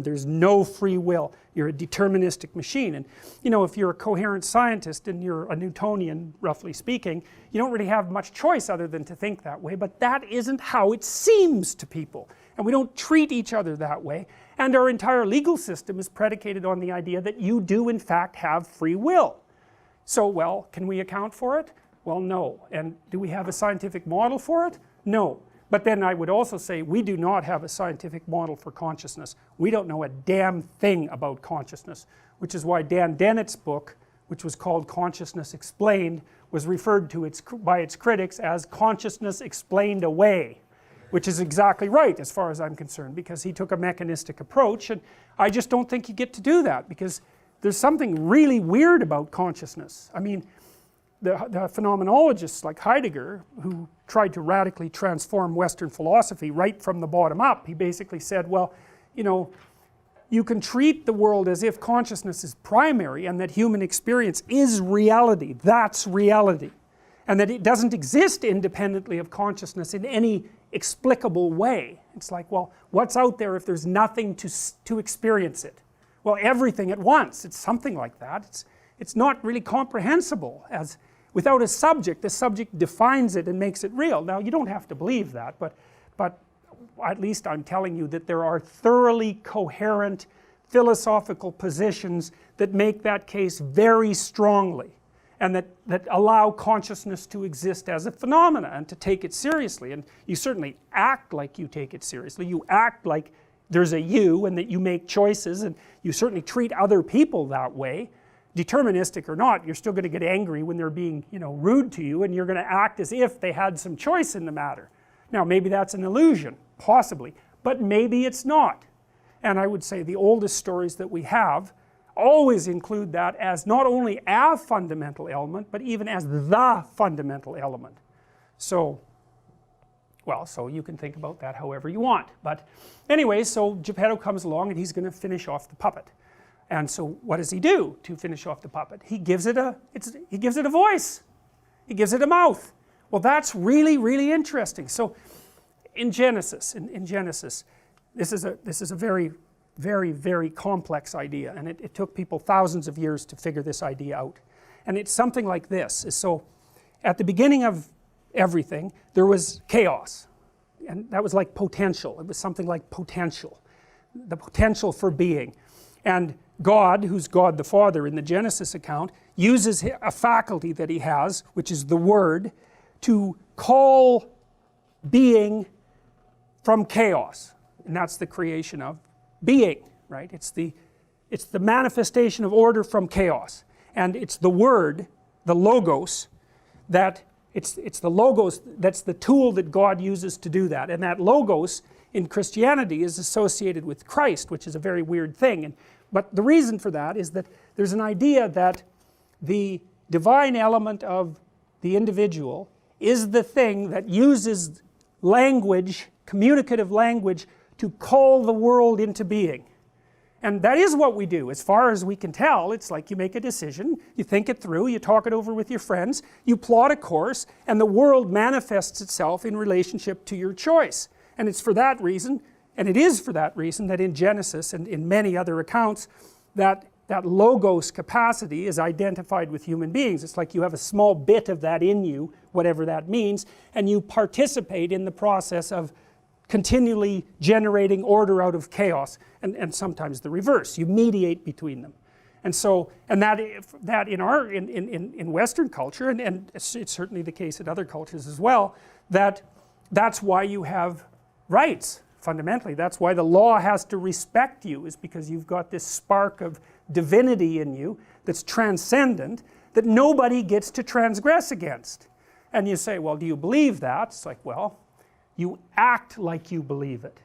there's no free will, you're a deterministic machine. And you know, if you're a coherent scientist and you're a Newtonian, roughly speaking, you don't really have much choice other than to think that way, but that isn't how it seems to people. And we don't treat each other that way, and our entire legal system is predicated on the idea that you do in fact have free will. So, well, can we account for it? Well, no. And do we have a scientific model for it? No. But then I would also say we do not have a scientific model for consciousness. We don't know a damn thing about consciousness, which is why Dan Dennett's book, which was called Consciousness Explained, was referred to by its critics as Consciousness Explained Away, which is exactly right as far as I'm concerned, because he took a mechanistic approach, and I just don't think you get to do that, because there's something really weird about consciousness. I mean, the phenomenologists like Heidegger, who tried to radically transform Western philosophy right from the bottom up, he basically said, well, you know, you can treat the world as if consciousness is primary and that human experience is reality, that's reality, and that it doesn't exist independently of consciousness in any explicable way. It's like, well, what's out there if there's nothing to experience it? Well, everything at once. It's something like that. It's not really comprehensible. As without a subject, the subject defines it and makes it real. Now, you don't have to believe that, but at least I'm telling you that there are thoroughly coherent philosophical positions that make that case very strongly, and that allow consciousness to exist as a phenomena and to take it seriously. And you certainly act like you take it seriously. You act like there's a you and that you make choices, and you certainly treat other people that way. Deterministic or not, you're still going to get angry when they're being, you know, rude to you, and you're going to act as if they had some choice in the matter. Now, maybe that's an illusion, possibly, but maybe it's not. And I would say the oldest stories that we have always include that as not only a fundamental element, but even as the fundamental element. So, well, so you can think about that however you want. But anyway, so Geppetto comes along and he's going to finish off the puppet. And so what does he do to finish off the puppet? He gives it a voice. He gives it a mouth. Well, that's really, really interesting. So in Genesis, this is a very, very, very complex idea, and it took people thousands of years to figure this idea out. And it's something like this. So at the beginning of everything, there was chaos, and that was like potential. It was something like potential, the potential for being. And God, who's God the Father in the Genesis account, uses a faculty that he has, which is the word, to call being from chaos. And that's the creation of being, right? It's the manifestation of order from chaos. And it's the word, the logos, that it's the logos that's the tool that God uses to do that. And that logos in Christianity is associated with Christ, which is a very weird thing. But the reason for that is that there's an idea that the divine element of the individual is the thing that uses language, communicative language, to call the world into being. And that is what we do. As far as we can tell, it's like you make a decision, you think it through, you talk it over with your friends, you plot a course, and the world manifests itself in relationship to your choice. And it's for that reason, and it is for that reason, that in Genesis and in many other accounts, that that logos capacity is identified with human beings. It's like you have a small bit of that in you, whatever that means, and you participate in the process of continually generating order out of chaos, and sometimes the reverse. You mediate between them. And so, and that in Western culture, and it's certainly the case in other cultures as well, that's why you have rights. Fundamentally, that's why the law has to respect you, is because you've got this spark of divinity in you that's transcendent, that nobody gets to transgress against. And you say, well, do you believe that? It's like, well, you act like you believe it.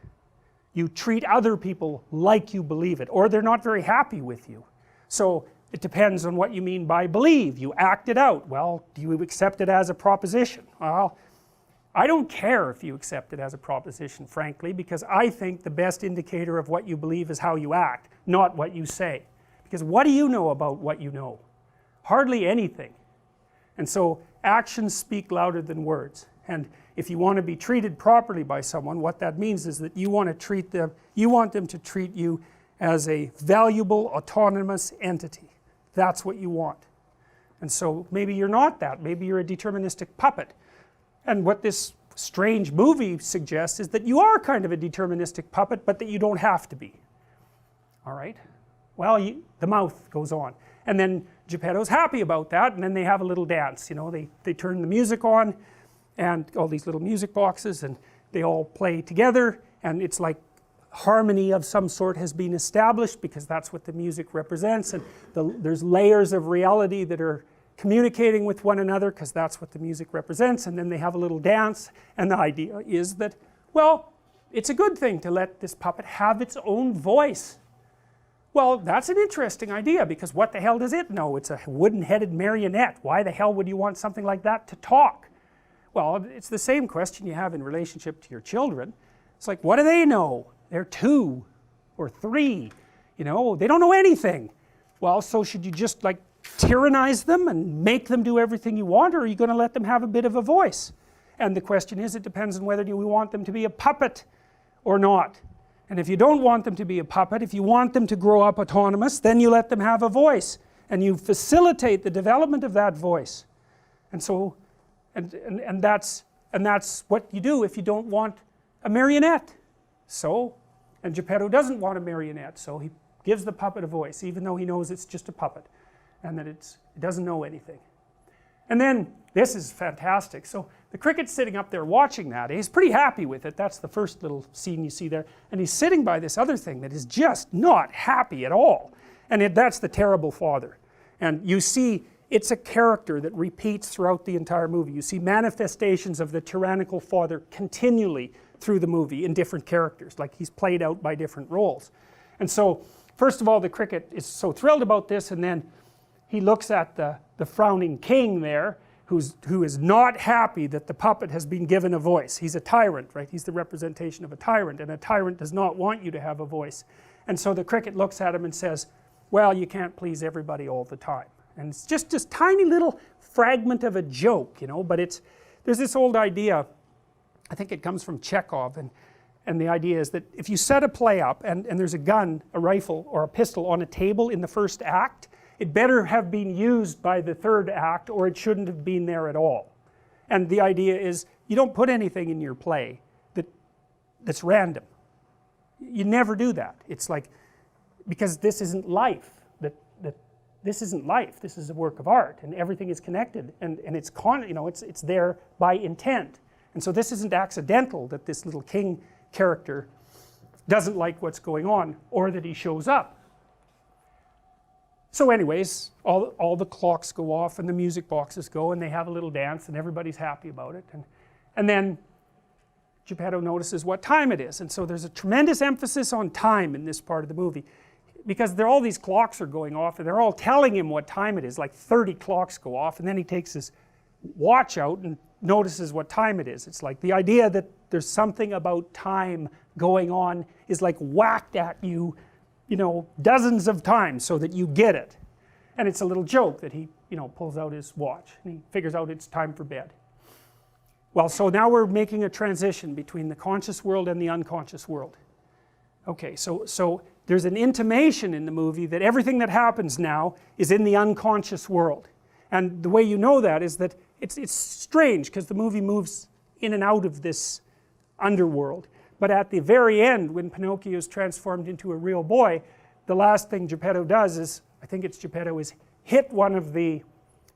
You treat other people like you believe it, or they're not very happy with you. So it depends on what you mean by believe. You act it out. Well, do you accept it as a proposition? Well, I don't care if you accept it as a proposition, frankly, because I think the best indicator of what you believe is how you act, not what you say. Because what do you know about what you know? Hardly anything. And so actions speak louder than words. And if you want to be treated properly by someone, what that means is that you want them to treat you as a valuable, autonomous entity. That's what you want. And so maybe you're not that. Maybe you're a deterministic puppet. And what this strange movie suggests is that you are kind of a deterministic puppet, but that you don't have to be. All right? Well, the mouth goes on. And then Geppetto's happy about that, and then they have a little dance. You know, they turn the music on, and all these little music boxes, and they all play together, and it's like harmony of some sort has been established, because that's what the music represents, and there's layers of reality that are communicating with one another, because that's what the music represents. And then they have a little dance, and the idea is that, well, it's a good thing to let this puppet have its own voice. Well, that's an interesting idea, because what the hell does it know? It's a wooden-headed marionette. Why the hell would you want something like that to talk? Well, it's the same question you have in relationship to your children. It's like, what do they know? They're 2 or 3, you know, they don't know anything. Well, so should you just like tyrannize them and make them do everything you want, or are you going to let them have a bit of a voice? And the question is, it depends on whether you want them to be a puppet or not. And if you don't want them to be a puppet, if you want them to grow up autonomous, then you let them have a voice, and you facilitate the development of that voice. And so, and that's what you do if you don't want a marionette. So, and Geppetto doesn't want a marionette, so he gives the puppet a voice, even though he knows it's just a puppet, and that it doesn't know anything. And then, this is fantastic. So the cricket's sitting up there watching that. He's pretty happy with it. That's the first little scene you see there. And he's sitting by this other thing that is just not happy at all. And that's the terrible father. And you see, it's a character that repeats throughout the entire movie. You see manifestations of the tyrannical father continually through the movie in different characters. Like he's played out by different roles. And so, first of all, the cricket is so thrilled about this, and then he looks at the frowning king there, who is not happy that the puppet has been given a voice. He's a tyrant, right? He's the representation of a tyrant, and a tyrant does not want you to have a voice. And so the cricket looks at him and says, well, you can't please everybody all the time. And it's just this tiny little fragment of a joke, you know, but there's this old idea, I think it comes from Chekhov, and the idea is that if you set a play up and there's a gun, a rifle, or a pistol on a table in the first act, it better have been used by the third act, or it shouldn't have been there at all. And the idea is, you don't put anything in your play that's random. You never do that. It's like, because this isn't life. This isn't life. This is a work of art, and everything is connected, and it's it's there by intent. And so this isn't accidental that this little king character doesn't like what's going on, or that he shows up. So anyways, all the clocks go off and the music boxes go, and they have a little dance, and everybody's happy about it. And then Geppetto notices what time it is, and so there's a tremendous emphasis on time in this part of the movie, because all these clocks are going off, and they're all telling him what time it is. Like 30 clocks go off, and then he takes his watch out and notices what time it is. It's like the idea that there's something about time going on is like whacked at you, you know, dozens of times so that you get it. And it's a little joke that he, you know, pulls out his watch and he figures out it's time for bed. Well, so now we're making a transition between the conscious world and the unconscious world. Okay, so there's an intimation in the movie that everything that happens now is in the unconscious world. And the way you know that is that it's strange, because the movie moves in and out of this underworld. But at the very end, when Pinocchio is transformed into a real boy, the last thing Geppetto does is, I think it's Geppetto, is hit one of the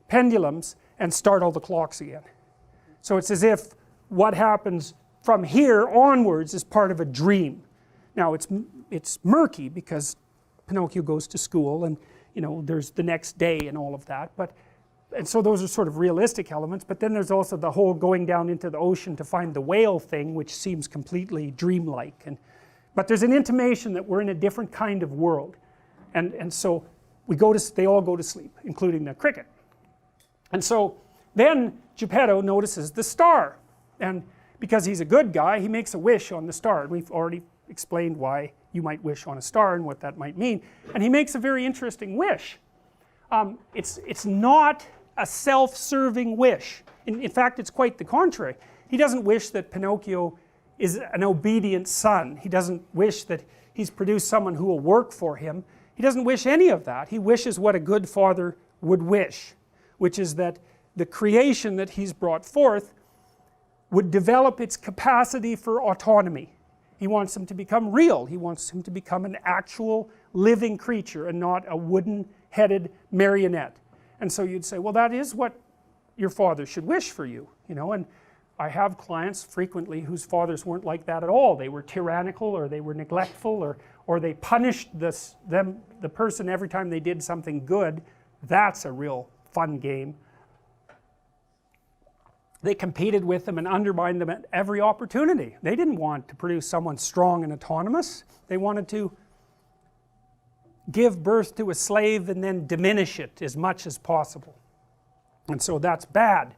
pendulums and start all the clocks again. So it's as if what happens from here onwards is part of a dream. Now it's murky, because Pinocchio goes to school, and you know, there's the next day and all of that, and so those are sort of realistic elements. But then there's also the whole going down into the ocean to find the whale thing, which seems completely dreamlike. But there's an intimation that we're in a different kind of world, and so they all go to sleep, including the cricket. And so then Geppetto notices the star, and because he's a good guy, he makes a wish on the star. We've already explained why you might wish on a star and what that might mean. And he makes a very interesting wish. It's not a self-serving wish. In fact, it's quite the contrary. He doesn't wish that Pinocchio is an obedient son. He doesn't wish that he's produced someone who will work for him. He doesn't wish any of that. He wishes what a good father would wish, which is that the creation that he's brought forth would develop its capacity for autonomy. He wants him to become real. He wants him to become an actual living creature and not a wooden-headed marionette. And so you'd say, well, that is what your father should wish for you, you know. And I have clients frequently whose fathers weren't like that at all. They were tyrannical, or they were neglectful, or they punished the person every time they did something good. That's a real fun game. They competed with them and undermined them at every opportunity. They didn't want to produce someone strong and autonomous. They wanted to give birth to a slave and then diminish it as much as possible. And so that's bad.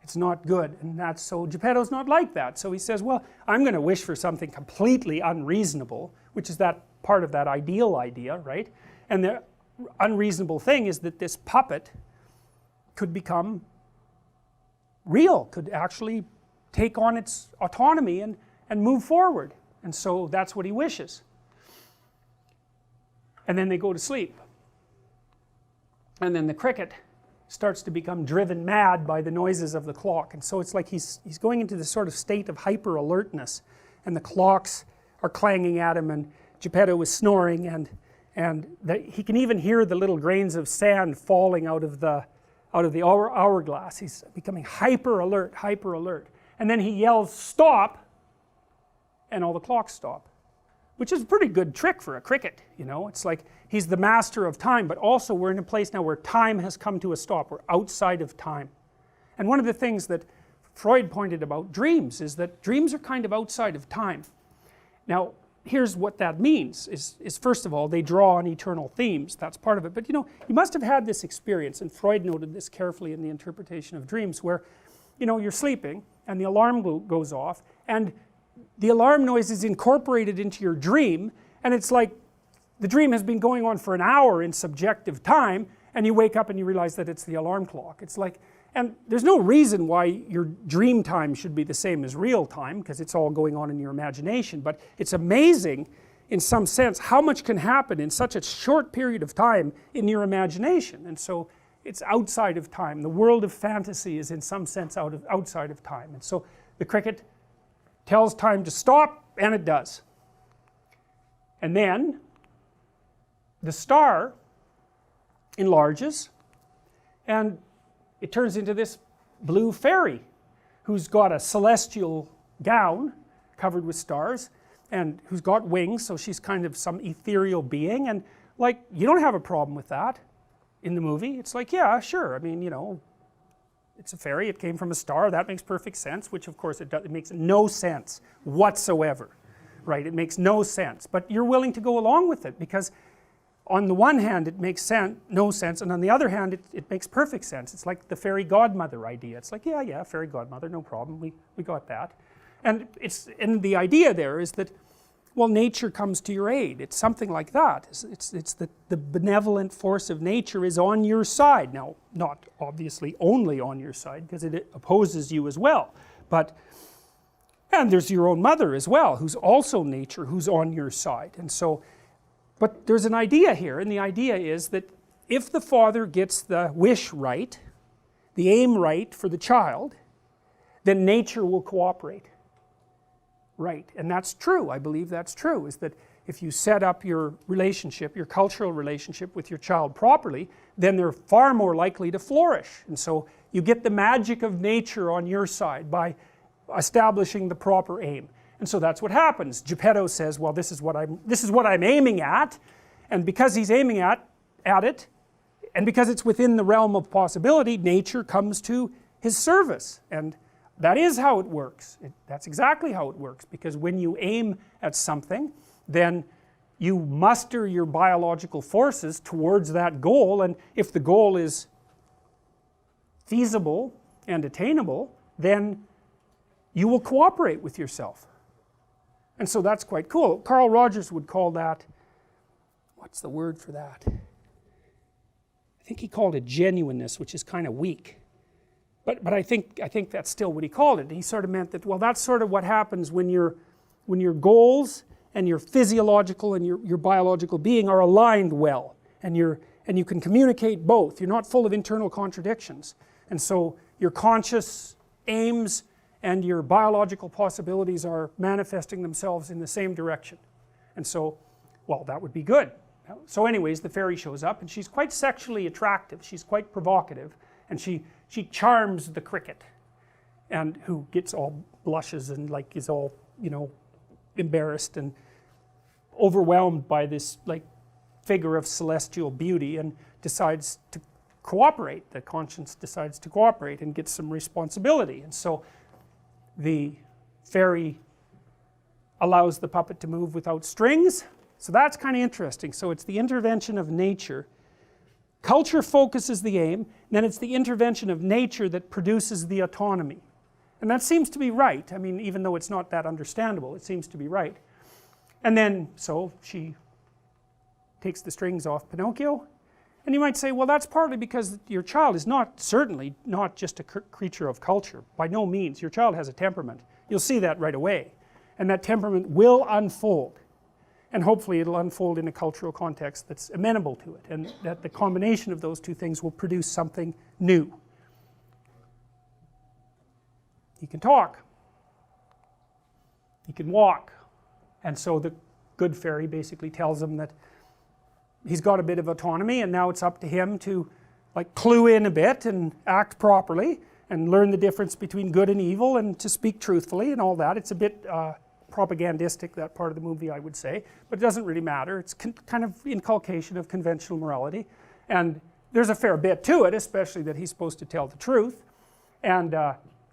It's not good. And so Geppetto's not like that. So he says, well, I'm going to wish for something completely unreasonable, which is that part of that ideal idea, right? And the unreasonable thing is that this puppet could become real, could actually take on its autonomy and move forward. And so that's what he wishes. And then they go to sleep. And then the cricket starts to become driven mad by the noises of the clock. And so it's like he's going into this sort of state of hyper alertness, and the clocks are clanging at him, and Geppetto is snoring, and he can even hear the little grains of sand falling out of the hourglass. He's becoming hyper alert. And then he yells, stop, and all the clocks stop, which is a pretty good trick for a cricket, you know. It's like he's the master of time, but also we're in a place now where time has come to a stop. We're outside of time. And one of the things that Freud pointed about dreams is that dreams are kind of outside of time. Now, here's what that means, is first of all, they draw on eternal themes. That's part of it. But you know, you must have had this experience, and Freud noted this carefully in the interpretation of dreams, where, you know, you're sleeping, and the alarm goes off, and the alarm noise is incorporated into your dream, and it's like the dream has been going on for an hour in subjective time, and you wake up and you realize that it's the alarm clock. It's like, and there's no reason why your dream time should be the same as real time, because it's all going on in your imagination. But it's amazing, in some sense, how much can happen in such a short period of time in your imagination. And so it's outside of time. The world of fantasy is in some sense outside of time. And so the cricket tells time to stop, and it does. And then the star enlarges, and it turns into this blue fairy who's got a celestial gown covered with stars, and who's got wings, so she's kind of some ethereal being. And like, you don't have a problem with that in the movie. It's like, yeah, sure, I mean, you know, it's a fairy, it came from a star, that makes perfect sense, which of course it makes no sense whatsoever, right? It makes no sense, but you're willing to go along with it, because on the one hand it makes no sense, and on the other hand it makes perfect sense. It's like the fairy godmother idea. It's like, yeah, fairy godmother, no problem, we got that. And the idea there is that, well, nature comes to your aid. It's something like that. It's the benevolent force of nature is on your side. Now, not obviously only on your side, because it opposes you as well, and there's your own mother as well, who's also nature, who's on your side. And so But there's an idea here, and the idea is that if the father gets the wish right, the aim right for the child, then nature will cooperate. Right, and that's true, I believe that's true, is that if you set up your relationship, your cultural relationship with your child properly, then they're far more likely to flourish. And so you get the magic of nature on your side by establishing the proper aim. And so that's what happens. Geppetto says, well, this is what I'm aiming at, and because he's aiming at it, and because it's within the realm of possibility, nature comes to his service. And that is how it works. That's exactly how it works, because when you aim at something, then you muster your biological forces towards that goal, and if the goal is feasible and attainable, then you will cooperate with yourself. And so that's quite cool. Carl Rogers would call that, what's the word for that? I think he called it genuineness, which is kind of weak. But I think that's still what he called it. He sort of meant that, well, that's sort of what happens when your goals and your physiological and your biological being are aligned well, and you can communicate both. You're not full of internal contradictions. And so your conscious aims and your biological possibilities are manifesting themselves in the same direction. And so, well, that would be good. So anyways, the fairy shows up, and she's quite sexually attractive. She's quite provocative, and she charms the cricket, and who gets all blushes and like is all, you know, embarrassed and overwhelmed by this like figure of celestial beauty, and decides to cooperate. The conscience decides to cooperate and gets some responsibility. And so the fairy allows the puppet to move without strings. So that's kind of interesting. So it's the intervention of nature. Culture focuses the aim, then it's the intervention of nature that produces the autonomy. And that seems to be right. I mean, even though it's not that understandable, it seems to be right. And then, so she takes the strings off Pinocchio. And you might say, well, that's partly because your child is certainly not just a creature of culture. By no means. Your child has a temperament. You'll see that right away. And that temperament will unfold. And hopefully it'll unfold in a cultural context that's amenable to it, and that the combination of those two things will produce something new. He can talk. He can walk. And so the good fairy basically tells him that he's got a bit of autonomy, and now it's up to him to like clue in a bit and act properly and learn the difference between good and evil and to speak truthfully and all that. It's a bit propagandistic, that part of the movie, I would say, but it doesn't really matter. It's kind of inculcation of conventional morality, and there's a fair bit to it, especially that he's supposed to tell the truth. And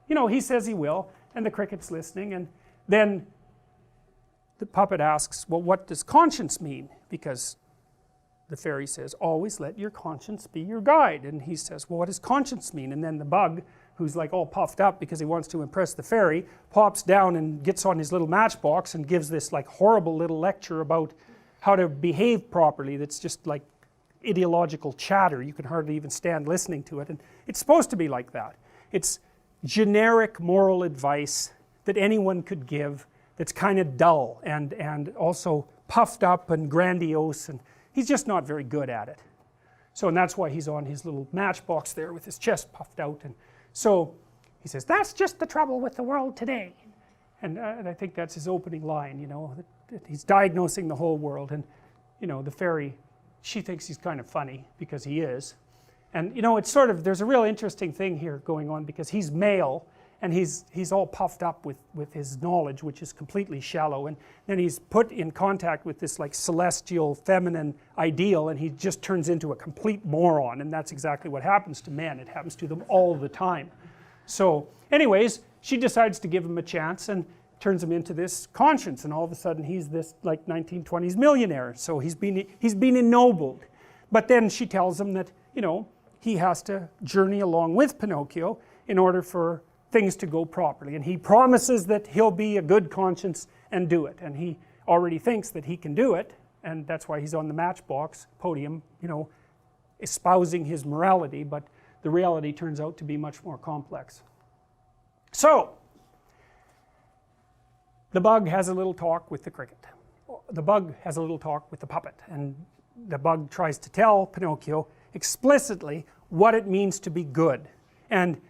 you know, he says he will, and the cricket's listening, and then the puppet asks, well, what does conscience mean? Because the fairy says, always let your conscience be your guide. And he says, well, what does conscience mean? And then the bug, who's like all puffed up because he wants to impress the fairy, pops down and gets on his little matchbox and gives this like horrible little lecture about how to behave properly. That's just like ideological chatter. You can hardly even stand listening to it. And it's supposed to be like that. It's generic moral advice that anyone could give that's kind of dull and also puffed up and grandiose, and he's just not very good at it. So, and that's why he's on his little matchbox there with his chest puffed out. And so he says, that's just the trouble with the world today. And I think that's his opening line, you know, that he's diagnosing the whole world. And, you know, the fairy, she thinks he's kind of funny because he is. And, you know, it's sort of, there's a real interesting thing here going on because he's male and he's all puffed up with his knowledge, which is completely shallow. And then he's put in contact with this like celestial feminine ideal, and he just turns into a complete moron. And that's exactly what happens to men. It happens to them all the time. So anyways, she decides to give him a chance and turns him into this conscience, and all of a sudden he's this like 1920s millionaire. So he's been ennobled. But then she tells him that, you know, he has to journey along with Pinocchio in order for things to go properly, and he promises that he'll be a good conscience and do it, and he already thinks that he can do it, and that's why he's on the matchbox podium, you know, espousing his morality, but the reality turns out to be much more complex. So the bug has a little talk with the cricket. the bug has a little talk with the puppet, and the bug tries to tell Pinocchio explicitly what it means to be good, and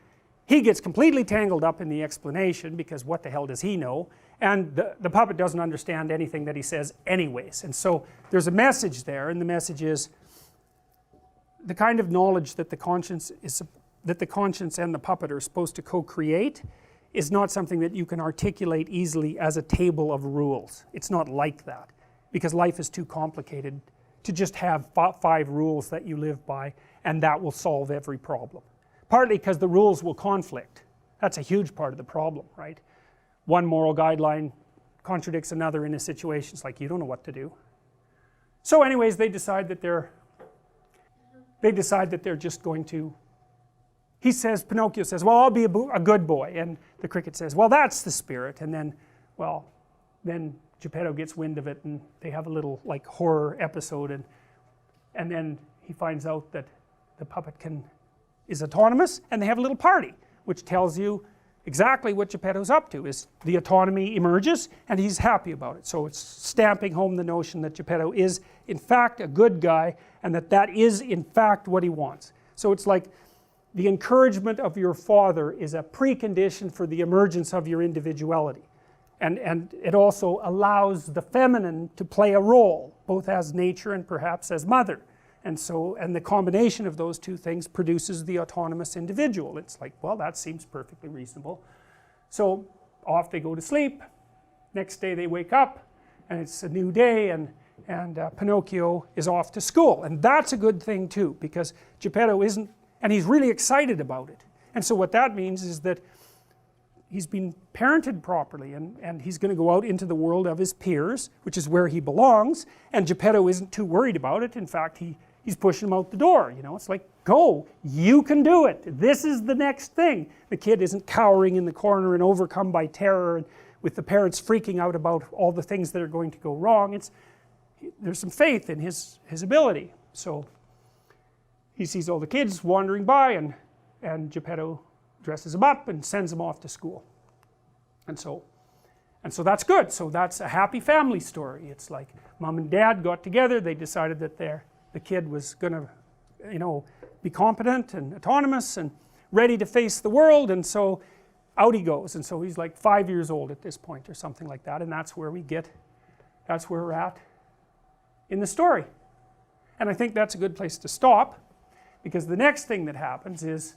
he gets completely tangled up in the explanation, because what the hell does he know, and the puppet doesn't understand anything that he says anyways. And so there's a message there, and the message is the kind of knowledge that the conscience and the puppet are supposed to co-create is not something that you can articulate easily as a table of rules. It's not like that, because life is too complicated to just have 5 rules that you live by and that will solve every problem. Partly because the rules will conflict. That's a huge part of the problem, right? One moral guideline contradicts another in a situation. It's like you don't know what to do. So anyways, they decide that they're just going to, Pinocchio says, well, I'll be a good boy, and the cricket says, well, that's the spirit. And then, well, then Geppetto gets wind of it, and they have a little like horror episode, and then he finds out that the puppet is autonomous, and they have a little party, which tells you exactly what Geppetto's up to. Is the autonomy emerges, and he's happy about it. So it's stamping home the notion that Geppetto is in fact a good guy, and that is in fact what he wants. So it's like the encouragement of your father is a precondition for the emergence of your individuality, and it also allows the feminine to play a role, both as nature and perhaps as mother. And the combination of those two things produces the autonomous individual. It's like, well, that seems perfectly reasonable. So off they go to sleep. Next day they wake up, and it's a new day, and Pinocchio is off to school. And that's a good thing too, because Geppetto isn't, and he's really excited about it. And so what that means is that he's been parented properly, and he's going to go out into the world of his peers, which is where he belongs, and Geppetto isn't too worried about it. In fact, he's pushing him out the door, you know. It's like, go, you can do it, this is the next thing. The kid isn't cowering in the corner and overcome by terror, and with the parents freaking out about all the things that are going to go wrong. There's some faith in his ability. So he sees all the kids wandering by, and Geppetto dresses him up and sends him off to school. And so that's good. So that's a happy family story. It's like mom and dad got together, they decided that the kid was going to, you know, be competent and autonomous and ready to face the world, and so out he goes. And so he's like 5 years old at this point or something like that, and that's where we're at in the story. And I think that's a good place to stop, because the next thing that happens is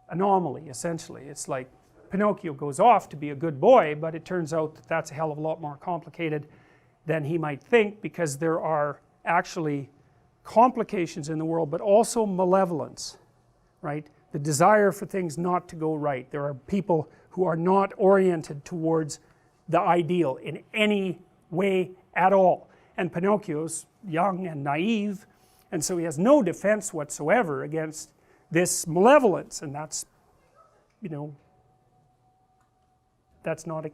anomaly, essentially. It's like Pinocchio goes off to be a good boy, but it turns out that that's a hell of a lot more complicated than he might think, because there are actually complications in the world, but also malevolence, right? The desire for things not to go right. There are people who are not oriented towards the ideal in any way at all. And Pinocchio's young and naive, and so he has no defense whatsoever against this malevolence, and that's, you know, that's not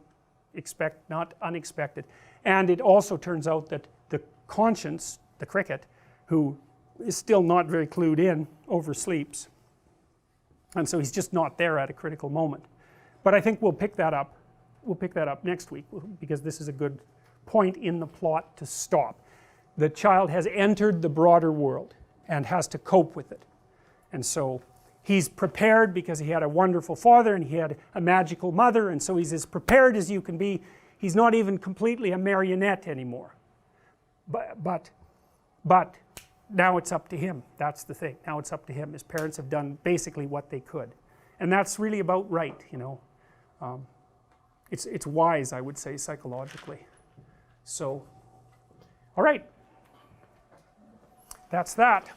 unexpected. And it also turns out that the conscience, the cricket, who is still not very clued in, oversleeps, and so he's just not there at a critical moment. But I think we'll pick that up next week, because this is a good point in the plot to stop. The child has entered the broader world and has to cope with it, and so he's prepared because he had a wonderful father and he had a magical mother, and so he's as prepared as you can be. He's not even completely a marionette anymore, but now it's up to him. That's the thing. Now it's up to him. His parents have done basically what they could, and that's really about right, you know. It's wise, I would say, psychologically. So, all right, that's that.